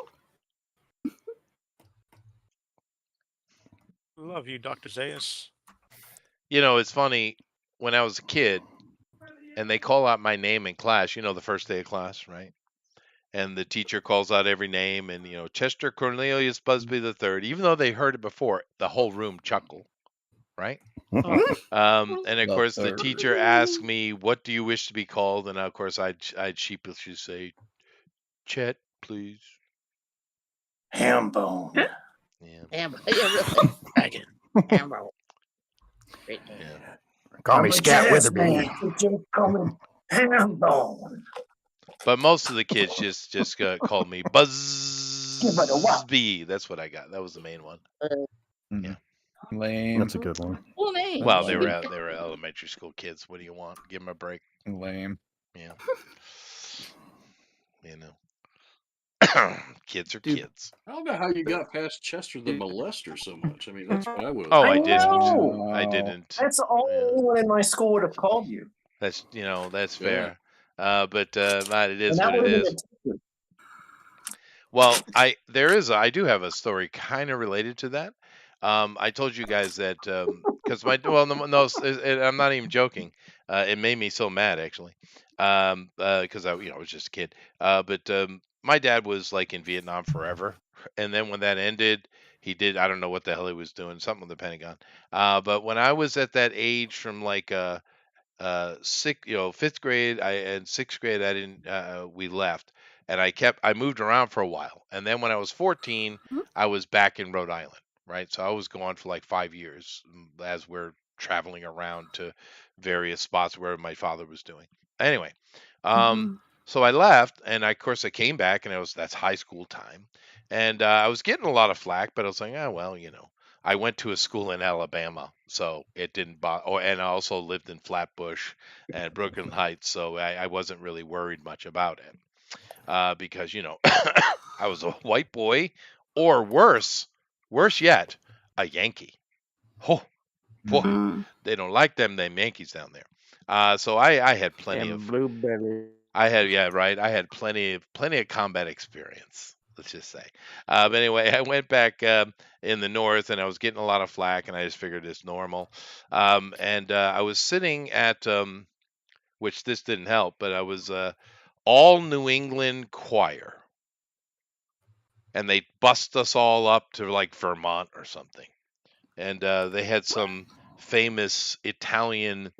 Love you, Dr. Zayas. You know, it's funny. When I was a kid, and they call out my name in class. The first day of class, right? And the teacher calls out every name, and Chester Cornelius Busby III. Even though they heard it before, the whole room chuckled, right? And of course, the teacher asked me, "What do you wish to be called?" And of course, I'd sheepishly say, "Chet, please." Hambone. Yeah. Dragon. Hambone. Yeah. Call me Scat Witherby. Call me Hambone. But most of the kids just called me Buzzby. That's what I got. That was the main one. Yeah. Lame. That's a good one. Cool name. Well, they were elementary school kids. What do you want? Give them a break. Lame. Yeah. Kids are kids. I don't know how you got past Chester the molester so much. I mean, that's what I would. Oh, I I didn't. know. I didn't. That's all anyone in my school would have called you. That's that's fair. But it is And that what it would have is. been a teacher. Well, I do have a story kind of related to that. I told you guys that because I'm not even joking. It made me so mad actually, because I was just a kid. But my dad was like in Vietnam forever, and then when that ended, he did. I don't know what the hell he was doing, something with the Pentagon. But when I was at that age, from like fifth grade, and sixth grade, I didn't. We left. And I moved around for a while. And then when I was 14, I was back in Rhode Island, right? So I was gone for like 5 years as we're traveling around to various spots where my father was doing. Anyway, so I left, and of course I came back, and that's high school time. And I was getting a lot of flack, but I was like, well, I went to a school in Alabama, so it didn't bother. Oh, and I also lived in Flatbush and Brooklyn Heights, so I wasn't really worried much about it. Because I was a white boy, or worse yet, a Yankee. Oh, boy, they don't like them Yankees down there. So I had plenty of blueberry. I had plenty of combat experience, let's just say. But anyway, I went back in the north, and I was getting a lot of flack, and I just figured it's normal. And I was sitting at which this didn't help, but I was all New England choir, and they bussed us all up to like Vermont or something, and they had some famous Italian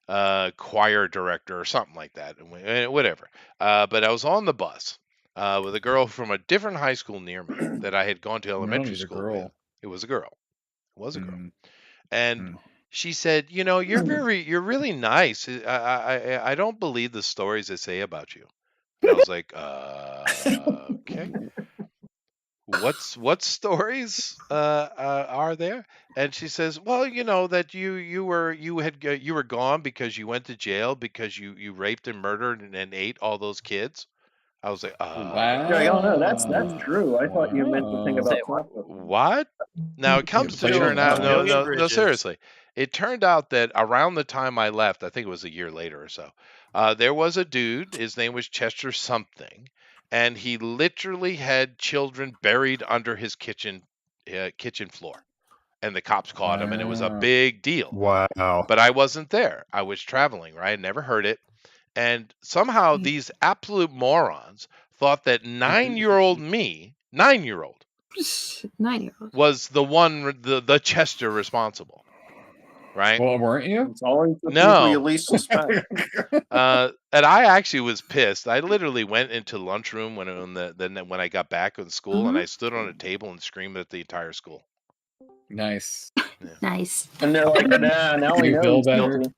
choir director or something like that, and whatever. But I was on the bus with a girl from a different high school near me that I had gone to elementary school with. It was a girl. And she said, you're really nice. I don't believe the stories they say about you. And I was like, okay. What stories are there? And she says, well, that you were gone because you went to jail because you raped and murdered and ate all those kids. I was like, wow. Yeah, no, that's true. I thought you meant the thing about what? Now it comes to turn out, no, seriously. It turned out that around the time I left, I think it was a year later or so, there was a dude. His name was Chester something, and he literally had children buried under his kitchen floor. And the cops caught him, and it was a big deal. Wow. But I wasn't there. I was traveling, right? I never heard it. And somehow these absolute morons thought that 9-year-old me, 9-year-old, was the one, the Chester responsible. Right? Well, weren't you? It's always the No. people you least suspect. And I actually was pissed. I literally went into lunchroom when I got back in school, and I stood on a table and screamed at the entire school. Nice. Yeah. Nice. And they're like, nah, now we Do you know feel he's better? guilty.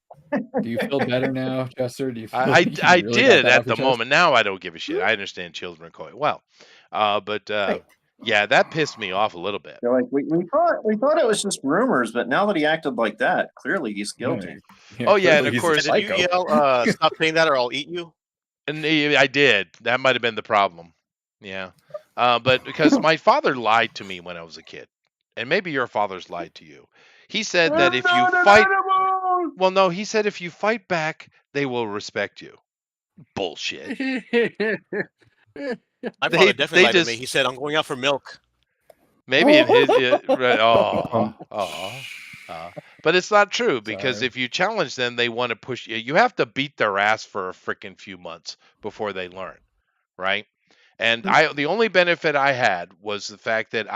Do you feel better now, Chester? Do you feel I like you really got did that at off the your chest? moment. Now I don't give a shit. I understand children quite well. But yeah, that pissed me off a little bit. They're like, we thought it was just rumors, but now that he acted like that, clearly he's guilty. Oh yeah, and of course, Did you yell, stop saying that or I'll eat you? And I did. That might have been the problem. Yeah. But because my father lied to me when I was a kid, and maybe your father's lied to you. He said that if you fight, well, no, he said if you fight back, they will respect you. Bullshit. My father definitely lied to me. He said, I'm going out for milk. Maybe in his, but But it's not true because if you challenge them, they want to push you. You have to beat their ass for a freaking few months before they learn, right? And the only benefit I had was the fact that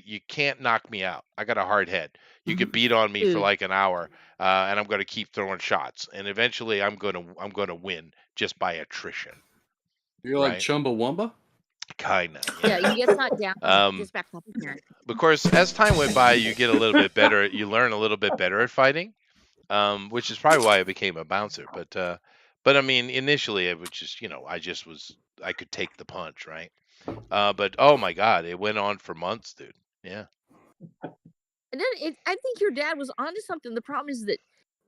you can't knock me out. I got a hard head. You could beat on me for like an hour, and I'm going to keep throwing shots, and eventually I'm going to win just by attrition. You're like Chumbawamba? Kinda. Yeah, you get knocked down. Just back up here. Of course, as time went by, you get a little bit better. You learn a little bit better at fighting, which is probably why I became a bouncer. But I mean, initially, it was just I could take the punch, right? But oh my God, it went on for months, dude. Yeah. And then I think your dad was onto something. The problem is that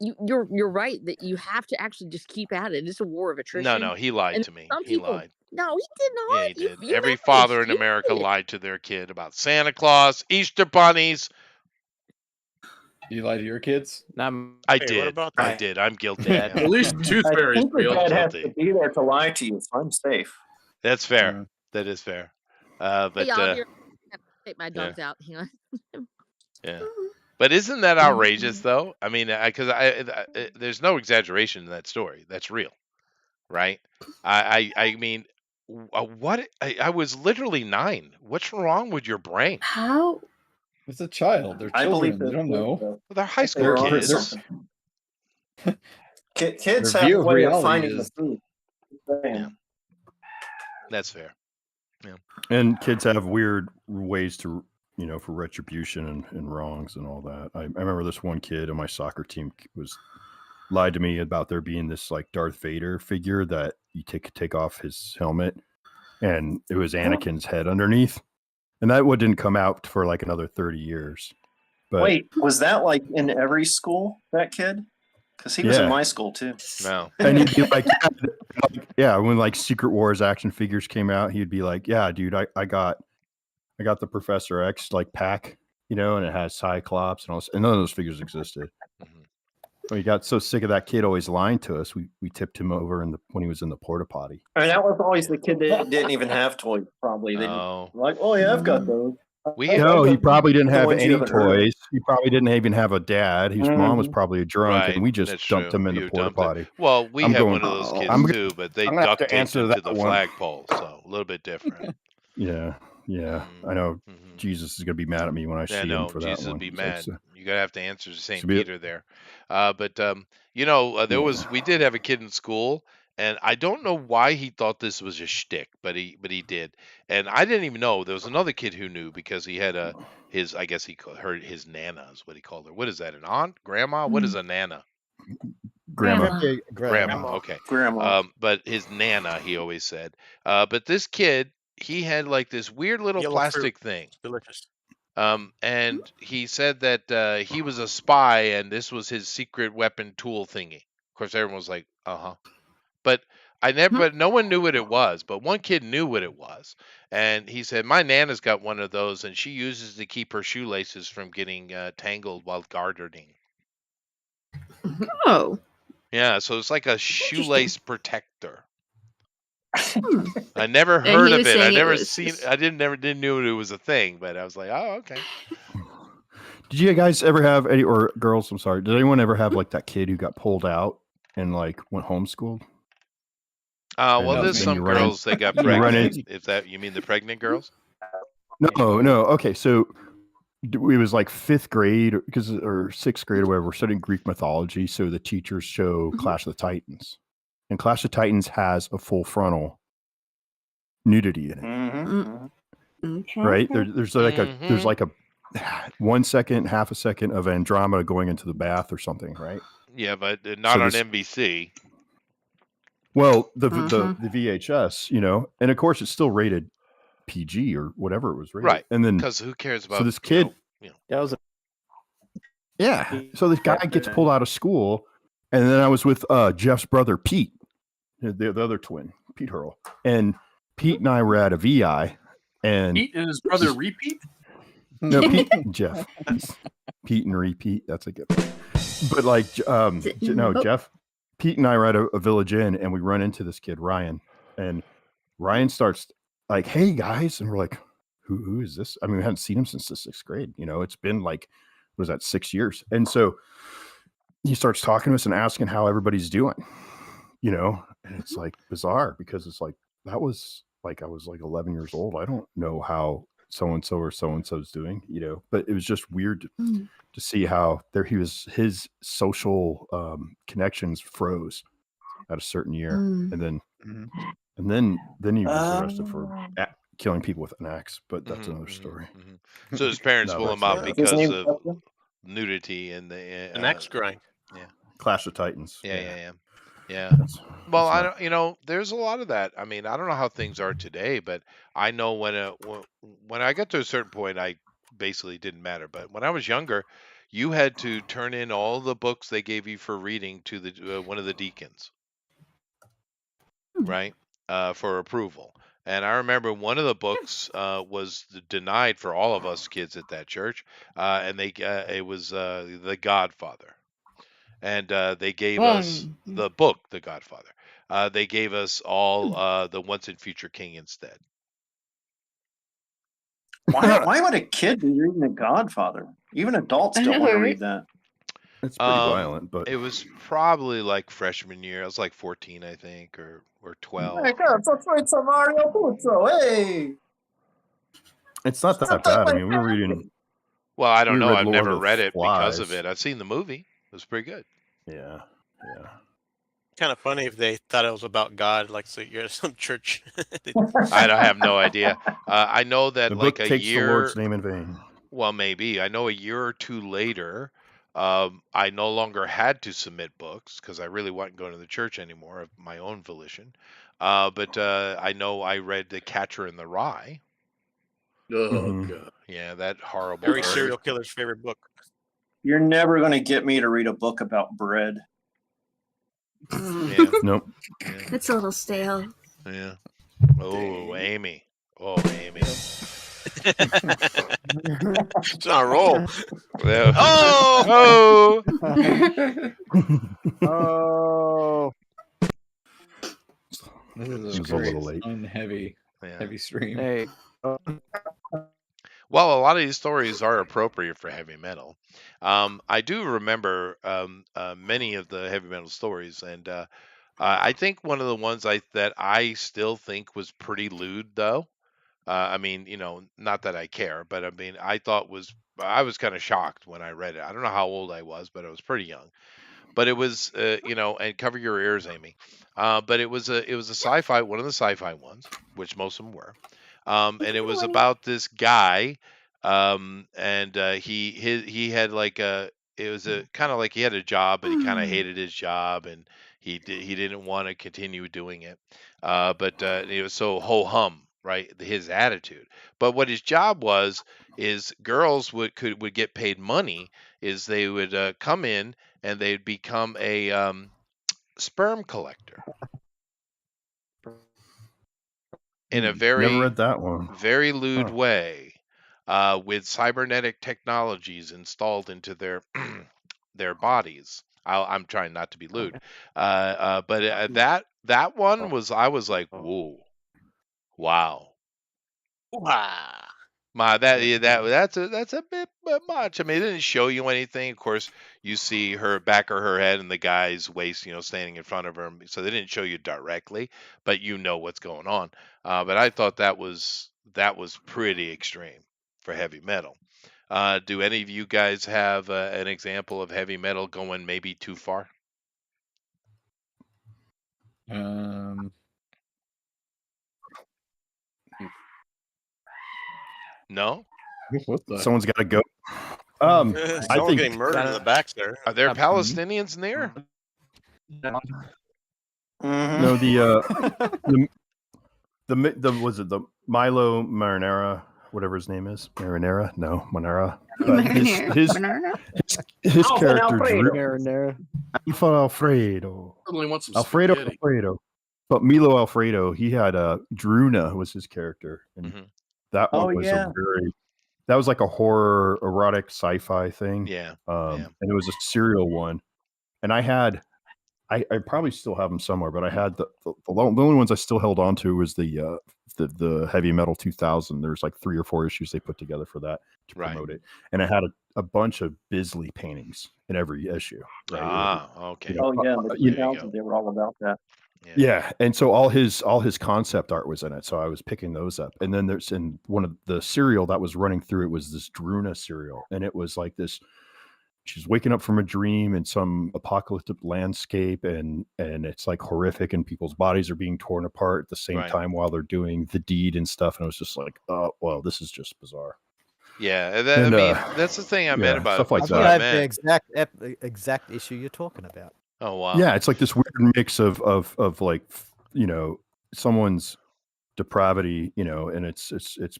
you're right that you have to actually just keep at it. It's a war of attrition. No, he lied to me. He lied. No, he did not. Yeah, he did. Every father in America lied to their kid about Santa Claus, Easter bunnies. You lie to your kids? I did. I did. I'm guilty. At least Tooth Fairy is real. Dad has to be there to lie to you, so I'm safe. That's fair. That is fair. But hey, I'll take my dogs out. Hang on. Yeah. But isn't that outrageous, though? I mean, because there's no exaggeration in that story. That's real, right? I mean, what? I was literally 9. What's wrong with your brain? How? It's a child. They're children. They don't know. Well, they're high school kids. Kids Their have view a of way of reality finding is- the food. Yeah. That's fair. Yeah. And kids have weird ways to, for retribution and wrongs and all that. I remember this one kid on my soccer team was lied to me about there being this like Darth Vader figure that you take off his helmet, and it was Anakin's head underneath, and that one didn't come out for like another 30 years. But Wait, was that like in every school, that kid? Because he was in my school too. No. And he'd be like, yeah, when like Secret Wars action figures came out, he'd be like, yeah, dude, I got the Professor X like pack, and it has Cyclops and all this, and none of those figures existed. We got so sick of that kid always lying to us. We tipped him over when he was in the porta potty. I mean, that was always the kid that didn't even have toys. Probably they like, oh yeah, I've got those. No, he probably didn't have ones you any haven't heard. toys. He probably didn't even have a dad. His mom was probably a drunk, Right, and we just that's dumped true. him in You the porta dumped him. potty. Well, we I'm had going- one of those kids I'm gonna- too, but they I'm gonna have duct to taped answer him to that the one. flagpole, so a little bit different. Yeah. I know Jesus is going to be mad at me when I see Yeah, him no, for that Jesus one. would be So mad. it's, You gotta have to answer to Saint should be it. Peter there. We did have a kid in school, and I don't know why he thought this was a shtick, but he did, and I didn't even know. There was another kid who knew because he had I guess heard his nana is what he called her. What is that? An aunt, grandma? What is a nana? Grandma. Grandma. Okay. Grandma. But his nana, he always said. But this kid, he had like this weird little Yellow plastic fruit. thing. Delicious. And he said that he was a spy and this was his secret weapon tool thingy. Of course, everyone was like, uh-huh. But but no one knew what it was. But one kid knew what it was. And he said, my Nana's got one of those and she uses to keep her shoelaces from getting tangled while gardening. Oh. Yeah, so it's like a shoelace protector. Hmm. I never And heard he of was it. I saying it never was seen. just- I didn't knew it was a thing. But I was like, oh, okay. Did you guys ever have any, or girls? I'm sorry. Did anyone ever have like that kid who got pulled out and like went homeschooled? Well, there's then some you run in- girls that got you run pregnant. in- If that you mean the pregnant girls? No. Okay, so it was like 5th grade or 6th grade or whatever. We're studying Greek mythology, so the teachers show Clash of the Titans, and Clash of the Titans has a full frontal nudity in it. Mm-hmm. Right? There's like a 1 second, half a second of Andromeda going into the bath or something, right? Yeah, but not So on this- NBC. Well, the VHS, and of course it's still rated PG or whatever it was rated. Right. And then Because who cares about? so this kid, That was yeah. So this guy gets pulled out of school, and then I was with Jeff's brother Pete, the other twin, Pete Hurl, and Pete and I were at a VI, and Pete and his brother Repeat? no, Pete and Jeff, Pete and Repeat. That's a good. But like, Jeff, Pete and I were at a Village Inn, and we run into this kid Ryan, and Ryan starts like, "Hey guys," and we're like, "Who is this?" I mean, we hadn't seen him since the 6th grade. It's been like was that 6 years. And so he starts talking to us and asking how everybody's doing, and it's like bizarre because it's like, that was like, I was like 11 years old. I don't know how so-and-so or so-and-so's doing, but it was just weird to see how his social connections froze at a certain year. And then he was arrested for killing people with an axe, but that's another story. So his parents pull him out because of nudity and an axe grind. Yeah. Clash of Titans. Yeah. Well, I don't. There's a lot of that. I mean, I don't know how things are today, but I know when I got to a certain point, I basically didn't matter. But when I was younger, you had to turn in all the books they gave you for reading to the one of the deacons, right, for approval. And I remember one of the books was denied for all of us kids at that church, and it was The Godfather. And they gave us the book, The Godfather. They gave us all the Once and Future King instead. Why would a kid be reading The Godfather? Even adults don't want to read that. It's pretty violent, but it was probably like freshman year. I was like 14, I think, or 12. Hey, Mario Puzo, hey! It's not that bad. I mean, we were reading. Well, I don't know. I've Lord never of read it because of Flies. it. I've seen the movie. It was pretty good. Yeah. Kind of funny if they thought it was about God, like so you're at some church. I have no idea. I know that The like book a takes year. the Lord's name in vain. Well, maybe. I know a year or two later, I no longer had to submit books because I really wasn't going to the church anymore of my own volition. But I know I read The Catcher in the Rye. Oh, God. Yeah, that horrible. Every bird. serial killer's favorite book. You're never going to get me to read a book about bread. Yeah. Nope. It's a little stale. Yeah. Oh, Amy. Oh, Amy. It's on a roll. Yeah. Oh! Oh. This is It a was a very little late. heavy stream. Hey. Well, a lot of these stories are appropriate for heavy metal. I do remember many of the heavy metal stories, and I think one of the ones that I still think was pretty lewd, though. I mean, not that I care, but I mean, I was kind of shocked when I read it. I don't know how old I was, but I was pretty young. But it was, and cover your ears, Amy. But it was a sci-fi, one of the sci-fi ones, which most of them were. And it was about this guy, and he had like it was a kind of like he had a job, but he kind of hated his job, and he didn't want to continue doing it. But it was so ho hum, right? His attitude. But what his job was is girls would get paid money. Is they would come in and they'd become a sperm collector. In a Never read that one. very lewd way, with cybernetic technologies installed into their their bodies. I'm trying not to be lewd, but that one was, I was like, whoa, wow, that's a bit much. I mean, it didn't show you anything. Of course, you see her back of her head and the guy's waist, standing in front of her. So they didn't show you directly, but you know what's going on. But I thought that was pretty extreme for heavy metal. Do any of you guys have an example of heavy metal going maybe too far? No. Someone's got to go. Someone I think getting murdered in the back there. Are there Palestinians near? no the was it the Milo Marinara, whatever his name is, Marinara? No, Monera. His character Drew Alfa Alfredo. Certainly want some Alfredo spaghetti. Alfredo. But Milo Alfredo, he had Druna was his character, and that one was that was like a horror erotic sci-fi thing. Yeah. And it was a serial one. And I probably still have them somewhere, but I had the only ones I still held on to was the the Heavy Metal 2000. There's like 3 or 4 issues they put together for that to promote it, and it had a bunch of Bisley paintings in every issue. Right? Okay. Oh yeah, the 2000, they were all about that. Yeah, and so all his concept art was in it. So I was picking those up, and then there's in one of the serial that was running through it was this Druna serial, and it was like this. She's waking up from a dream in some apocalyptic landscape, and it's like horrific, and people's bodies are being torn apart at the same time while they're doing the deed and stuff. And it was just like, oh well, this is just bizarre. Yeah, I mean, that's the thing I meant about stuff it. like I that. have the exact issue you're talking about. Oh wow. Yeah, it's like this weird mix of like, you know, someone's depravity, you know, and it's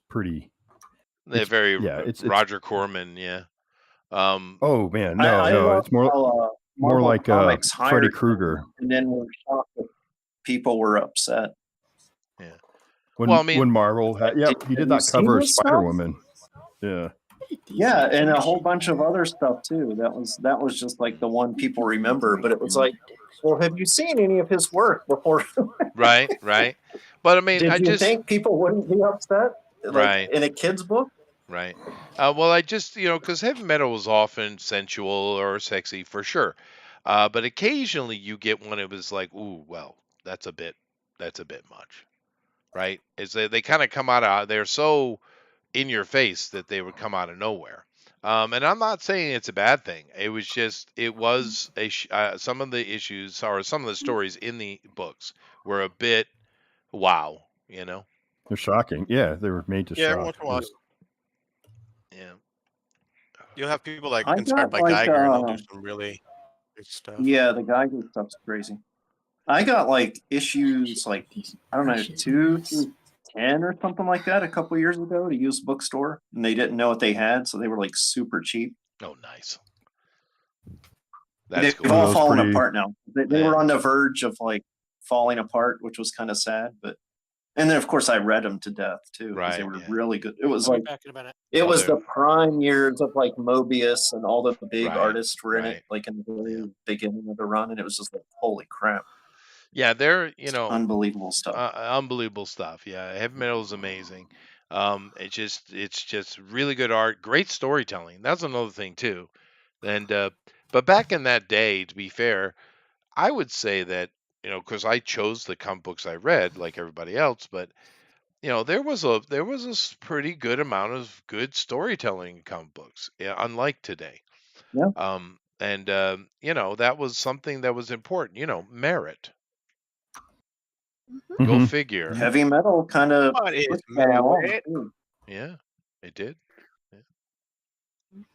pretty. They're very it's Roger Corman, yeah. Oh man, I no, love it's more how, more Marvel like Comics Freddy hired Krueger. him, and then were shocked that people were upset. Yeah. When Well, I mean, when Marvel had, he have did you that seen cover of this stuff? Spider Woman. Yeah. Yeah, and a whole bunch of other stuff too. That was just like the one people remember. But it was like, well, have you seen any of his work before? Right. But I mean, Did you think people wouldn't be upset? Like, Right. in a kid's book? Right. Well, I just, because heavy metal was often sensual or sexy for sure. But occasionally you get one it was like, ooh, well, that's a bit much. Right? Is they kind of come out of, they're so in your face that they would come out of nowhere. And I'm not saying it's a bad thing. It was just, it was some of the issues or some of the stories in the books were a bit wow, They're shocking. Yeah, they were made to Yeah, every shock. once in a while, Yeah. you'll have people like I inspired got by like, Geiger, and they'll do some really good stuff. Yeah, the Geiger stuff's crazy. I got like issues like, I don't know, 2 through 10 or something like that a couple years ago to use bookstore, and they didn't know what they had, so they were like super cheap. Oh, nice. They've cool. all Those fallen pretty- apart now. They were on the verge of like falling apart, which was kind of sad. But and then of course I read them to death too because they Right, were yeah. really good. It was I'll be like back in a minute. it Oh, was they're- the prime years of like Mobius and all the big Right, artists were in right. it, like in the very beginning of the run, and it was just like holy crap, Yeah, they're, unbelievable stuff. unbelievable stuff. Yeah, heavy metal is amazing. It's just really good art, great storytelling. That's another thing too. And but back in that day, to be fair, I would say that because I chose the comic books I read like everybody else, but there was a pretty good amount of good storytelling in comic books, unlike today. Yeah. And that was something that was important. Merit. Go Mhm. figure. Heavy metal kind of What is pushed that along, merit? too. Yeah, it did.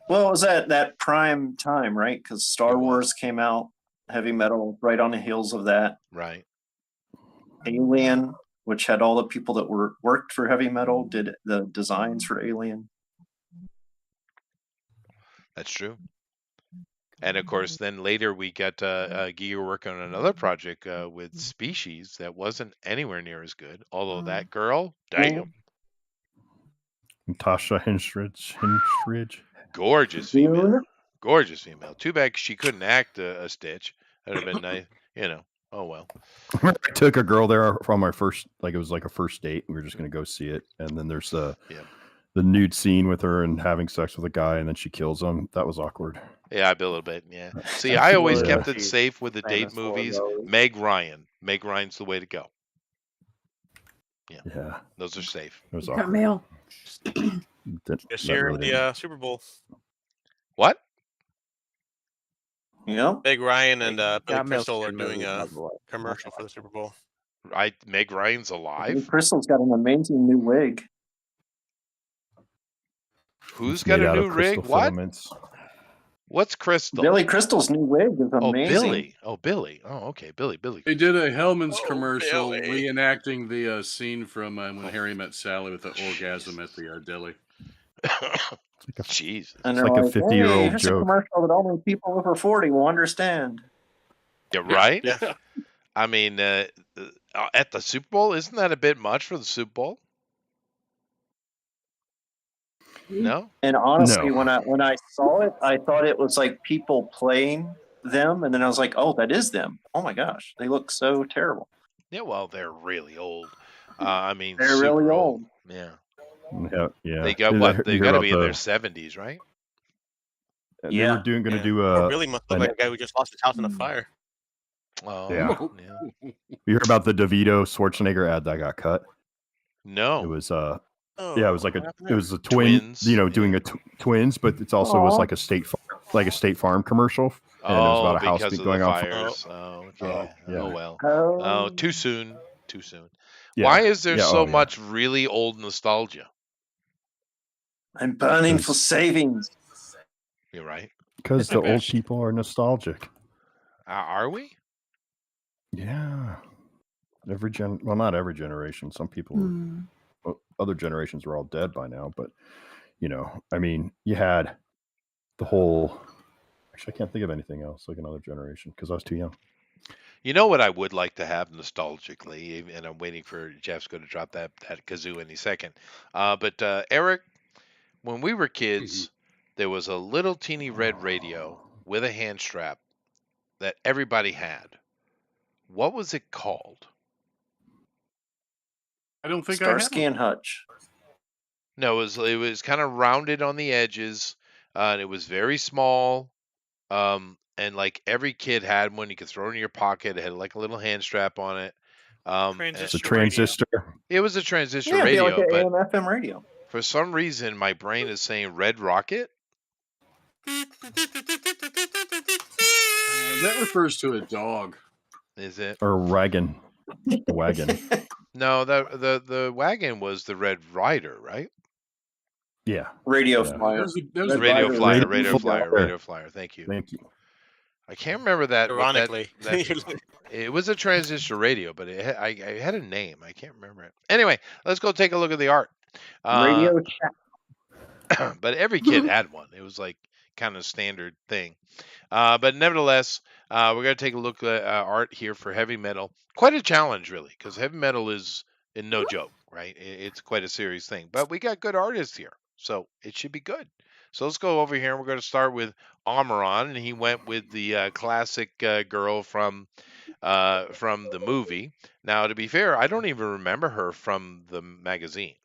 Well, it was at that prime time, right? Because Star Wars came out, heavy metal right on the heels of that. Right. Alien, which had all the people that worked for heavy metal, did the designs for Alien. That's true. And of course, then later we got Giger working on another project with Species that wasn't anywhere near as good. Although that girl, damn, Tasha Henstridge. gorgeous female, gorgeous female. Too bad she couldn't act a stitch. That'd have been nice, Oh well. I took a girl there from our first, like it was like a first date. We were just gonna go see it, and then there's the nude scene with her and having sex with a guy, and then she kills him. That was awkward. Yeah, a little bit. Yeah. See, I always Yeah. kept it safe with the date famous for movies. those. Meg Ryan. Meg Ryan's the way to go. Yeah, Those are safe. it was Got awkward. mail. This year in the Super Bowl, What? Meg Ryan and Billy Got mail Crystal are to doing a by the way. commercial for the Super Bowl. Meg Ryan's alive. Crystal's got an amazing new wig. Who's It's got made a out of new crystal rig? What? filaments. What's Crystal? Billy Crystal's new wig is Oh, amazing. Billy. Oh, Billy. Oh, okay. Billy. They did a Hellman's commercial Billy. reenacting the scene from when Harry met Sally with the orgasm at the deli. Jesus. And It's they're like a like, 50-year-old hey, here's a joke. commercial that only people over 40 will understand. Yeah, right? Yeah. I mean, at the Super Bowl, isn't that a bit much for the Super Bowl? No? And honestly, No. when I saw it, I thought it was like people playing them, and then I was like, oh, that is them. Oh my gosh, they look so terrible. Yeah, well, they're really old. I mean, They're really super old. Yeah. Yeah. They got Did what? you They've hear got to about be in their the- 70s, right? and they were going to do Or a. Billy must look like a guy who just lost his house in a fire. Oh, Yeah. yeah. You heard about the DeVito Schwarzenegger ad that got cut? No. It was Oh, yeah, it was like what a happened it there? was a twin, Twins, doing a twins, but it's also was Aw. like a state farm commercial, and it was about a house because of going the on. fires. Oh, okay. yeah. Oh well. Oh. Oh, too soon. Too soon. Yeah. Why is there Yeah, so oh, yeah. much really old nostalgia? I'm burning for Because- savings. You're right. Because the old people are nostalgic. Are we? Yeah. Well, not every generation. Some people, well, other generations were all dead by now. But I mean, you had the whole. Actually, I can't think of anything else like another generation because I was too young. You know what I would like to have nostalgically, and I'm waiting for Jeff's going to drop that kazoo any second. But Eric, when we were kids, there was a little teeny red radio with a hand strap that everybody had. What was it called? I don't think Starsky and Hutch. No, it was kind of rounded on the edges, and it was very small. And like every kid had one. You could throw it in your pocket. It had like a little hand strap on it. It's a transistor. It was a transistor Yeah, it'd be radio, like but an AM/FM radio. for some reason my brain is saying Red Rocket. That refers to a dog. Is it? Or wagon. Wagon. No, the wagon was the Red Rider, right? Yeah. Radio Yeah. Flyer. There's Radio Rider. Flyer, Radio Radio Flyer, Flyer. Radio Flyer. Thank you. Thank you. I can't remember that. what that- Ironically. it was a transistor radio, but I had a name. I can't remember it. Anyway, let's go take a look at the art. Radio Chat. But every kid had one. It was like kind of standard thing. But nevertheless, we're going to take a look at art here for heavy metal. Quite a challenge, really, because heavy metal is no joke, right? It's quite a serious thing. But we got good artists here, so it should be good. So let's go over here, and we're going to start with Amaran, and he went with the classic girl from the movie. Now, to be fair, I don't even remember her from the magazine.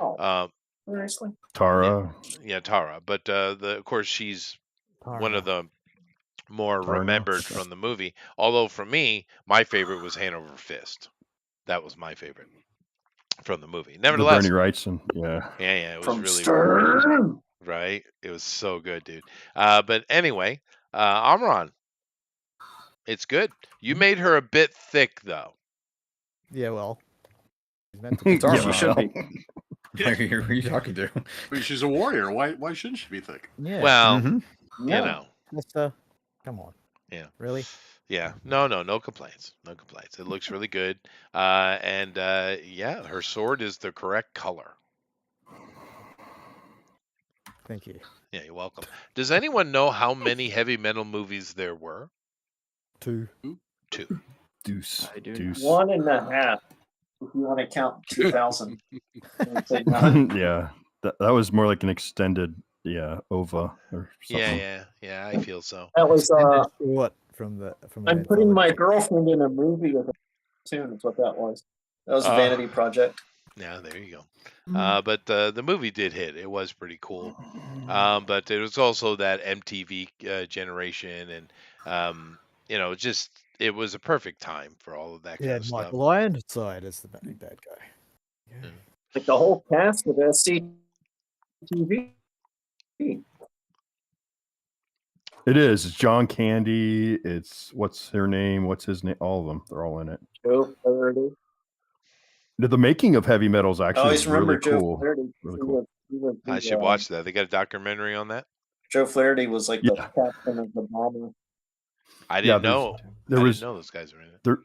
Oh, seriously? Tara. Yeah, Tara. But of course, she's one of the more Tara. remembered from the movie. Although for me, my favorite was Hanover Fist. That was my favorite from the movie. Nevertheless, The Bernie Wrightson. Yeah. yeah, it was From really Stern. right. It was so good, dude. But anyway, Amron, it's good. You made her a bit thick, though. Yeah, well. He's meant to be. It's our She should be. Who are you talking to? I mean, she's a warrior. Why shouldn't she be thick? Yeah. Well, Mhm. you Yeah. know, That's, come on. Yeah. Really? yeah. No complaints. No complaints. It looks really good. And yeah, her sword is the correct color. Thank you. Yeah, you're welcome. Does anyone know how many heavy metal movies there were? 2. Two. Deuce. I do. Deuce. 1.5. If you want to count 2000. Yeah. That was more like an extended, OVA or something. Yeah. I feel so. That was What from the I'm putting my girlfriend in a movie with a cartoon. That's what that was. That was a vanity project. Yeah, there you go. Mm-hmm. But the movie did hit. It was pretty cool. But it was also that MTV generation, and it was a perfect time for all of that kind Yeah, of stuff. Michael Ironside is the bad guy. Like the whole cast of SCTV. It is. It's John Candy. It's what's her name? What's his name? All of them. They're all in it. Joe Flaherty. The making of heavy metal is I actually always remember really Joe cool. Flaherty. Really cool. I should watch that. They got a documentary on that. Joe Flaherty was like Yeah. the captain of the bomber. I Yeah, didn't know. there I was- didn't know those guys were in it.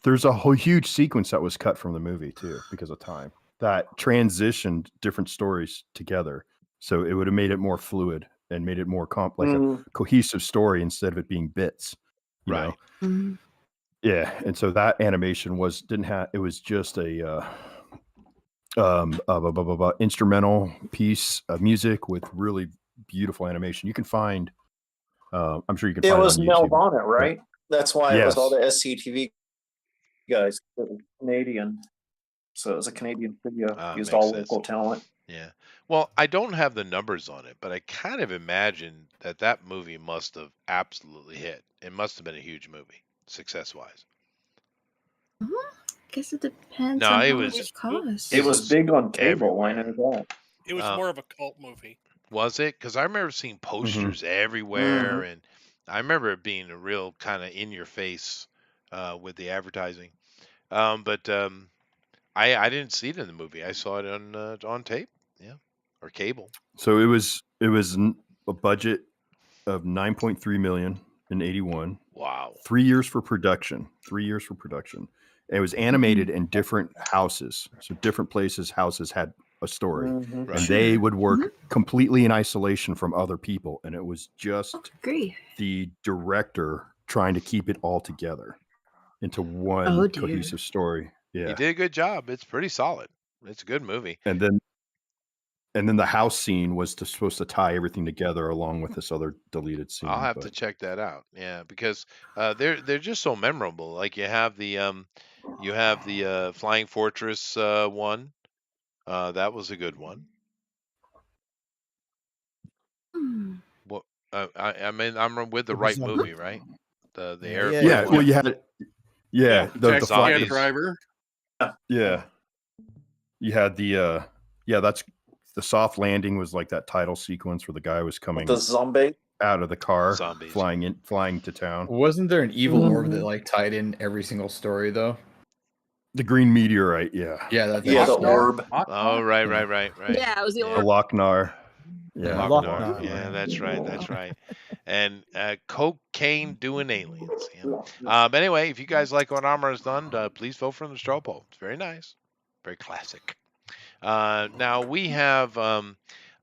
There's a whole huge sequence that was cut from the movie too because of time that transitioned different stories together, so it would have made it more fluid and made it more a cohesive story instead of it being bits. you Right. know? Yeah, and so that animation didn't have. It was just a instrumental piece of music with really beautiful animation. You can find. I'm sure you can. It find was it on Mel YouTube. Bonnet, right? That's why it was all Yes. the SCTV guys, that were Canadian. So it was a Canadian studio. Used Makes all sense. local talent. Yeah. Well, I don't have the numbers on it, but I kind of imagine that movie must have absolutely hit. It must have been a huge movie, success-wise. Guess it depends No, on it how was. much it costs. It was big on cable. I know everywhere. that. It was more of a cult movie. Was it? Because I remember seeing posters everywhere, and I remember it being a real kind of in your face with the advertising. But I didn't see it in the movie. I saw it on tape, or cable. So it was a budget of 9.3 million in 81. Wow. 3 years for production. 3 years for production. It was animated in different houses. So different places, houses had a story. Mhm. And they would work completely in isolation from other people. And it was just the director trying to keep it all together into one cohesive story. Yeah. You did a good job. It's pretty solid. It's a good movie. And then the house scene was supposed to tie everything together along with this other deleted scene. I'll have to check that out. Yeah, because they're just so memorable. Like you have the Flying Fortress one. That was a good one. What I mean, I'm with the right movie, right? The airplane. Yeah. Well, you had it. Yeah. The Taxi flying Cab Driver. Yeah. You had the that's the soft landing was like that title sequence where the guy was coming The zombie out of the car, Zombies. flying to town. Wasn't there an evil orb that like tied in every single story though? The green meteorite, yeah. Yeah, that's the orb. Oh, right. Yeah, it was the The orb. Lochnar. Yeah. Lochnar. Yeah, that's right. And cocaine doing aliens. Yeah. But anyway, if you guys like what Armor has done, please vote for the straw poll. It's very nice, very classic. Now we have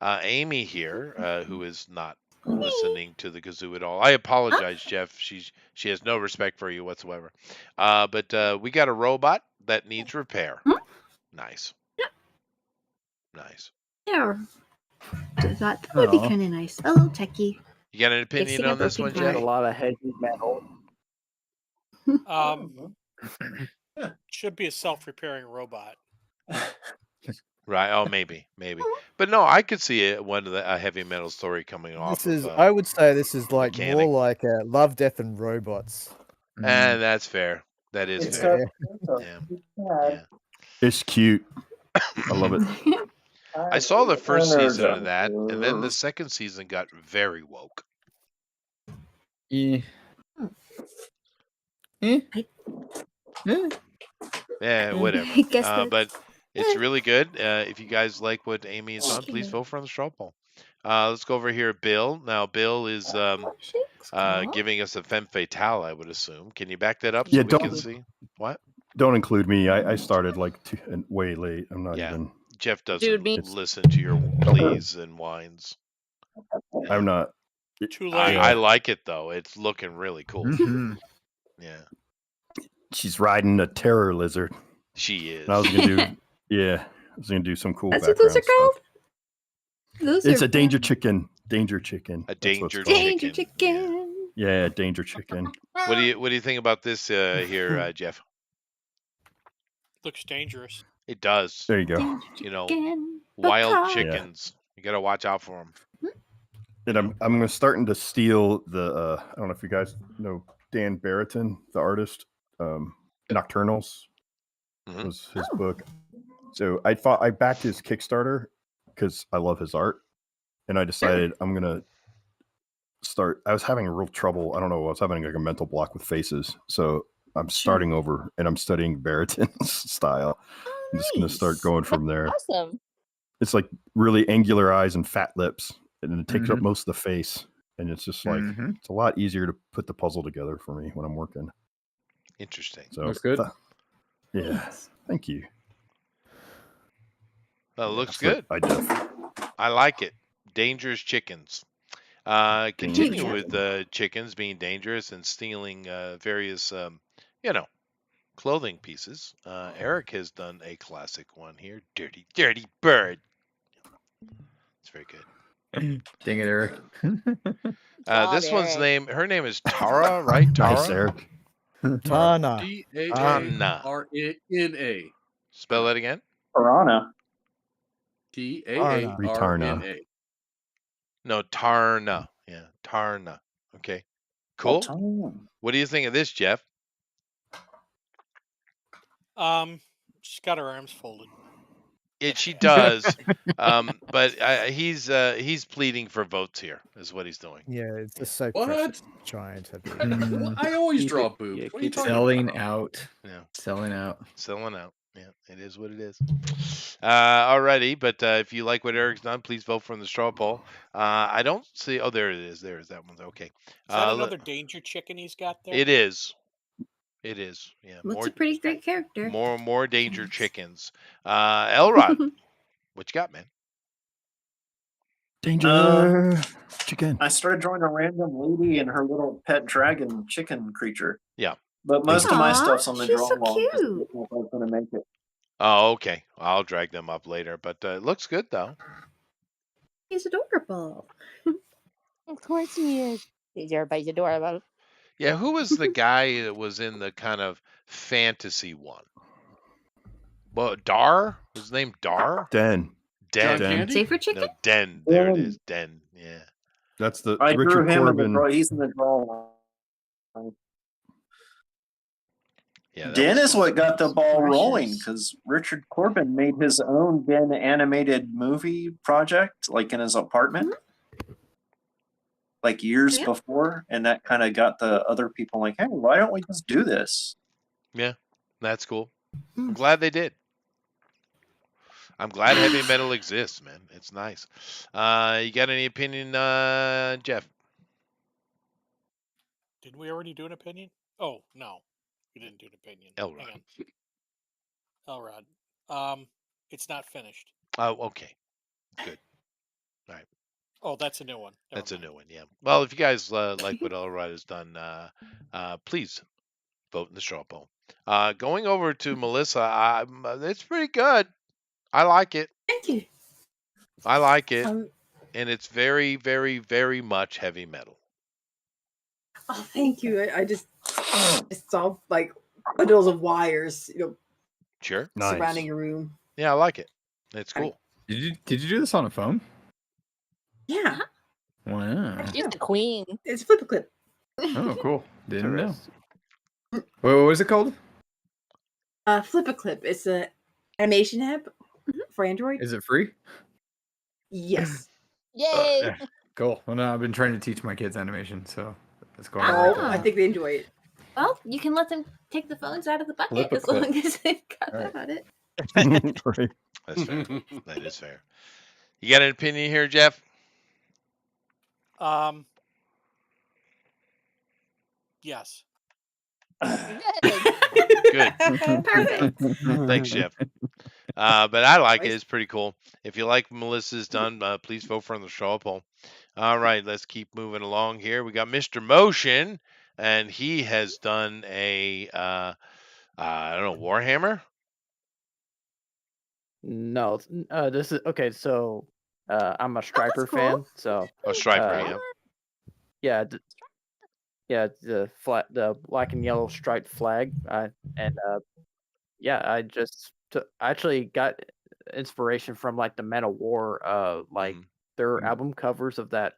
Amy here, who is not listening to the kazoo at all. I apologize, Jeff. She has no respect for you whatsoever. But we got a robot that needs repair. Nice. Nice. Yeah. That would be kind of nice. A little techie. You got an opinion Fixing on a this one, broken Jeff? part. A lot of heavy metal. Should be a self-repairing robot. Right. Oh, maybe. But no, I could see a heavy metal story coming off. This is, I would say, this is like Mechanic. more like Love, Death, and Robots. And that's fair. That is fair. Yeah. It's cute. I love it. I saw the first season of that, and then the second season got very woke. Yeah. Yeah, whatever. I guess that's- But it's really good. If you guys like what Amy has done, please vote for the straw poll. Let's go over here, Bill. Now, Bill is giving us a femme fatale, I would assume. Can you back that up so Yeah, we don't- can see? What? Don't include me. I started like way late. I'm not Yeah. even. Jeff doesn't Dude, me- listen to your pleas and whines. I'm not. Too late. I like it, though. It's looking really cool. Mhm. Yeah, She's riding a terror lizard. she is. And I was gonna do. Yeah, I was gonna do some cool. That's what those are background called? stuff. Those It's are a danger chicken. Danger chicken. A That's what it's danger called. Danger chicken. Yeah, danger chicken. What do you think about this here, Jeff? Looks dangerous. It does. There you go. Danger You know, chicken. Wild Baka. chickens. You gotta watch out for them. And I'm gonna starting to steal the. I don't know if you guys know Dan Barrington, the artist. Nocturnals Mhm. was his book. So I backed his Kickstarter because I love his art, and I decided I'm gonna start. I was having real trouble. I don't know. I was having like a mental block with faces, so I'm starting over and I'm studying Barrington's style. I'm just gonna start going from there. Awesome. It's like really angular eyes and fat lips, and then it takes up most of the face, and it's just like it's a lot easier to put the puzzle together for me when I'm working. Interesting. So Looks good. Yeah, thank you. Well, it looks That's good. what I did. I like it. Dangerous chickens. Continue Danger. with chickens being dangerous and stealing various, clothing pieces. Eric has done a classic one here. Dirty, dirty bird. It's very good. Dang it, Eric. This one's Eric. her name is Tara, right? Tara? Nice, Eric. Tana. Tana. Spell that again. Piranha. Taarna. No, Tarna. Yeah, Tarna. Okay. Cool. What do you think of this, Jeff? She's got her arms folded. She does, but he's pleading for votes here, is what he's doing. Yeah, it's just so What? precious trying to be. I always Keep draw it- boobs. yeah, What are you keep talking selling about? out. Yeah. Selling out. Selling out. Yeah, it is what it is. Alrighty, but if you like what Eric's done, please vote for the straw poll. I don't see. Oh, there it is. There is that one. Okay. Is that another danger chicken he's got there? It is. It is. Yeah. What's a pretty great character? More danger chickens. Elrod, what you got, man? Danger chicken. I started drawing a random lady and her little pet dragon chicken creature. Yeah. But most of my Aw, stuff's on the she's draw so wall. 'cause I cute. didn't know if I was going to make it. Oh, okay. I'll drag them up later, but it looks good though. He's adorable. Of course he is. Everybody's adorable. Yeah, who was the guy that was in the kind of fantasy one? Well, Dar? Was his name Dar? Den. Den. John Candy? Safer chicken? No, Den. There it is. Den. Yeah. That's the I drew Richard him in the Corbin. draw. He's in the draw. Yeah. that Den was is fun. what got the ball rolling Precious. because Richard Corbin made his own Den animated movie project, like in his apartment, like years Yeah. before, and that kind of got the other people like, "Hey, why don't we just do this?" Yeah, that's cool. I'm glad they did. I'm glad heavy metal exists, man. It's nice. You got any opinion, Jeff? Did we already do an opinion? Oh no, we didn't do an opinion. Elrod. Hang on. Elrod. It's not finished. Oh, okay. Good. All right. Oh, that's a new one. Never That's a mind. new one, yeah. Well, if you guys like what Elrod has done, please vote in the straw poll. Going over to Melissa, it's pretty good. I like it. Thank you. I like it. Um, And it's very, very, very much heavy metal. Oh, thank you. I just saw like bundles of wires, Sure. surrounding your room. Yeah, I like it. It's cool. Did you do this on a phone? Yeah, Wow. She's the queen. it's Flip a Clip. Oh, cool. Didn't know. Wait, what was it called? Flip a Clip. It's a animation app for Android. Is it free? Yes. Yay! Yeah. Cool. Well, no, I've been trying to teach my kids animation, so that's going Oh, on. I think they enjoy it. Well, you can let them take the phones out of the bucket Flip a as long clip. as they've got All that on it. Right. That's fair. That is fair. You got an opinion here, Jeff? Yes. Good. Perfect. Thanks, Jeff. But I like it. It's pretty cool. If you like Melissa's done, please vote for the straw poll. All right, let's keep moving along here. We got Mr. Motion, and he has done a I don't know, Warhammer. No, this is okay. So, I'm a Striper cool. fan. So, Oh, Striper, Uh, yeah. yeah, the black and yellow striped flag. I actually got inspiration from like the Men of War, like their album covers of that.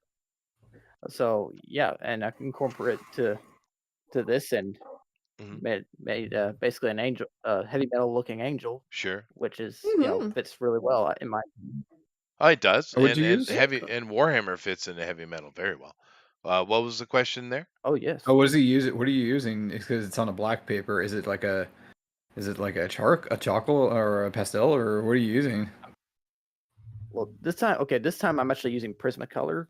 So yeah, and I can incorporate to this and made basically an angel, heavy metal looking angel. Sure. Which is Mhm. fits really well in my. Oh, it does. Oh, what'd and, you and use? heavy and Warhammer fits into heavy metal very well. What was the question there? Oh yes. Oh, what does he use? What are you using? Because it's on a black paper. Is it like a charcoal or a pastel, or what are you using? Well, this time I'm actually using Prismacolor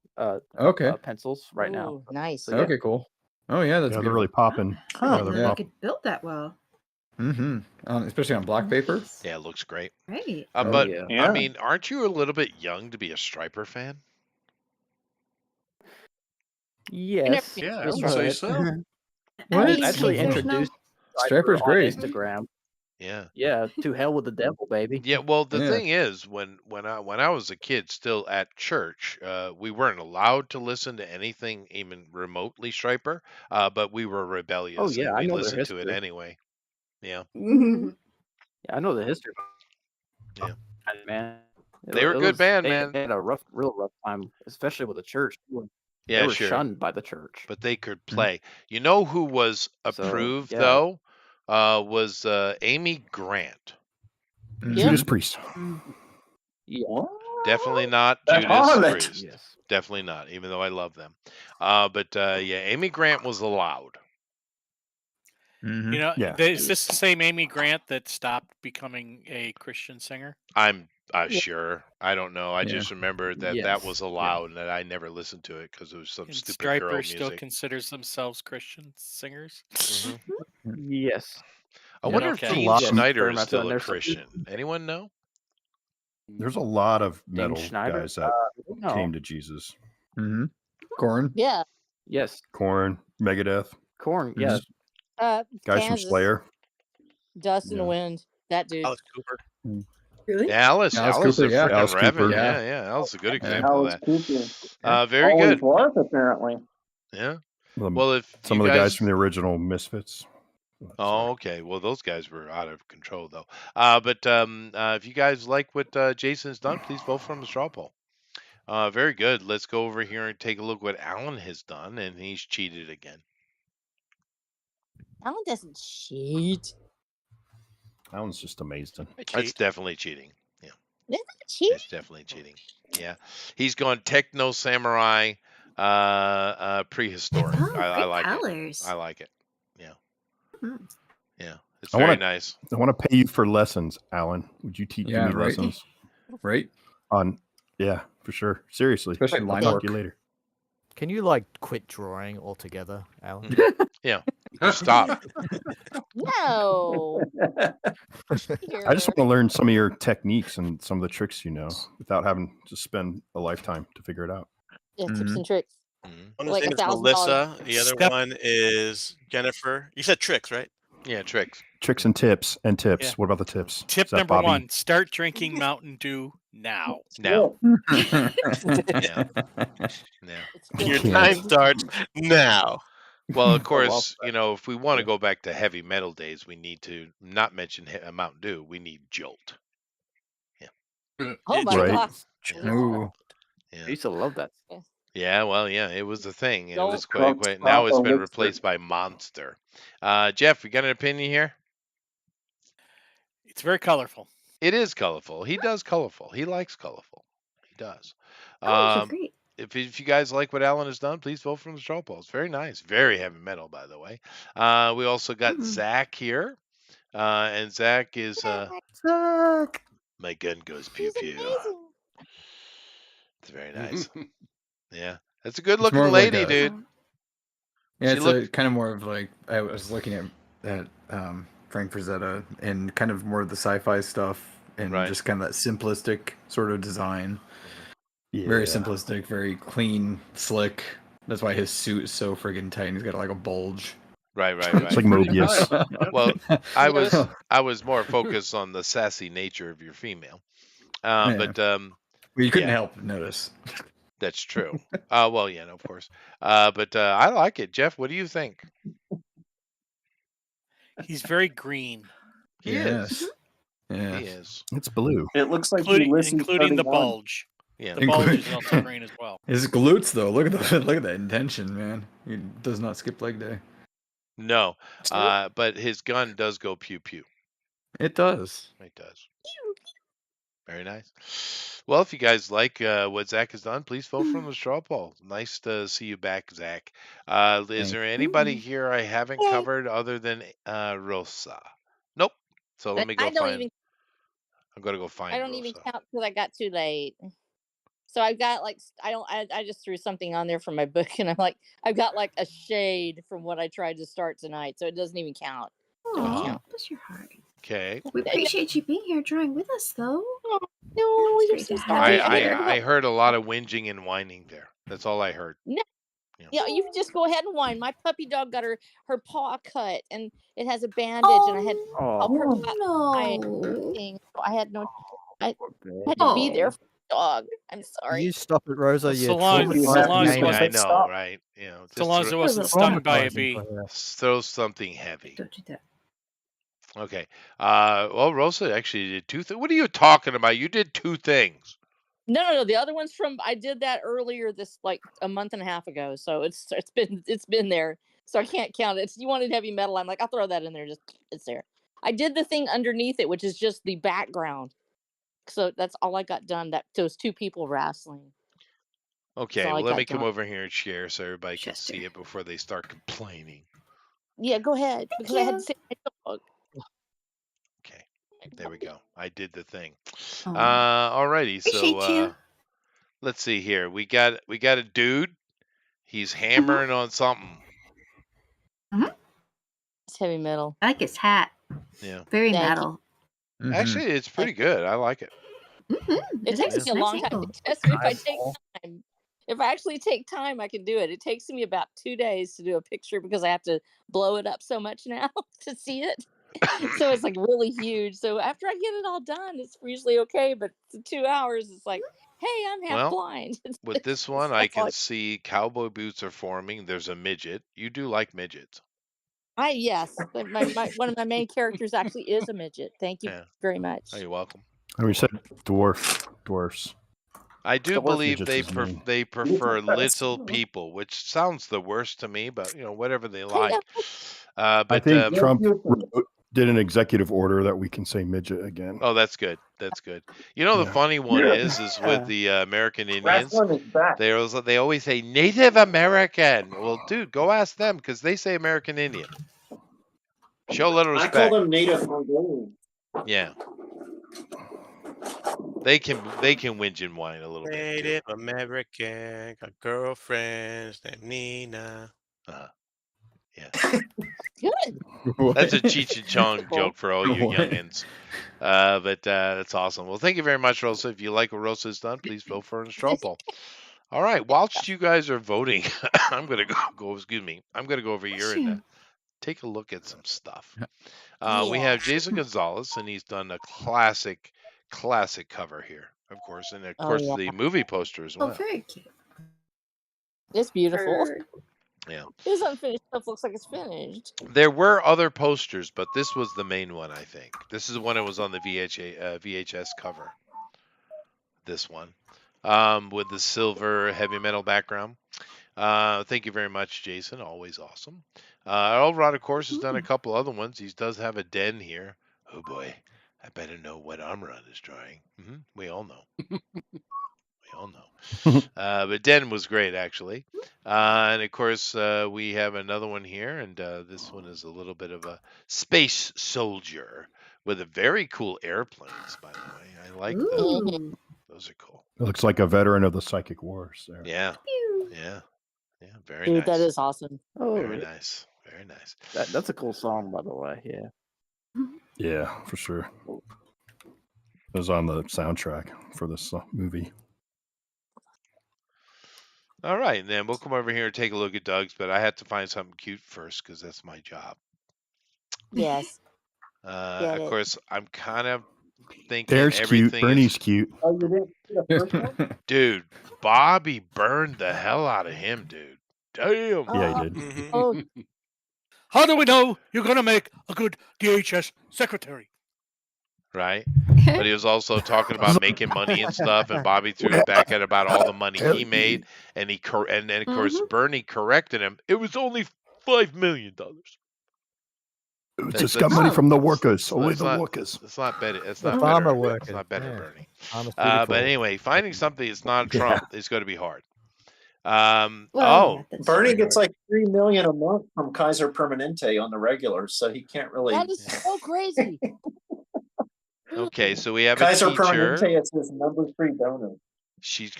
Okay. pencils right now. Ooh, nice. So, yeah. Okay, cool. Oh yeah, that's Yeah, they're beautiful. really popping. Oh, Yeah, they're really pop- could build that well. Mm-hmm. Especially on black paper. Yeah, it looks great. Right. Oh, But yeah. Yeah. I mean, aren't you a little bit young to be a Striper fan? Yes. Yeah, I it's would right. say so. What? Hey, Actually there's no- introduced Striper's on great. Instagram. Yeah. Yeah, to hell with the devil, baby. Yeah, well, the Yeah. thing is, when I was a kid, still at church, we weren't allowed to listen to anything even remotely Striper, but we were rebellious yeah, and I we know their listened to it history. anyway. Yeah. I know the history. Yeah. Man. They were a good band, man. They had a real rough time, especially with the church. Yeah, They were sure. shunned by the church. But they could play. You know who was approved yeah. though? Was Amy Grant. Judas Priest. Yeah. Definitely not That's Judas on it. Priest. Yes. Definitely not, even though I love them. But yeah, Amy Grant was allowed. You know, Yeah. is this the same Amy Grant that stopped becoming a Christian singer? I'm sure. I don't know. I just remember that that Yes. was allowed, and that I never listened to it because it was some And stupid girl Stryper music. still considers themselves Christian singers. Yes. I Yeah, wonder okay. if Dean Yes, Schneider very is much so, still and a there's some- Christian. Anyone know? There's a lot of Dean metal Schneider? guys that No. came to Jesus. Corn. Yeah. Yes. Korn, Megadeth, Corn. Yes. guys from Kansas, Slayer. Dust in the Yeah. Wind. That dude. Alex Cooper. Really? Alice Alice a Cooper, yeah. freaking Alice Reverend. Cooper. Yeah, Alice is a good example Alice of Cooper. that. Very Always good. was, apparently. Yeah. Well, Well, if some you of the guys guys from the original Misfits. Oh, okay. Well, those guys were out of control, though. But if you guys like what Jason's done, please vote for him the straw poll. Very good. Let's go over here and take a look what Alan has done, and he's cheated again. Alan doesn't cheat. Alan's just amazing. That's definitely cheating. Yeah, Isn't that cheat? it's definitely cheating. Yeah, he's gone techno samurai, prehistoric. Oh, I great like colors. it. I like it. Yeah, Mhm. yeah. It's I very wanna- nice. I want to pay you for lessons, Alan. Would you teach Yeah, me right. lessons Right? on? Yeah, for sure. Seriously, Especially I'll line talk work. to you later. Can you like quit drawing altogether, Alan? Yeah, just stop. No. I just want to learn some of your techniques and some of the tricks you know without having to spend a lifetime to figure it out. Yeah, tips and tricks. One Like name is $1,000. Melissa. The other Step- one is Jennifer. You said tricks, right? Yeah, tricks. Tricks and tips and tips. Yeah. What about the tips? Tip Is that number Bobby? 1: start drinking Mountain Dew now. Now, Yeah. yeah. Your can't. time starts now. Well, of course, you know, if we want to go back to heavy metal days, we need to not mention Mountain Dew. We need Jolt. Oh my Right. gosh. Ooh. I Yeah. used to love that. Yeah, well, yeah, it was a thing. It Jolt. was quite. Now it's been replaced by Monster. Jeff, you got an opinion here? It's very colorful. It is colorful. He does colorful. He likes colorful. He does. Oh, great. If you guys like what Alan has done, please vote for the straw poll. It's very nice. Very heavy metal, by the way. We also got Zach here. And Zach is Zach. my gun goes pew pew. It's very nice. Yeah. That's a good It's more looking of like lady, a- dude. Yeah, She it's looked- kind of more of like I was looking at Frank Frazetta and kind of more of the sci-fi stuff and Right. just kind of that simplistic sort of design. Yeah. Very simplistic, very clean, slick. That's why his suit is so friggin' tight. And he's got like a bulge. Right, right, right. It's like Mobius. Well, I was more focused on the sassy nature of your female. Yeah. But Well, you couldn't yeah. help notice. That's true. Well, yeah, no, of course. But I like it. Jeff, what do you think? He's very green, He Yes. is. Yeah. He is. It's blue. It looks like including the bulge. Yeah. The bulge is also green as well. His glutes though, look at the look at that intention, man. He does not skip leg day. No. But his gun does go pew pew. It does. It does. Very nice. Well, if you guys like what Zach has done, please vote for him the straw poll. Nice to see you back, Zach. Is Thank there anybody here I haven't covered other than Rosa? Nope. So let me go I don't find. even. I'm gonna go find. I don't even count because I got too late. So I've got like I just threw something on there from my book, and I'm like I've got like a shade from what I tried to start tonight, so it doesn't even count. Oh, bless your heart. Okay. We appreciate you being here drawing with us, though. No, you're It's so great to have sorry. you here. I heard a lot of whinging and whining there. That's all I heard. No. Yeah, you can just go ahead and whine. My puppy dog got her paw cut, and it has a bandage, and I had no. thing, so I had no. I had to be there for the dog. I'm sorry. You stop it, Rosa. You So long as I know, right? You know, So long as it wasn't throw- stung by a bee. Throw something heavy. Don't do that. Okay. Well, Rosa actually did two things. What are you talking about? You did two things. No. The other one's from I did that earlier this like a month and a half ago. So it's been there. So I can't count it. You wanted heavy metal. I'm like, I'll throw that in there. Just it's there. I did the thing underneath it, which is just the background. So that's all I got done. Those two people wrestling. Okay, well, let me come over here and share so everybody can see it before they start complaining. Yeah, go ahead. Because I had to say my dog. Okay, there we go. I did the thing. Oh. Alrighty, Appreciate so you. let's see here. We got a dude. He's hammering on something. It's heavy metal. I like his hat. Yeah. Very Thank you. metal. Actually, it's pretty good. I like it. It takes me a long time to test it. If I take time, if I actually take time, I can do it. It takes me about 2 days to do a picture because I have to blow it up so much now to see it. So it's like really huge. So after I get it all done, it's usually okay. But 2 hours, it's like, hey, I'm half Well, blind. with this one, I can see cowboy boots are forming. There's a midget. You do like midgets. Yes, but one of my main characters actually is a midget. Thank you very much. Oh, you're welcome. And we said dwarfs. I do believe they Midgets is mean. they prefer little people, which sounds the worst to me, but whatever they like. But I think Trump did an executive order that we can say midget again. Oh, that's good. That's good. The funny one is with the American Indians, they always say Native American. Well, dude, go ask them because they say American Indian. Show a little respect. I call them Native Mongolian. Yeah. They can whinge and whine a little bit. Native American, got girlfriends named Nina. Yeah. Good. That's a Cheech and Chong joke for all you youngins. But that's awesome. Well, thank you very much, Rosa. If you like what Rosa's done, please vote for her in straw poll. All right. Whilst you guys are voting, I'm gonna go. Excuse me. I'm gonna go over here and take a look at some stuff. We have Jason Gonzalez, and he's done a classic cover here, of course, and of course the movie poster as well. Oh, very cute. It's beautiful. Yeah. This unfinished stuff looks like it's finished. There were other posters, but this was the main one, I think. This is when it was on the VHS cover. This one, with the silver heavy metal background. Thank you very much, Jason. Always awesome. Elrod, of course, has done a couple other ones. He does have a den here. Oh boy, I better know what Amrod is drawing. We all know. But Den was great, actually. And of course, we have another one here, and this one is a little bit of a space soldier with a very cool airplanes, by the way. I like those. Those are cool. It looks like a veteran of the Psychic Wars there. Yeah. Very Dude, nice. that is awesome. Very nice. That's a cool song, by the way. Yeah. Yeah, for sure. It was on the soundtrack for this movie. All right, and then we'll come over here and take a look at Doug's, but I have to find something cute first because that's my job. Yes. Of course, I'm kind of thinking There's everything cute. Bernie's cute. Oh, you didn't see the first one? Dude, Bobby burned the hell out of him, dude. Damn. Yeah, he did. Oh, How do we know you're going to make a good DHS secretary? Right? But he was also talking about making money and stuff, and Bobby threw it back at about all the money he made, and and then of course Bernie corrected him. It was only $5 million. It just got money from the workers. Only the workers. It's not better. It's The not farmer better. workers, It's not better, yeah. Bernie. Farmers pretty cool. But anyway, finding something that's not Trump is going to be hard. Bernie gets like $3 million a month from Kaiser Permanente on the regular, so he can't really. that is so crazy. Okay, so we have Kaiser a teacher. Permanente is his number 3 donor. She's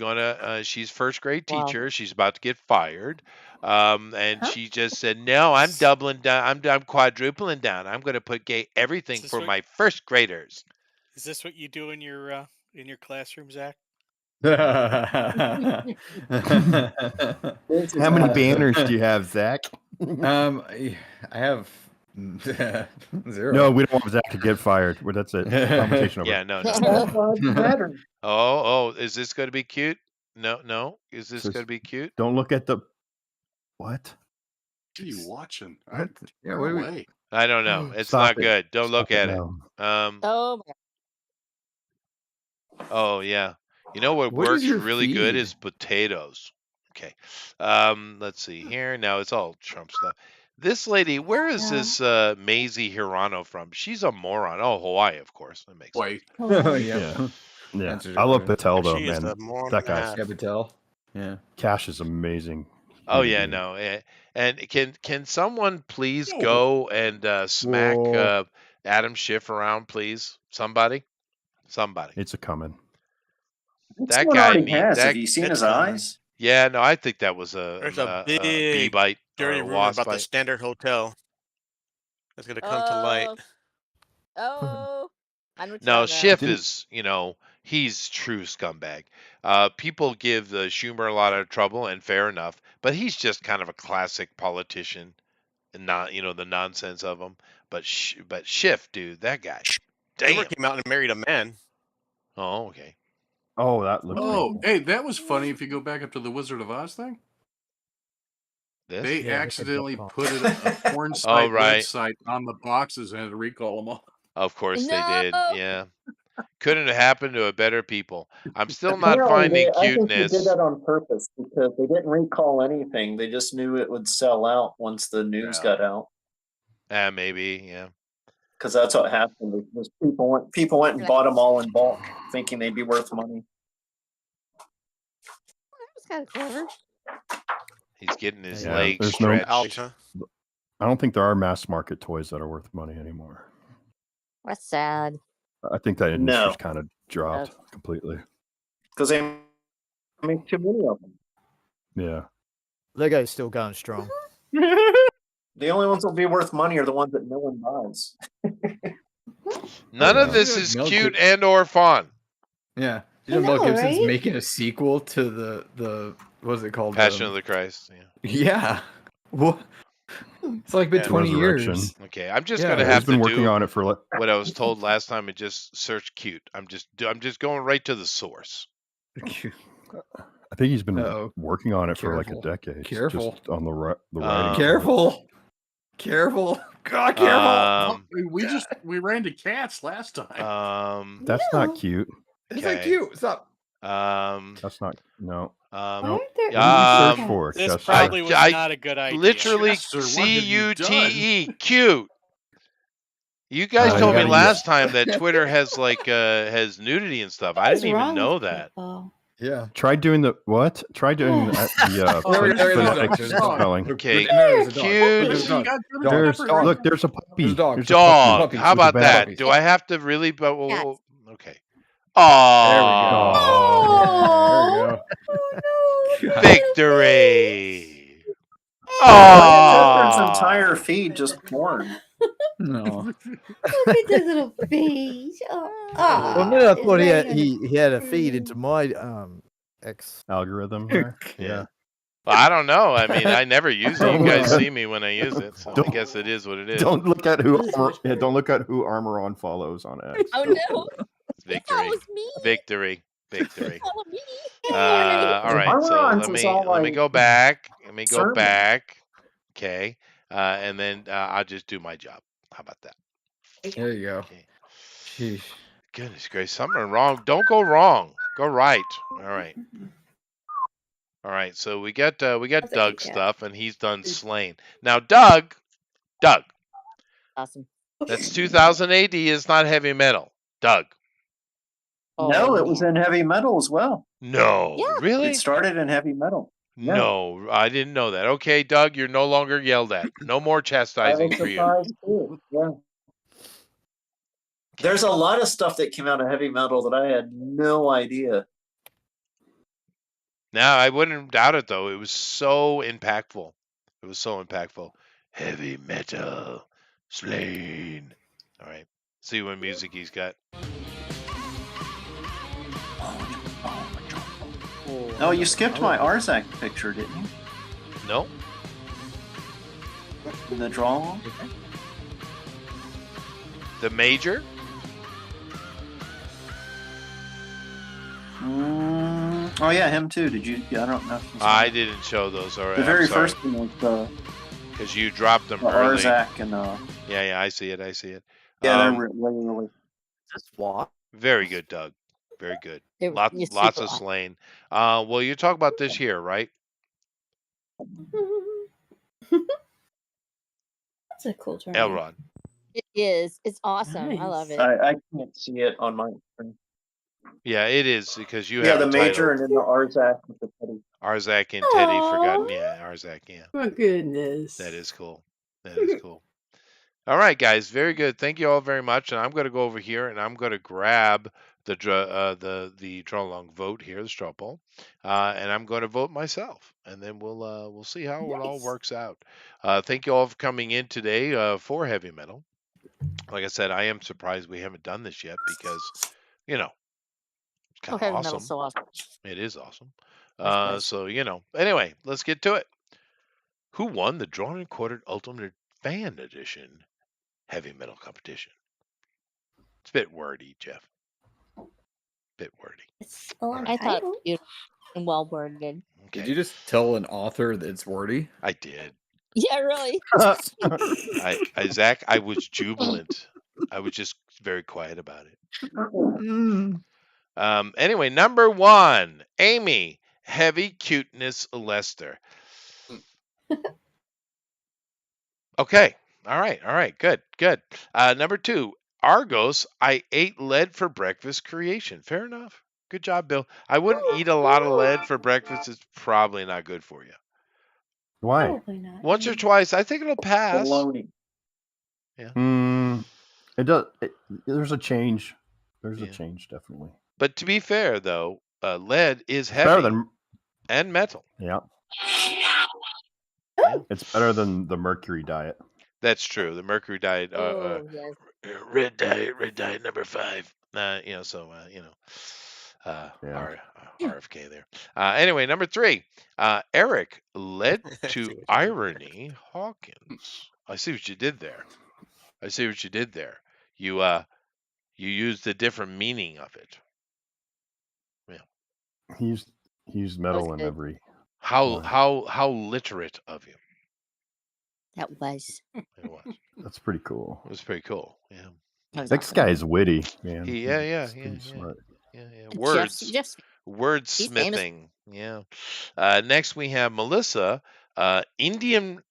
she's first grade teacher. She's about to get fired. And she just said, no, I'm doubling down. I'm quadrupling down. I'm going to put everything for my first graders. Is this what you do in your classroom, Zach? How many banners do you have, Zach? I have 0. No, we don't want Zach to get fired. Well, that's it. Conversation over. Yeah, no. Oh, is this going to be cute? No. Is this going to be cute? Don't look at the. What? What are you watching? Yeah, what are we... I don't know. It's Stop not it. good. Don't look Stop at it it. now. Oh my Oh yeah. You know what What is works your really good feed? is potatoes. Okay. Let's see here. Now it's all Trump stuff. This lady, where is Yeah. this Maisie Hirano from? She's a moron. Oh, Hawaii, of course. That makes sense. Wait. Yeah. Yeah. Answers I love everything. Patel though, She is man. a moron That and a guy's half. Yeah, Patel. Yeah. Cash is amazing. Oh human yeah, being. no. And can someone please Whoa. go and smack Whoa. Adam Schiff around, please? Somebody? Somebody. It's a coming. think That someone guy already need has. that. Have you seen It's his coming. eyes? Yeah, no, I think that was There's a a bee big bite or dirty a rumor wasp about the bite. Standard Hotel that's gonna come to light. Oh, I know what you're No, talking about. Schiff Didn't is, he's true scumbag. People give Schumer a lot of trouble, and fair enough, but he's just kind of a classic politician, and not, the nonsense of him. But Schiff, dude, that guy, Schumer damn. came out and married a man. Oh, okay. Oh, that looked Oh, painful. hey, that was funny. If you go back up to the Wizard of Oz thing, This? they Yeah, accidentally wicked.com. put a porn Oh, site right. website on the boxes and had to recall them all. Of course they No. did. Yeah. Couldn't have happened to a better people. I'm still not Apparently, finding I think they did cuteness. that on purpose because they didn't recall anything. They just knew it would sell out once the news Yeah. got out. Maybe, yeah. Because that's what happened. Was people went and bought them all in bulk, thinking they'd be worth money. That was kind of clever. He's getting his Yeah, legs there's no- stretched. Ouch, huh? I don't think there are mass market toys that are worth money anymore. That's sad. I think that No. industry's kind of dropped completely. Because they make too many of them. Yeah. Lego's still going strong. The only ones that'll be worth money are the ones that no one buys. None of Yeah. this Yeah, is Mel cute Gibson. and or fun. Yeah. I You know, Mel know, Gibson's right? making a sequel to the what is it called? Passion of the Christ. Yeah. Yeah. What? It's like been Yeah. 20 Resurrection. years. Okay, I'm just Yeah, gonna he's He's have been to working do on it for like what I was told last time and just search cute. I'm just going right to the source. I think he's been Uh-oh. working on it for like a Careful. decade. Careful. Just on the writing. Careful. Careful. God, careful. We ran to cats last time. That's No. not cute. It's not okay. cute. Stop. That's not no. Why Um, aren't there Um, any Search for it. This Chester. probably was I not a good idea. literally Chester, what have you CUTE, cute. You guys You told me gotta last time that Twitter has has nudity and stuff. I What's didn't even wrong know with that. people? Yeah. Try doing the what? Try doing Yeah. the There we go, there's a dog, phonetic there's a dog. spelling. Okay, There's a dog. cute. There's a dog. There's Dog. look. There's a puppy. There's a dog. There's Dog. puppy. How There's a about bad that? puppy. Do I have to really? Cats. Okay. Oh, There we go. Oh, no. victory! Chester's Oh, entire feed just porn. No. Look at the little face. Oh, For a minute, I it's thought he had, laying on he had a feed into my X. Algorithm. There. yeah. Well, I don't know. I mean, I never use it. You guys see me when I use it, so I Don't- guess it is what it is. Don't look at who. Don't look at who Armor On follows on X. Oh no. Victory! That was me. Victory! Victory! Follow me. All right, so Armor-Ons is all let me like go back. Let me go sermon. back. Okay, and then I'll just do my job. How about that? There you go. Okay. Sheesh. Goodness gracious, something wrong. Don't go wrong. Go right. All right. All right. So we got That's a Doug's cute cat. stuff, and he's done slain. Now, Doug, Awesome. that's 2000 AD. Is not heavy metal. Doug. No, it was in heavy metal as well. No, Yeah. really? It started in heavy metal. Yeah. No, I didn't know that. Okay, Doug, you're no longer yelled at. No more I chastising was for you. surprised too. Yeah. There's a lot of stuff that came out of heavy metal that I had no idea. Now, I wouldn't doubt it though. It was so impactful. It was so impactful. Heavy metal, slain. All right. See what music he's got. Oh, you skipped my Arzak picture, didn't you? No. In the draw? The major. Oh yeah, him too. Did you? Yeah, I don't know. If you saw I it. didn't show those. All right. The I'm very sorry. first one was because you dropped them The early. Arzak and Yeah, I see it. I see it. yeah, they're really. That's why. Very good, Doug. Very good. It was Lots super of awesome. slain. Well, you talk about this here, right? That's a cool term. Elrond. It is. It's awesome. I love it. I can't see it on my screen. Yeah, it is because you Yeah, have the a major title. and then the Arzak with the Teddy. Arzak and Teddy Aw. forgotten. Yeah, Arzak. Yeah, Oh goodness. that is cool. That is cool. All right, guys, very good. Thank you all very much. And I'm going to go over here and I'm going to grab the draw long vote here, the straw poll, and I'm going to vote myself, and then we'll see how it all works out. Thank you all for coming in today for heavy metal. Like I said, I am surprised we haven't done this yet because, you know, it's kind of Heavy awesome. metal's so awesome. It is awesome. nice. So you know. Anyway, let's get to it. Who won the Drawn and Quartered Ultimate Fan Edition heavy metal competition? It's a bit wordy, Jeff. Bit wordy. It's a long I thought title. you and well worded. Okay. Did you just tell an author that it's wordy? I did. Yeah, really. Zach, I was jubilant. I was just very quiet about it. Anyway, number 1, Amy, Heavy Cuteness Lester. Okay. All right. Good. Number 2, Argos, I ate lead for breakfast creation. Fair enough. Good job, Bill. I wouldn't eat a lot of lead for breakfast. It's probably not good for you. Why? Probably not. Once or twice, I think it'll pass. Baloney. Yeah. It does. There's a change. There's a change, definitely. But to be fair, though, lead is Better heavy than and metal. yeah. It's better than the mercury diet. That's true. The mercury diet, Yes. red diet number 5. RFK there. Anyway, number 3, Eric led to irony Hawkins. I see what you did there. You used a different meaning of it. Yeah. He used metal in every. How literate of you. That was. It was. That's pretty cool. It was pretty cool. Yeah. This guy is witty, man. Yeah. Smart. Yeah. Jeff's Wordsmithing. Yeah. Next we have Melissa, Indium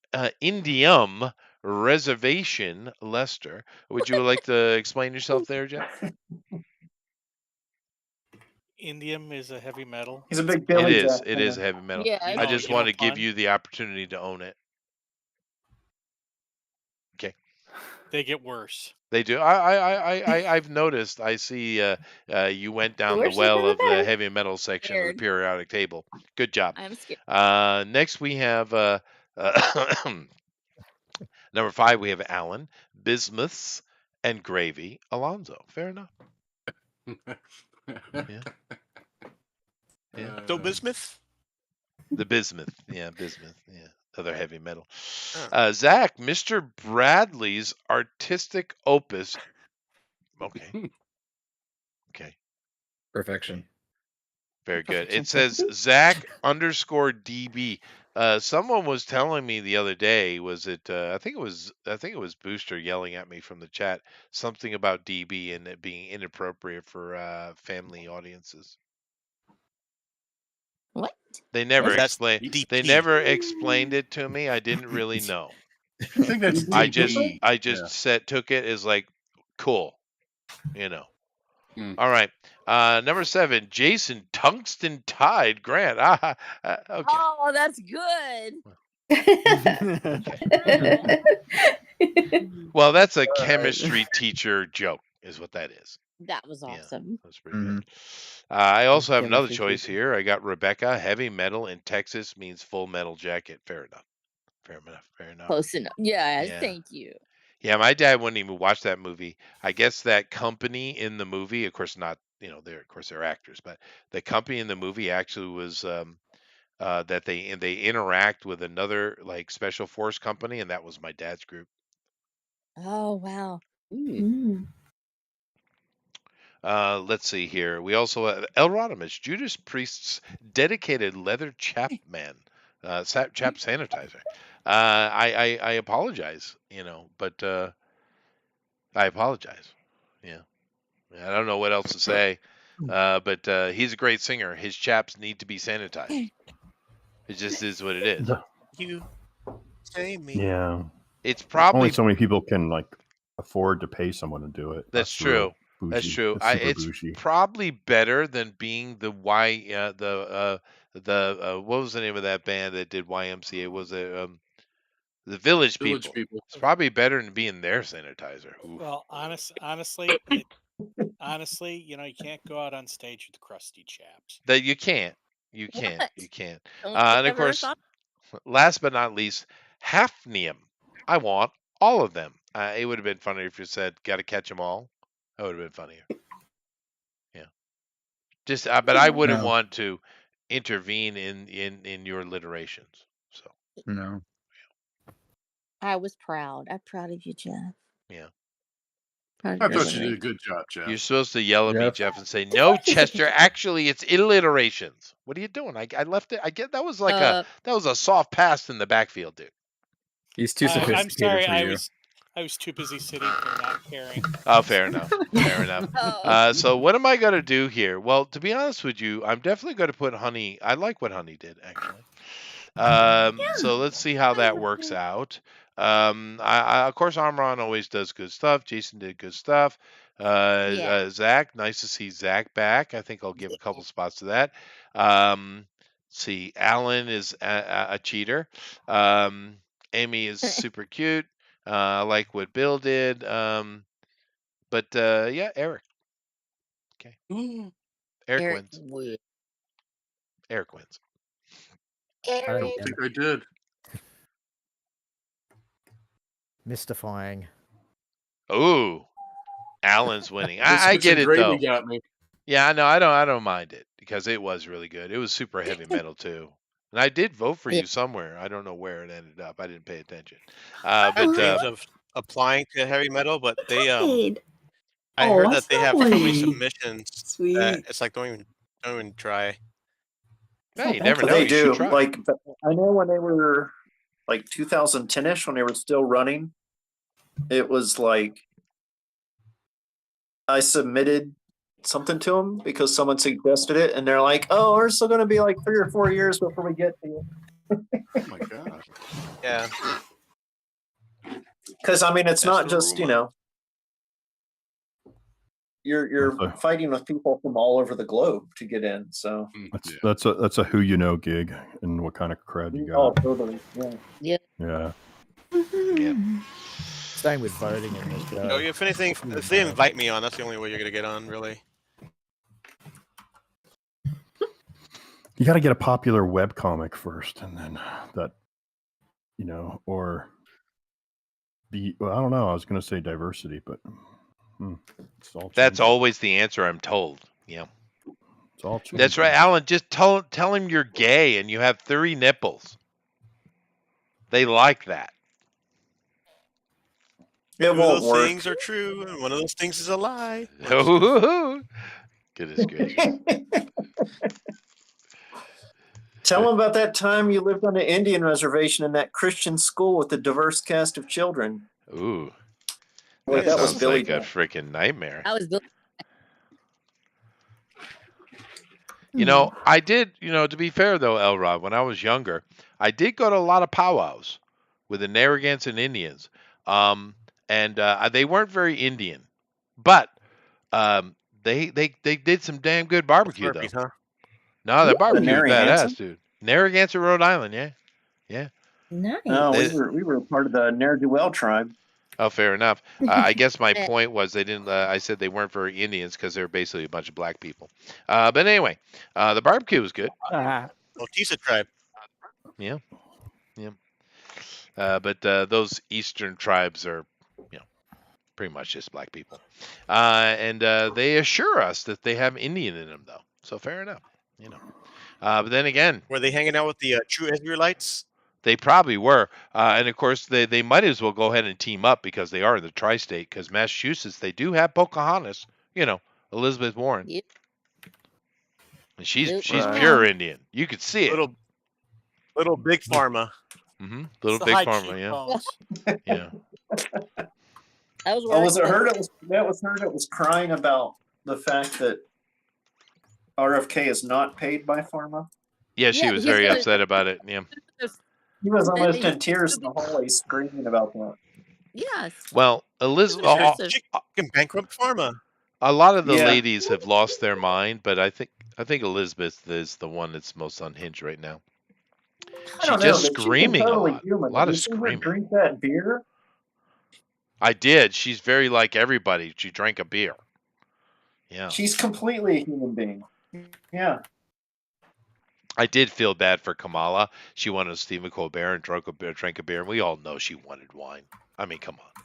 Reservation Lester. Would you like to explain yourself there, Jeff? Indium is a heavy metal. He's a big Billy Jack It is heavy metal. Yeah, I just you want know, to give fun. you the opportunity to own it. Okay. They get worse. They do. I've noticed. I see you went down the worse well than of the better. heavy metal section of the Scared. periodic table. Good job. I'm scared. Next we have number 5. We have Alan, Bismuths, and Gravy Alonzo. Fair enough. Yeah. So bismuth. The bismuth. Yeah. Other heavy metal. Zach, Mr. Bradley's artistic opus. Okay. Perfection. Very good. It says Zach _DB. Someone was telling me the other day, was it I think it was Booster yelling at me from the chat, something about DB and it being inappropriate for family audiences. What? They never That's explained DP. they never explained it to me. I didn't really know. I think that's I DP. just took it as like cool. Mm. All right. Number 7, Jason Tungsten Tide Grant. Okay. Oh, that's good. Well, that's a chemistry teacher joke, is what that is. That was Yeah. awesome. That's pretty good. I also have another Chemistry choice here. I got Rebecca. Heavy metal in Texas means full metal jacket. Fair enough. Close enough. Yeah, Yeah. thank you. Yeah, my dad wouldn't even watch that movie. I guess that company in the movie, of course, not they're actors, but the company in the movie actually was that they interact with another like special force company, and that was my dad's group. Oh, wow. Let's see here. We also have Elrodimus, Judas Priest's dedicated leather chap man, chap sanitizer. I apologize, but I apologize. Yeah. I don't know what else to say. But he's a great singer. His chaps need to be sanitized. It just is what it is. You say me. Yeah. It's probably only so many people can afford to pay someone to do it. That's true. That's true. It's probably better than being the what was the name of that band that did YMCA? Was it the Village People? It's probably better than being their sanitizer. Oof. Well, honestly, you can't go out on stage with the crusty chaps. That you can't. You can't. And of course, last but not least, Hafnium. I want all of them. It would have been funnier if you said, "Got to catch them all." That would have been funnier. Yeah. Just, but I wouldn't want to intervene in your alliterations. So. No. I was proud. I'm proud of you, Jeff. Yeah. I thought you did a good job, Jeff. You're supposed to yell at me, Jeff, and say, "No, Chester. Actually, it's alliterations." What are you doing? I left it. I get that was like that was a soft pass in the backfield, dude. He's too sophisticated I'm sorry. for you. I was too busy sitting and not caring. Oh, fair enough. Fair enough. So what am I going to do here? Well, to be honest with you, I'm definitely going to put Honey. I like what Honey did, actually. So let's see how that works out. Of course, Amron always does good stuff. Jason did good stuff. Zach, nice to see Zach back. I think I'll give a couple spots to that. Let's see, Alan is a cheater. Amy is super cute. I like what Bill did. But yeah, Eric. Okay. Eric wins. Eric wins. I don't think I did. Mystifying. Oh, Alan's winning. I get it though. Got me. Yeah, no, I don't mind it because it was really good. It was super heavy metal too. And I did vote for you somewhere. I don't know where it ended up. I didn't pay attention. But of applying to heavy metal, but they I heard that they have so many submissions. Sweet. It's like don't even try. Yeah, you never know. They You do. should try. Like, I know when they were like 2010ish, when they were still running, it was like I submitted something to them because someone suggested it, and they're like, "Oh, we're still going to be like 3 or 4 years before we get to you." Oh my god. Yeah. Because I mean, it's not just you're fighting with people from all over the globe to get in. So that's a who you know gig and what kind of cred you got. Oh, totally. Yeah. Yeah. Same with voting in this show. No, if anything, if they invite me on, that's the only way you're gonna get on, really. You got to get a popular webcomic first, and then that, or well, I don't know. I was going to say diversity, but that's always the answer, I'm told. Yeah. It's all changing. That's right, Alan. Just tell him you're gay and you have 3 nipples. They like that. It One won't of those work. things are true, and one of those things is a lie. Goodness gracious. Tell them about that time you lived on an Indian reservation in that Christian school with a diverse cast of children. Ooh. Wait, That was sounds Billy like a freaking nightmare. I was Billy. I did, to be fair though, Elrod, when I was younger, I did go to a lot of powwows with the Narragansett Indians. And they weren't very Indian, but they did some damn good barbecue though. Huh? No, the barbecue was Narragansett? badass, dude. Narragansett, Rhode Island, yeah. Nice. No, we were part of the Ne'er-do-well tribe. Oh, fair enough. I guess my point was they didn't. I said they weren't very Indians because they were basically a bunch of black people. But anyway, the barbecue was good. Otisa tribe. Yeah. But those eastern tribes are, pretty much just black people. And they assure us that they have Indian in them, though. So fair enough. But then again, Were they hanging out with the true Israelites? they probably were. And of course, they might as well go ahead and team up because they are in the tri-state. Because Massachusetts, they do have Pocahontas. Elizabeth Warren. Yep. And she's Right. pure Indian. You could see it. Little big pharma. Little It's the Big high Pharma, yeah. cheekbones. Yeah. I was Oh, was it worried. her that was her that was crying about the fact that RFK is not paid by Pharma? Yeah, she Yeah, was he's very gonna. upset about it. Yeah. He was almost He's in tears in gonna the hallway screaming about that. Yes. Well, Elizabeth, Massive. Can bankrupt pharma. a lot of the Yeah. ladies have lost their mind, but I think Elizabeth is the one that's most unhinged right now. I She's don't know, just but she's screaming a totally lot. human. A lot Have of you seen her screaming. drink that beer? I did. She's very like everybody. She drank a beer. Yeah. She's completely a human being. Yeah. I did feel bad for Kamala. She wanted Stephen Colbert and drank a beer, and we all know she wanted wine. I mean, come on.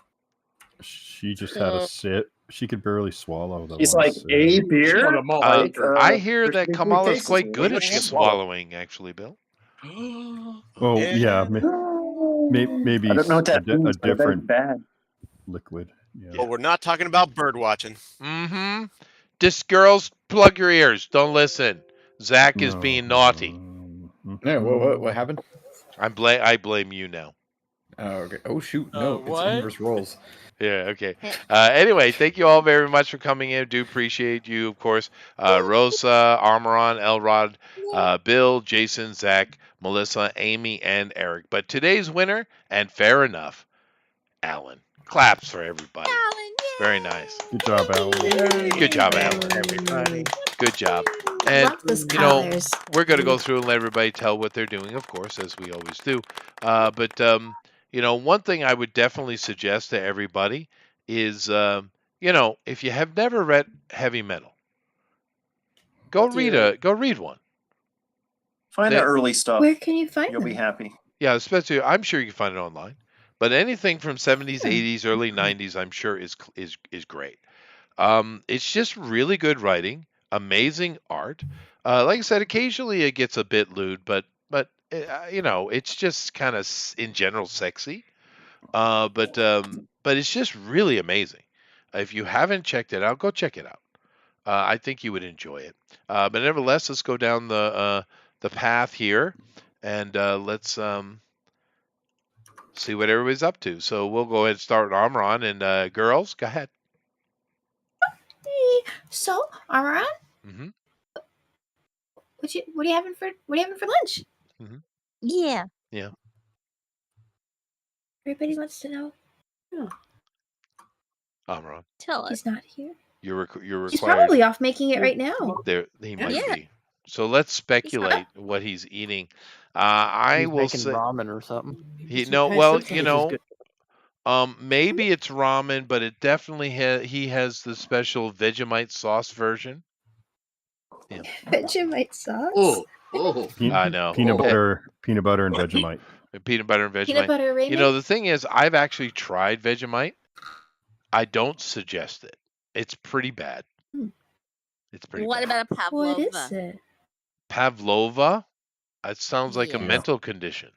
She just had a sip. She could barely swallow that He's one like, sip. a beer? I hear there's that been Kamala's cases quite where good they at can't swallow. swallowing, actually, Bill. Oh yeah, maybe I don't know what that a means, but I bet it's different bad. liquid. Yeah. But we're not talking about bird watching. Mm-hmm. Just girls, plug your ears. Don't listen. Zach is No. being naughty. Yeah, what happened? I blame you now. Oh, okay. Oh shoot, no, it's inverse roles. Yeah, okay. Anyway, thank you all very much for coming in. Do appreciate you, of course. Rosa, Armaron, Elrod, Bill, Jason, Zach, Melissa, Amy, and Eric. But today's winner, and fair enough, Alan. Claps for everybody. Very nice. Good job, Alan. Good job, Alan. Everybody. Good job. And, Rock those you know, colors. we're going to go through and let everybody tell what they're doing, of course, as we always do. But you know, one thing I would definitely suggest to everybody is, you know, if you have never read heavy metal, go read one. Find the early stuff. Where can you find You'll them? be happy. Yeah, especially I'm sure you can find it online. But anything from 70s, 80s, early 90s, I'm sure is great. It's just really good writing, amazing art. Like I said, occasionally it gets a bit lewd, but you know, it's just kind of in general sexy. But it's just really amazing. If you haven't checked it out, go check it out. I think you would enjoy it. But nevertheless, let's go down the path here, and let's see what everybody's up to. So we'll go ahead and start with Amron, and girls, go ahead. So, Amaran, Mm-hmm. what are you having for lunch? Mm-hmm. Yeah. Yeah. Everybody wants to know. Amron, Tell us. He's not here. you're required. He's probably off making it right now. There, he might Yeah. be. So let's speculate what he's eating. I He's will making say ramen or something. Maybe it's ramen, but it definitely he has the special Vegemite sauce version. Yeah. Vegemite sauce. I know. Peanut butter and Vegemite. Peanut butter and Vegemite. Peanut butter ramen. You know, the thing is, I've actually tried Vegemite. I don't suggest it. It's pretty bad. It's pretty What bad. about a pavlova? What is it? Pavlova? It sounds like a Yeah. mental condition.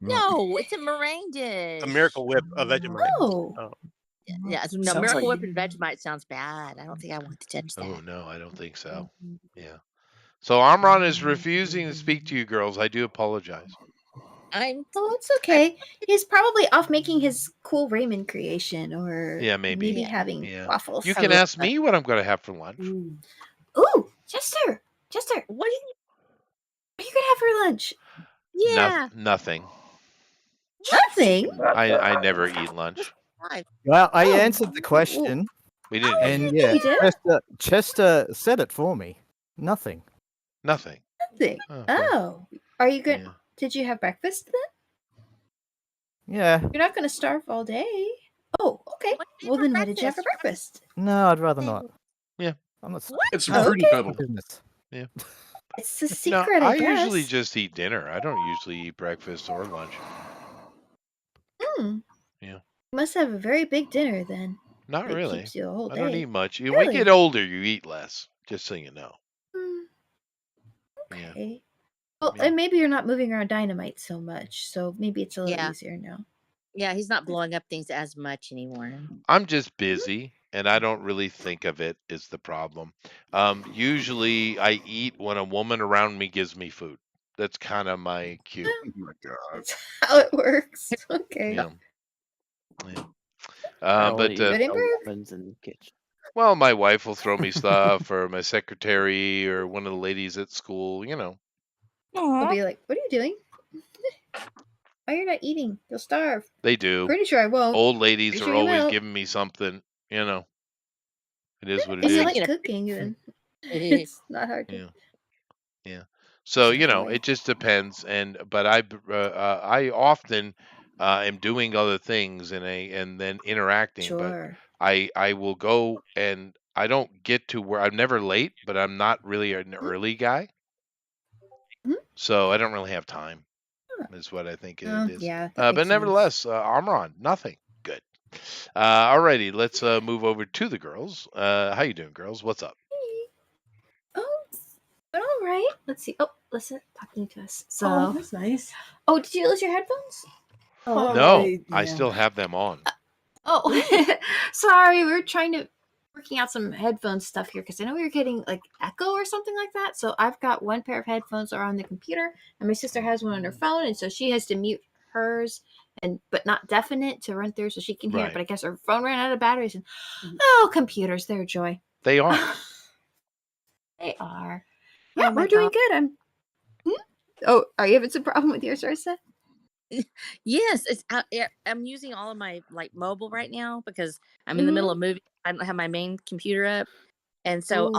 No, it's a meringue dish. A Miracle Whip of Vegemite. Oh. Yeah, so no, Sounds Miracle like- Whip and Vegemite sounds bad. I don't think I want to touch that. Oh no, I don't think so. Yeah. So Amron is refusing to speak to you girls. I do apologize. Oh, it's okay. He's probably off making his cool ramen creation, or Yeah, maybe. having Yeah. waffles. You can ask me what I'm going to have for lunch. Ooh, Chester, What do you? what are you gonna have for lunch? Yeah. Nothing. Nothing. I never eat lunch. Well, I answered the question, We didn't. and yeah, You did? Chester said it for me. Nothing. Nothing. Nothing. Oh, okay. Oh, are you good? Yeah. Did you have breakfast then? Yeah. You're not gonna starve all day. Oh, okay. Well, then what did you have for breakfast? No, I'd rather not. Yeah. I'm not. It's Oh, fruity okay. pebble. Business. Yeah. It's a No, secret, I I guess. usually just eat dinner. I don't usually eat breakfast or lunch. Hmm. Yeah. You must have a very big dinner then. Not that really. Keeps you a whole I day. don't eat much. When you Really? get older, you eat less. Just so you know. Hmm. Yeah. Okay. Well, Yeah. and maybe you're not moving around dynamite so much, so maybe it's a little Yeah. easier now. Yeah, he's not blowing up things as much anymore. I'm just busy, and I don't really think of it as the problem. Usually, I eat when a woman around me gives me food. That's kind of my cue. Oh my god. That's how it works. Okay. Yeah. Yeah. I only But use Good improve. ovens in the kitchen. well, my wife will throw me stuff, or my secretary, or one of the ladies at school. I'll be like, "What are you doing? Why you're not eating? You'll starve." They do. Pretty sure I won't. Old ladies Pretty are sure you always won't. giving me something. It is what it If you is. like cooking, then it's not hard to. Yeah. Yeah. So Definitely. it just depends. But I often am doing other things and then interacting. But Sure. I will go, and I don't get to where I'm never late, but I'm not really an early guy. Mhm. So I don't really have time. Huh. Is what I think Oh, it is. yeah, that But makes sense. nevertheless, Amron, nothing. Good. Alrighty, let's move over to the girls. How you doing, girls? What's up? Oh, but all right. Let's see. Oh, listen, talking to us. So, Oh, that's nice. oh, did you lose your headphones? Oh, No, I- I yeah. still have them on. Oh, sorry. We were working out some headphone stuff here because I know we were getting like echo or something like that. So I've got one pair of headphones that are on the computer, and my sister has one on her phone, and so she has to mute hers but not deafen it to run through so she can hear it. Right. But I guess her phone ran out of batteries, and oh, computers, they're a joy. They are. They are. Oh Yeah, my we're doing God. good. Oh, are you having some problem with yours, Sarsa? Yes, I'm using all of my mobile right now because I'm in the middle of moving. I don't have my main computer up, and so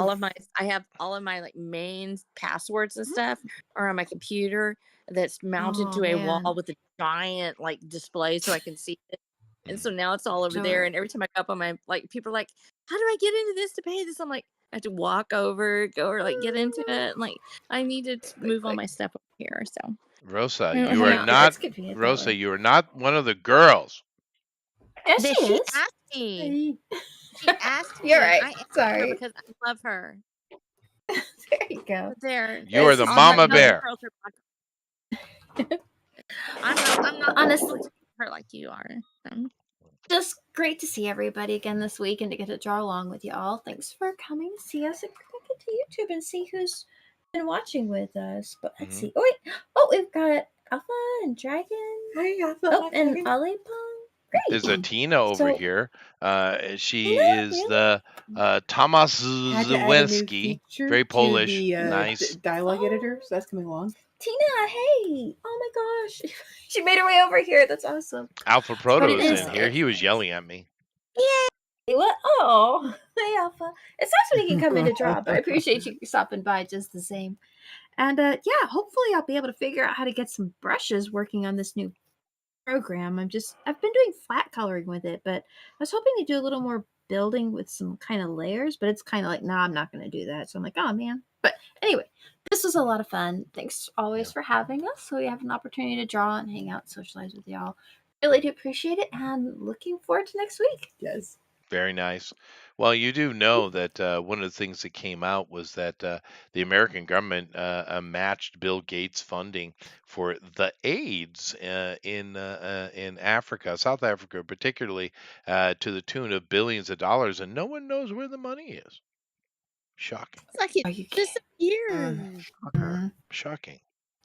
I have all of my main passwords and stuff are on my computer that's mounted to a wall with a giant display so I can see it. And so now it's all over there. Sure. And every time I go up on my people are like, "How do I get into this to pay this?" I'm like, I have to walk over, go or get into it. I need to move all my stuff over here. So Rosa, I don't you have are it. Yeah, not that's convenient that Rosa. way. You are not one of the girls. Yes, That she she is. asked me. She asked me. You're and right. I asked her Sorry. because I love her. There you go. But there, You are the all mama the other bear. girls are I'm not Honestly, her like you are. just great to see everybody again this week and to get to draw along with y'all. Thanks for coming to see us and click into YouTube and see who's been watching with us. But let's see. Oh wait. Oh, we've got Alpha and Dragon. Hi, Alpha. Oh, and Alipong. There's a Great. Tina over So, here. She Tina, is really? the Tomasz Had to add a new Zawinski, feature very to Polish, the nice. dialogue editor, so that's coming along. Tina, hey! Oh my gosh, she made her way over here. That's awesome. Alpha But Proto's it is. in here. He was yelling at me. Hey, what? Oh, hey Alpha. It's nice when you can come in to draw, but I appreciate you stopping by just the same. And yeah, hopefully I'll be able to figure out how to get some brushes working on this new program. I've been doing flat coloring with it, but I was hoping to do a little more building with some kind of layers, but it's kind of like, nah, I'm not going to do that. So I'm like, oh man. But anyway, this was a lot of fun. Thanks always for having us. So we have an opportunity to draw and hang out, socialize with y'all. Really do appreciate it, and looking forward to next week. Yes. Very nice. Well, you do know that one of the things that came out was that the American government matched Bill Gates' funding for the AIDS in Africa, South Africa, particularly to the tune of billions of dollars, and no one knows where the money is. Shocking. It's like it disappeared. Shocking.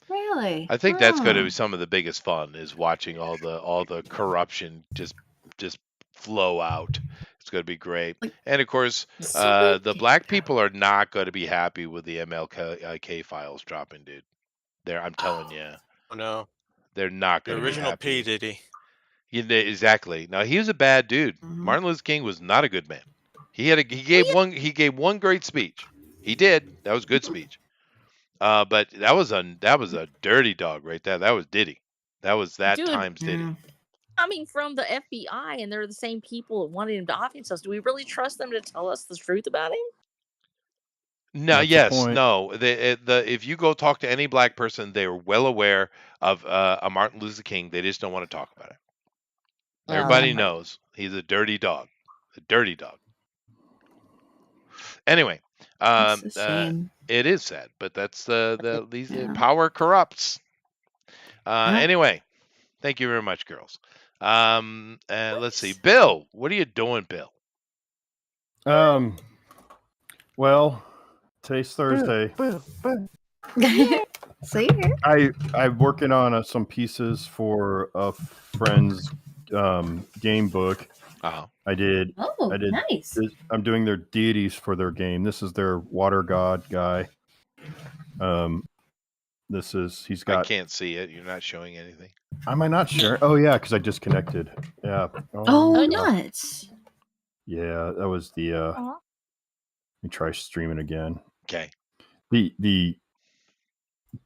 Really? I think that's going to Oh. be some of the biggest fun is watching all the corruption just flow out. It's going to be great. And of course, the black people are not going to be happy with the MLK files dropping, dude. I'm telling you. Oh no. They're not The going to be original happy. P Diddy. Exactly. Now he was a bad dude. Martin Luther King was not a good man. He gave one great speech. He did. That was a good speech. But that was a dirty dog right there. That was Diddy. That was that Dude, times Diddy. coming from the FBI, and they're the same people wanting him to off themselves. Do we really trust them to tell us the truth about him? No, That's the yes, point. no. If you go talk to any black person, they are well aware of a Martin Luther King. They just don't want to talk about it. Everybody knows he's a dirty dog. A dirty dog. Anyway, That's a shame. it is sad, but that's these power corrupts. Anyway, thank you very much, girls. Let's see, Bill. What are you doing, Bill? Well, today's Thursday. See here. I'm working on some pieces for a friend's game book. I did. Oh, I did. nice. I'm doing their deities for their game. This is their water god guy. He's I got. can't see it. You're not showing anything. Am I not sure? Oh yeah, because I disconnected. Yeah. Oh, nuts. Yeah, that was the. Let me try streaming again. Okay.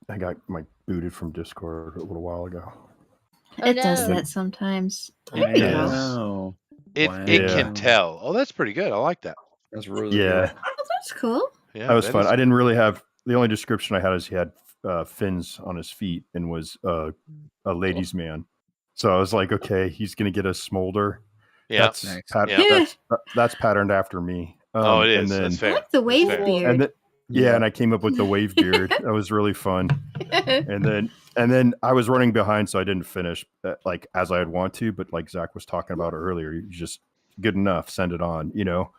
I got my booted from Discord a little while ago. Oh, It does no. that sometimes. Yeah. There you go. Wow. It can tell. Oh, that's pretty good. I like that. That's really Yeah. Oh, that's cool. Yeah, that was that fun. is I didn't really have the only description I had is he had fins on his feet and was a ladies' man. So I was like, okay, he's gonna get a smolder. Yeah. That's Nice. yeah. That's patterned after me. Oh, it is. And then, That's fair. I like the wave That's fair. beard. and then, yeah, and I came up with the wave beard. That was really fun. And then I was running behind, so I didn't finish like as I'd want to. But like Zach was talking about earlier, you just good enough, send it on, you know.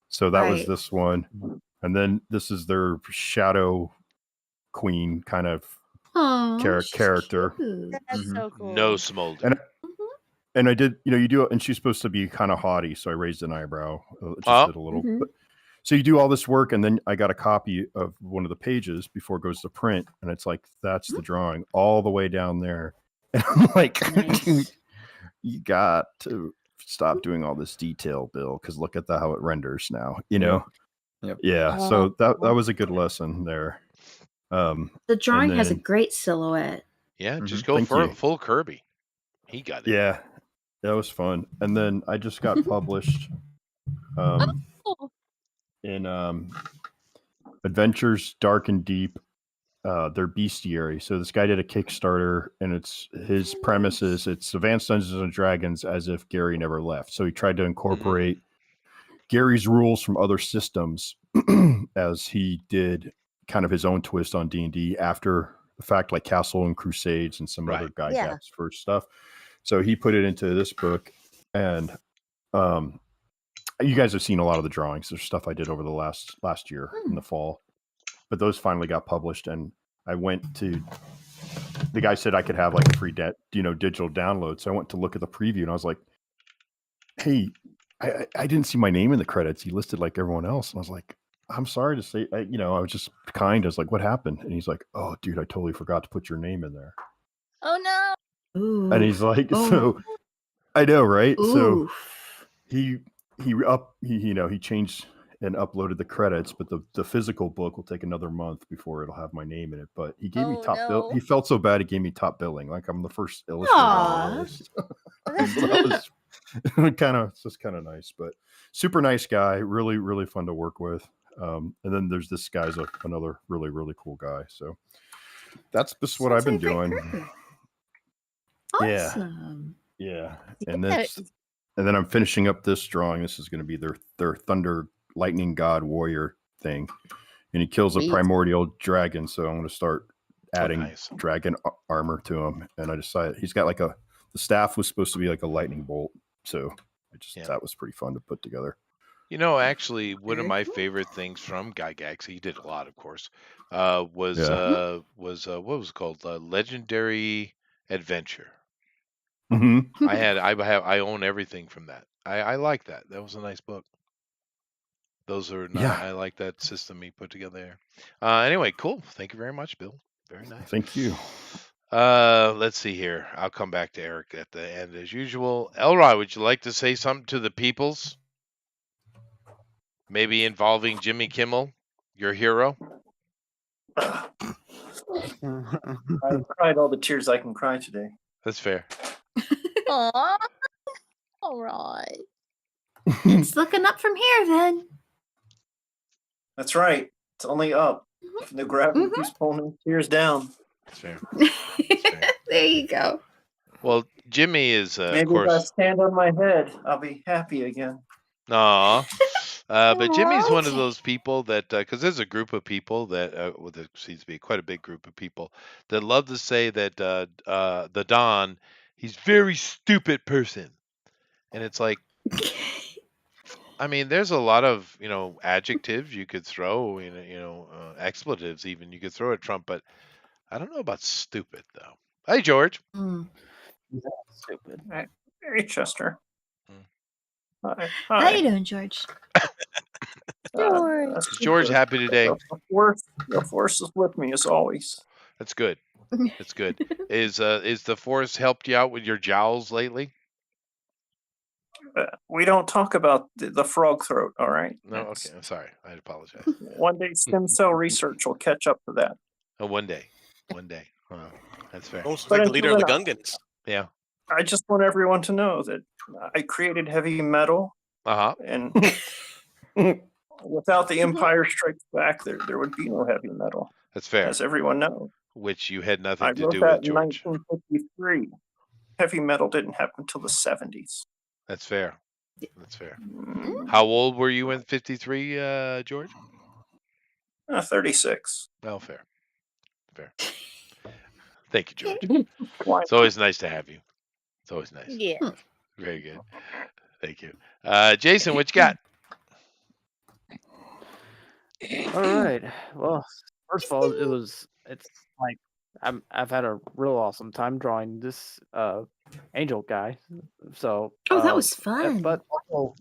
So that was Right. this one, and then this is their shadow queen kind of Aw, character. cute. That's so cool. No smolder. And I did, you do it, and she's supposed to be kind of haughty, so I raised an eyebrow, just did a little. Mhm. But, so you do all this work, and then I got a copy of one of the pages before it goes to print, and it's like that's the drawing all the way down there, and I'm like, you got to stop doing all this detail, Bill, because look at how it renders now, you know. Yep. Yeah, so that was a good lesson there. The drawing and has a then- great silhouette. Yeah, just go Thank for you. full Kirby. He got it. Yeah, that was fun. And then I just got published in Adventures Dark and Deep, their bestiary. So this guy did a Kickstarter, and it's his premise is it's Advanced Dungeons and Dragons as if Gary never left. So he tried to incorporate Gary's rules from other systems as he did kind of his own twist on D&D after the fact, like Castle and Crusades and some other guide Yeah. gaps for stuff. So he put it into this book, and you guys have seen a lot of the drawings. There's stuff I did over the last year in the fall, but those finally got published, and I went to the guy said I could have like a free digital download. So I went to look at the preview, and I was like, hey, I didn't see my name in the credits. He listed like everyone else, and I was like, I'm sorry to say, I was just kind. I was like, what happened? And he's like, oh, dude, I totally forgot to put your name in there. Oh no. Ooh. And he's like, Oh. so I know, right? So Oof. he changed and uploaded the credits, but the physical book will take another month before it'll have my name in it. But he gave me Oh, top bill. no. He felt so bad he gave me top billing. Like I'm the first illustrator on the Aw. list. So that was it's just kind of nice, but super nice guy, really, really fun to work with. And then there's this guy's another really, really cool guy. So that's just what I've been Sounds like a doing. great purpose. Yeah. Awesome. Yeah. And Yeah. then I'm finishing up this drawing. This is going to be their thunder lightning god warrior thing. And he kills a Neat. primordial dragon. So I'm going to start adding nice. dragon armor to him. And I decided he's got the staff was supposed to be like a lightning bolt. So that was pretty fun to put together. Actually, one of Very my cool. favorite things from Gygax, he did a lot, of course, was what was it called? Legendary Adventure. Mm-hmm. I own everything from that. I like that. That was a nice book. Those are Yeah. I like that system he put together there. Anyway, cool. Thank you very much, Bill. Very nice. Thank you. Let's see here. I'll come back to Eric at the end as usual. Elrod, would you like to say something to the peoples? Maybe involving Jimmy Kimmel, your hero? I cried all the tears I can cry today. That's fair. Aw. All right. It's looking up from here then. That's right. It's only up. The gravity keeps pulling the tears down. That's fair. There you go. Well, Jimmy is, of Maybe if I course. stand on my head, I'll be happy again. Aw. But Jimmy's one of Okay. those people that, because there's a group of people that, there seems to be quite a big group of people that love to say that the Don, he's very stupid person. And it's like, I mean, there's a lot of, adjectives you could throw, expletives even you could throw at Trump, but I don't know about stupid though. Hey, George. Stupid. Hey, Chester. Hi. How you doing, George? That's Is George good. happy today? The force is with me as always. That's good. That's good. Is the force helped you out with your jowls lately? We don't talk about the frog throat, all right? No. Okay. I'm sorry. I apologize. One day, stem cell research will catch up to that. Oh, one day. One day. Wow. That's fair. Almost But like the leader of the until Gungans. Yeah. I just want everyone to know that I created heavy metal, and without the Empire Strikes Back, there would be no heavy metal. That's fair. As everyone knows. Which you had nothing I to wrote do that with, in George. 1953. Heavy metal didn't happen until the 70s. That's fair. That's fair. How old were you in '53, George? 36. Oh, fair. Fair. Thank you, George. It's always nice to have you. It's always nice. Yeah. Very good. Thank you. Jason, what you got? All right. Well, first of all, it's like I've had a real awesome time drawing this angel guy. So that was fun. But also,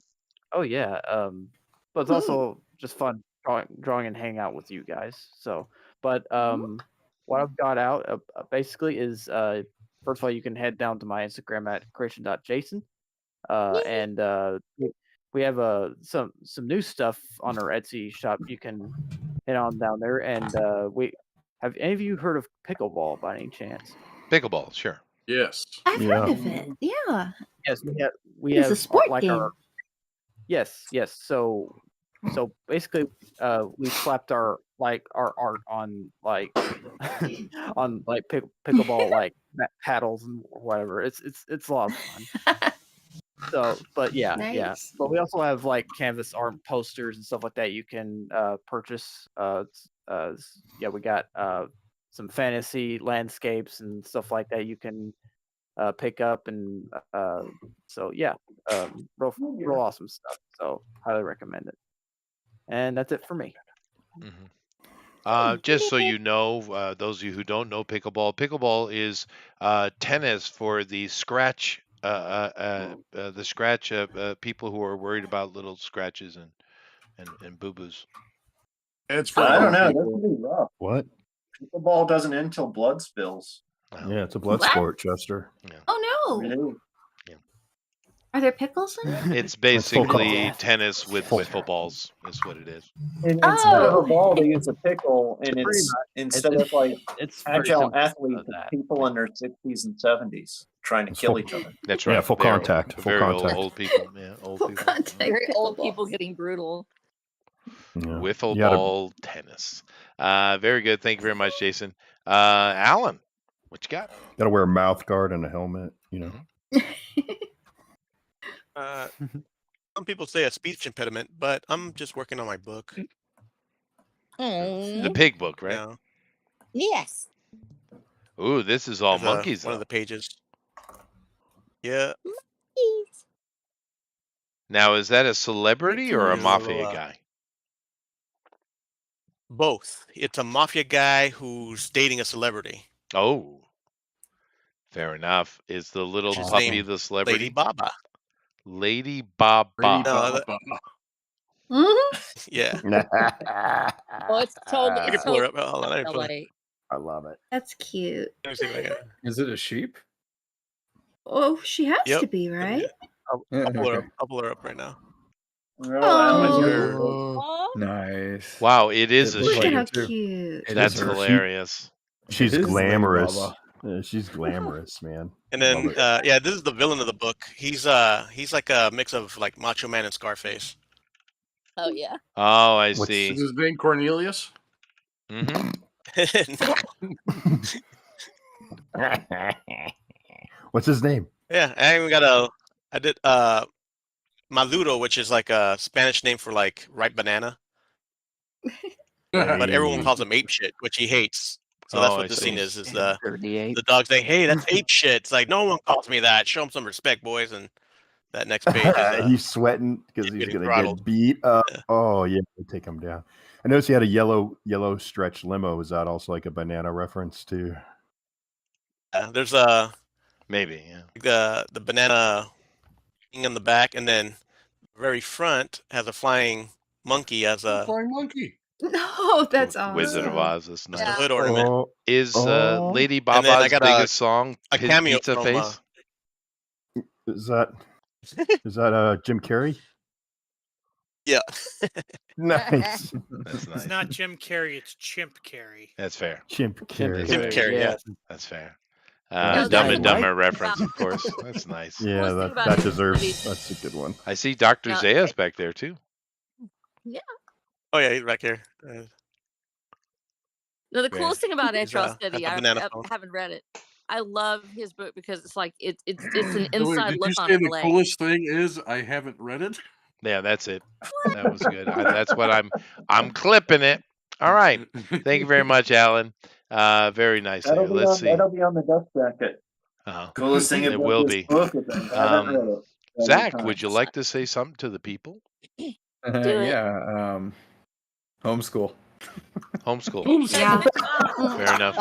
oh yeah, but it's also just fun drawing and hanging out with you guys. So, but what I've got out basically is first of all, you can head down to my Instagram at creation.jason, and we have some new stuff on our Etsy shop. You can head on down there, and we have any of you heard of pickleball by any chance? Pickleball, sure. Yes. I've heard of it. Yeah. Yes, we It's have a sport like game. Yes. So basically, we slapped our art on on pickleball paddles and whatever. It's a lot of fun. So, but yeah. Nice. But we also have canvas art posters and stuff like that you can purchase. We got some fantasy landscapes and stuff like that you can pick up, and real awesome stuff. So highly recommend it. And that's it for me. Just so you know, those of you who don't know pickleball is tennis for the scratch people who are worried about little scratches and boo-boos. It's I don't know. That's pretty rough. What? Pickleball doesn't end till blood spills. Yeah, it's a blood sport, Chester. Oh no. Are there pickles in it? It's full basically contact. tennis with wiffle balls is what it is. And instead of Oh. a ball, they use a pickle, and Pretty it's much. instead It's- of it's pretty agile simple athletes, as that. it's people in their 60s and 70s trying to It's kill full- each other. That's Yeah, right. full They're contact, full very contact. old people. Yeah, old Full people. contact Very old pickleball. people getting brutal. Yeah. Wiffle You gotta- ball tennis. Very good. Thank you very much, Jason. Alan, what you got? Got to wear a mouth guard and a helmet. Some people say a speech impediment, but I'm just working on my book. The pig book, right? Yeah. Yes. Ooh, this is all There's monkeys. one of the pages. Yeah. Now, is that a celebrity or a There's a mafia little, guy? Both. It's a mafia guy who's dating a celebrity. Oh, fair enough. Is the little She's puppy named the celebrity? Lady Baba. Lady Baba. No, Mhm. Yeah. Oh, it's totally. I can It's pull her totally up. Hold on, let me pull her. LA. I love it. That's cute. Let me see if I can. Is it a sheep? Oh, she has Yep. to be, right? I'll pull her up right now. Oh. Nice. Wow, it is a looks Look like at how sheep. too. cute. It That's is her. hilarious. She's It is Lady glamorous. Baba. Yeah, she's glamorous, man. And Love then, it. yeah, this is the villain of the book. He's like a mix of like Macho Man and Scarface. Oh yeah. Oh, I What's- see. Is his name Cornelius? What's his name? Yeah, I did Maludo, which is like a Spanish name for like ripe banana. But everyone calls him ape shit, which he hates. So that's Oh, what I this see. scene is the 38. dog saying, "Hey, that's ape shit." It's like no one calls me that. Show him some respect, boys. And that next page is He's sweating because he's getting gonna throttled. get beat up. Oh yeah, take him down. I noticed he had a yellow stretch limo. Is that also like a banana reference too? There's a maybe yeah. The banana thing in the back, and then very front has a flying monkey as a flying monkey. No, that's awesome. Wizard of Oz. That's It's nice. a hood ornament. Is Lady And then I Baba's got biggest song a His cameo Pizza from, Face? Is that Jim Carrey? Yeah. Nice. That's nice. It's not Jim Carrey, it's Chimp Carrey. That's fair. Chimp Carrey. Jim Carrey, yeah. That's fair. That's Dumb nice. and Dumber reference, of course. That's nice. Yeah, that deserves. That's a good one. I see Dr. Now, Zayas back there too. Yeah. Oh yeah, he's back here. No, the Very- coolest thing about He's, Atroz at City, the I banana phone. haven't read it. I love his book because it's like it's an So wait, inside did look you on say the LA. coolest thing is I haven't read it? Yeah, that's it. That was good. That's what I'm clipping it. All right. Thank you very much, Alan. Very nice. That'll Here. be, Let's on, see. that'll be on the dust jacket. Coolest thing it about will this be. book is I haven't read it many Zach, would you times. like to say something to the people? Yeah. Homeschool. Homeschool. Yeah. Fair enough.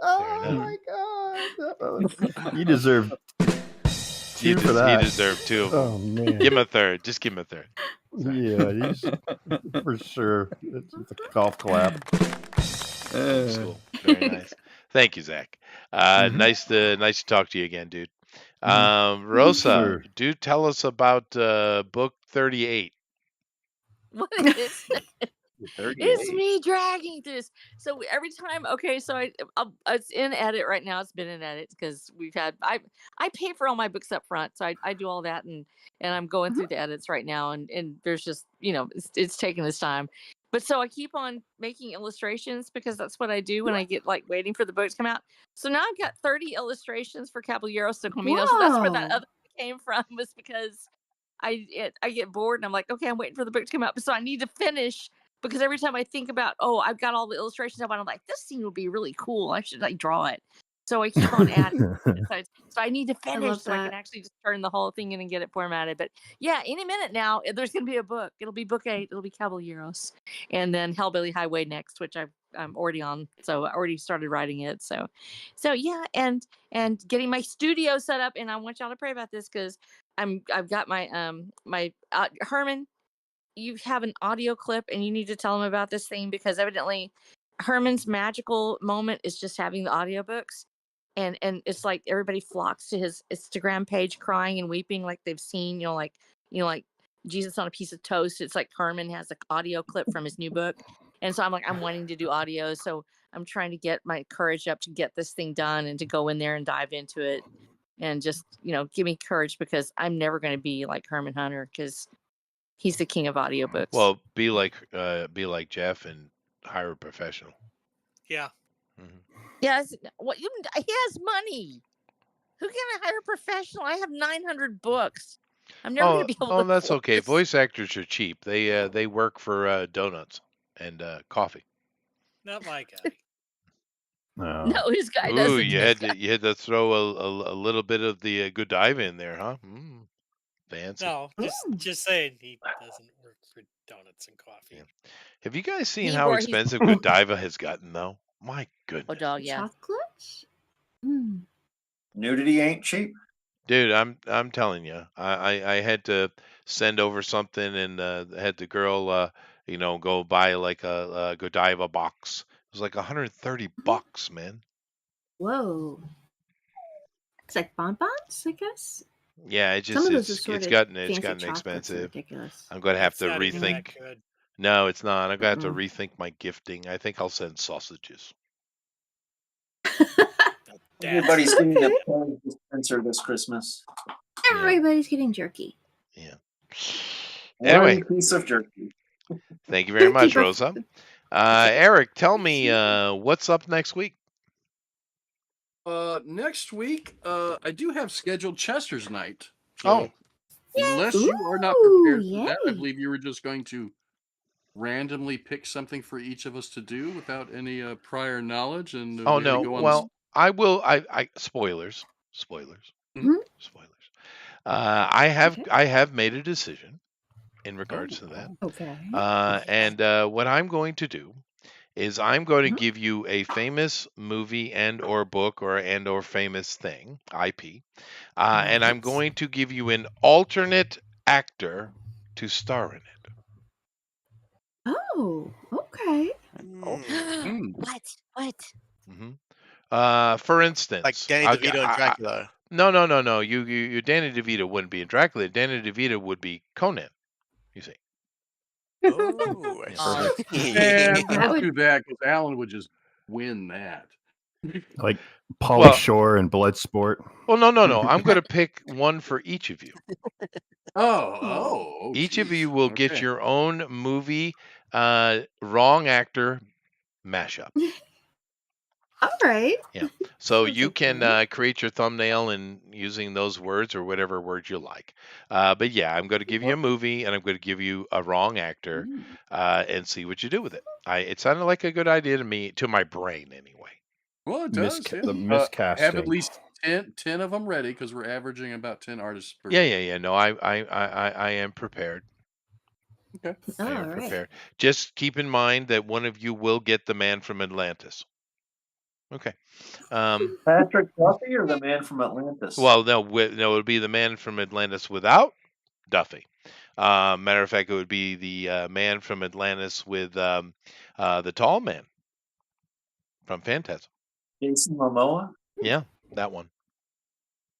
Oh my god! You deserve He two for that. He deserved two of them. Oh man! Give him a third. Just give him a third. Yeah, he's for sure. It's a golf clap. Homeschool. Very nice. Thank you, Zach. Nice to talk to you again, dude. Rosa, Sure. do tell us about book 38. What is it? It's me dragging through this. So every time, okay, so it's in edit right now. It's been in edit because we've had I pay for all my books up front, so I do all that and I'm going through the edits right now, and there's just it's taking this time. But so I keep on making illustrations because that's what I do when I get like waiting for the book to come out. So now I've got 30 illustrations for Caballeros de Camino. So that's where that Whoa. other came from, was because I get bored and I'm like, okay, I'm waiting for the book to come out. So I need to finish, because every time I think about, oh, I've got all the illustrations up, and I'm like, this scene would be really cool. I should like draw it. So I keep on adding. So I need to finish love so I can that. actually just turn the whole thing in and get it formatted. But yeah, any minute now, there's going to be a book. It'll be book 8. It'll be Caballeros, and then Hellbilly Highway next, which I'm already on. So I already started writing it. So yeah, and getting my studio set up. And I want y'all to pray about this because I've got my Herman. You have an audio clip, and you need to tell him about this thing, because evidently Herman's magical moment is just having the audiobooks. And it's like everybody flocks to his Instagram page crying and weeping like they've seen, like Jesus on a piece of toast. It's like Herman has an audio clip from his new book. And so I'm wanting to do audio. So I'm trying to get my courage up to get this thing done and to go in there and dive into it and just, give me courage, because I'm never going to be like Herman Hunter, because he's the king of audiobooks. Well, be like Jeff and hire a professional. Yeah. Yes. He has money. Who can I hire a professional? I have 900 books. I'm never going to be able to. Oh, that's afford okay. this. Voice actors are cheap. They work for donuts and coffee. Not my guy. No, his guy Ooh, doesn't. you had to throw a little bit of the Godiva in there, huh? Fancy. No, just saying he doesn't work for donuts and coffee. Have you guys seen He how wore- he's- expensive Godiva has gotten, though? My goodness. Oh, dog, yeah. Chocolate? Mm. Nudity ain't cheap. Dude, I'm telling you, I had to send over something and had the girl, go buy like a Godiva box. It was like $130, man. Whoa. It's like bonbons, I guess. Yeah, it Some just of those it's assorted gotten fancy chocolates are expensive. ridiculous. I'm gonna have It's to not even that rethink. good. No, it's not. I'm gonna have to rethink my gifting. I think I'll send sausages. Everybody's getting a porn dispenser this Christmas. Everybody's getting jerky. Anyway, One piece of jerky. thank you very much, People- Rosa. Eric, tell me what's up next week. Next week, I do have scheduled Oh. Chester's night. So unless you are not prepared for that, I yay. believe you were just going to randomly pick something for each of us to do without any prior knowledge. And Oh we had to no. go on Well, I will. I spoilers. Mhm. I have made a decision, in regards to that. Okay. And what I'm going to do is I'm going to give you a famous movie and or book and or famous thing, IP, and I'm going to give you an alternate actor to star in it. Oh, okay. What? For instance, Like Danny DeVito and Dracula. No. You Danny DeVito wouldn't be in Dracula. Danny DeVito would be Conan. You see. Oh, And don't do that because Alan would just win that. Like Pauly Shore and Bloodsport. Well, no. I'm going to pick one for each of you. Each of you will get your own movie wrong actor mashup. All right. Yeah. So you can create your thumbnail in using those words or whatever words you like. But yeah, I'm going to give you a movie and I'm going to give you a wrong actor and see what you do with it. It sounded like a good idea to me, to my brain anyway. Well, it does. The miscasting. Have at least 10 of them ready because we're averaging about 10 artists per Yeah. No, I am prepared. Okay. I am prepared. Just keep in mind that one of you will get the man from Atlantis. Okay. Patrick Duffy or the man from Atlantis? Well, no, it would be the man from Atlantis without Duffy. Matter of fact, it would be the man from Atlantis with the tall man from Phantasm. Jason Momoa? Yeah, that one.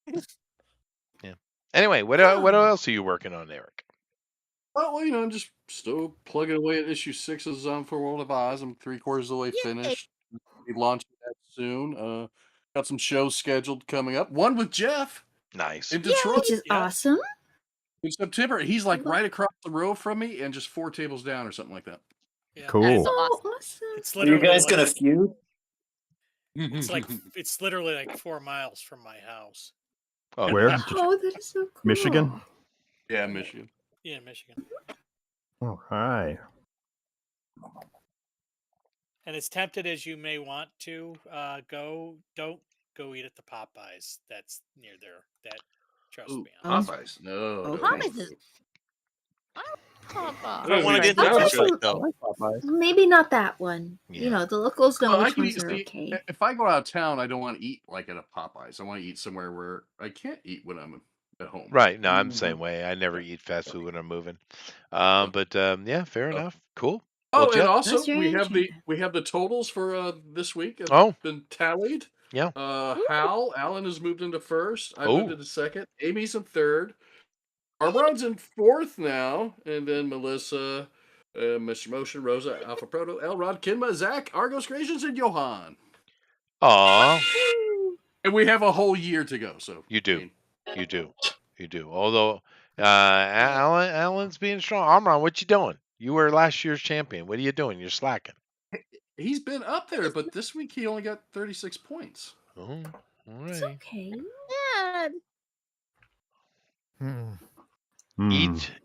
Yeah. Anyway, what else are you working on, Eric? Oh, well, I'm just still plugging away at issue 6 of Zone for World of Oz. I'm 3/4 of the way finished. Be launching that soon. Got some shows scheduled coming up. One with Jeff. Nice. In Detroit. Which is awesome. In September. He's like right across the road from me and just 4 tables down or something like that. Yeah. Cool. Awesome. It's Are literally you guys like, gonna feud? it's literally like 4 miles from my house. Oh, Where? Oh, that is so cool. Michigan? Yeah, Michigan. Yeah, Michigan. All right. And as tempted as you may want to don't go eat at the Popeyes that's near there. That trust me. Popeyes. No. Okay. Popeyes is. I don't want to get That's into actually- though. Maybe not at one. You know, the locals know Well, I which can ones eat, are see, okay. if I go out of town, I don't want to eat like at a Popeyes. I want to eat somewhere where I can't eat when I'm at home. Right. No, I'm the same way. I never eat fast food when I'm moving. But yeah, fair enough. Cool. Oh, Well, and Jeff- also That's very we have the totals for this week. Have Oh. been tallied. Yeah. Alan has moved into first. I Oh. moved into second. Amy's in third. Armand's in fourth now, and then Melissa, Mr. Motion, Rosa, Alpha Proto, Elrod, Kinma, Zach, Argos Creations, and Johan. Aw, And we have a whole year to go. So you do. You do. Although Alan's being strong. Amron, what you doing? You were last year's champion. What are you doing? You're slacking. he's been up there, but this week he only got 36 points. Oh, all It's right. okay. Dad.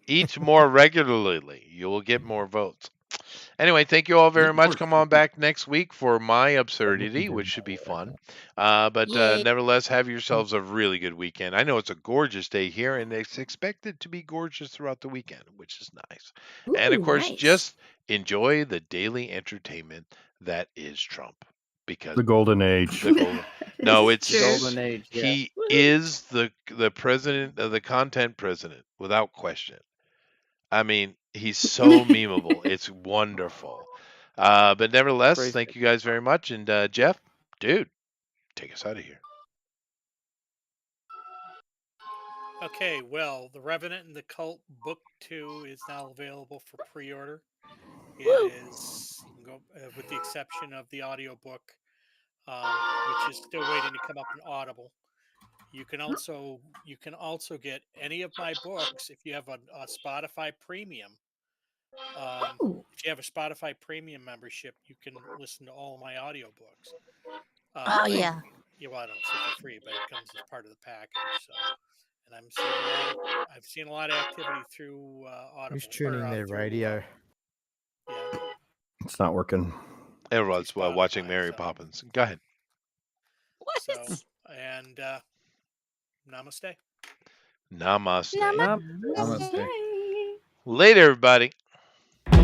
Eat more regularly. You will get more votes. Anyway, thank you all very much. Come on back next week for my absurdity, which should be fun. But Yay. nevertheless, have yourselves a really good weekend. I know it's a gorgeous day here, and it's expected to be gorgeous throughout the weekend, which is nice. And of Ooh, course, nice. just enjoy the daily entertainment that is Trump. Because The golden age. the golden, no, it's True. Golden age. Yeah. he is the president of the content president without question. I mean, he's so memeable. It's wonderful. But nevertheless, Crazy. thank you guys very much. And Jeff, dude, take us out of here. Okay, well, The Revenant and the Cult Book 2 is now available for pre-order. It is, you can go, with the exception of the audiobook, which is still waiting to come up in Audible. You can also get any of my books if you have a Spotify Premium. If you have a Spotify Premium membership, you can listen to all of my audiobooks. Oh yeah. Yeah, well, I don't see it for free, but it comes as part of the package. So, and I've seen a lot of activity through Audible. Who's tuning their through, radio? Yeah. It's not working. Everyone's watching Mary Poppins. Go ahead. So, and namaste. Namaste. Namaste. Later, everybody. See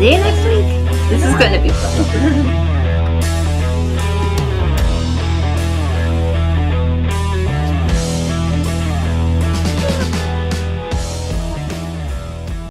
you next week. This is going to be fun.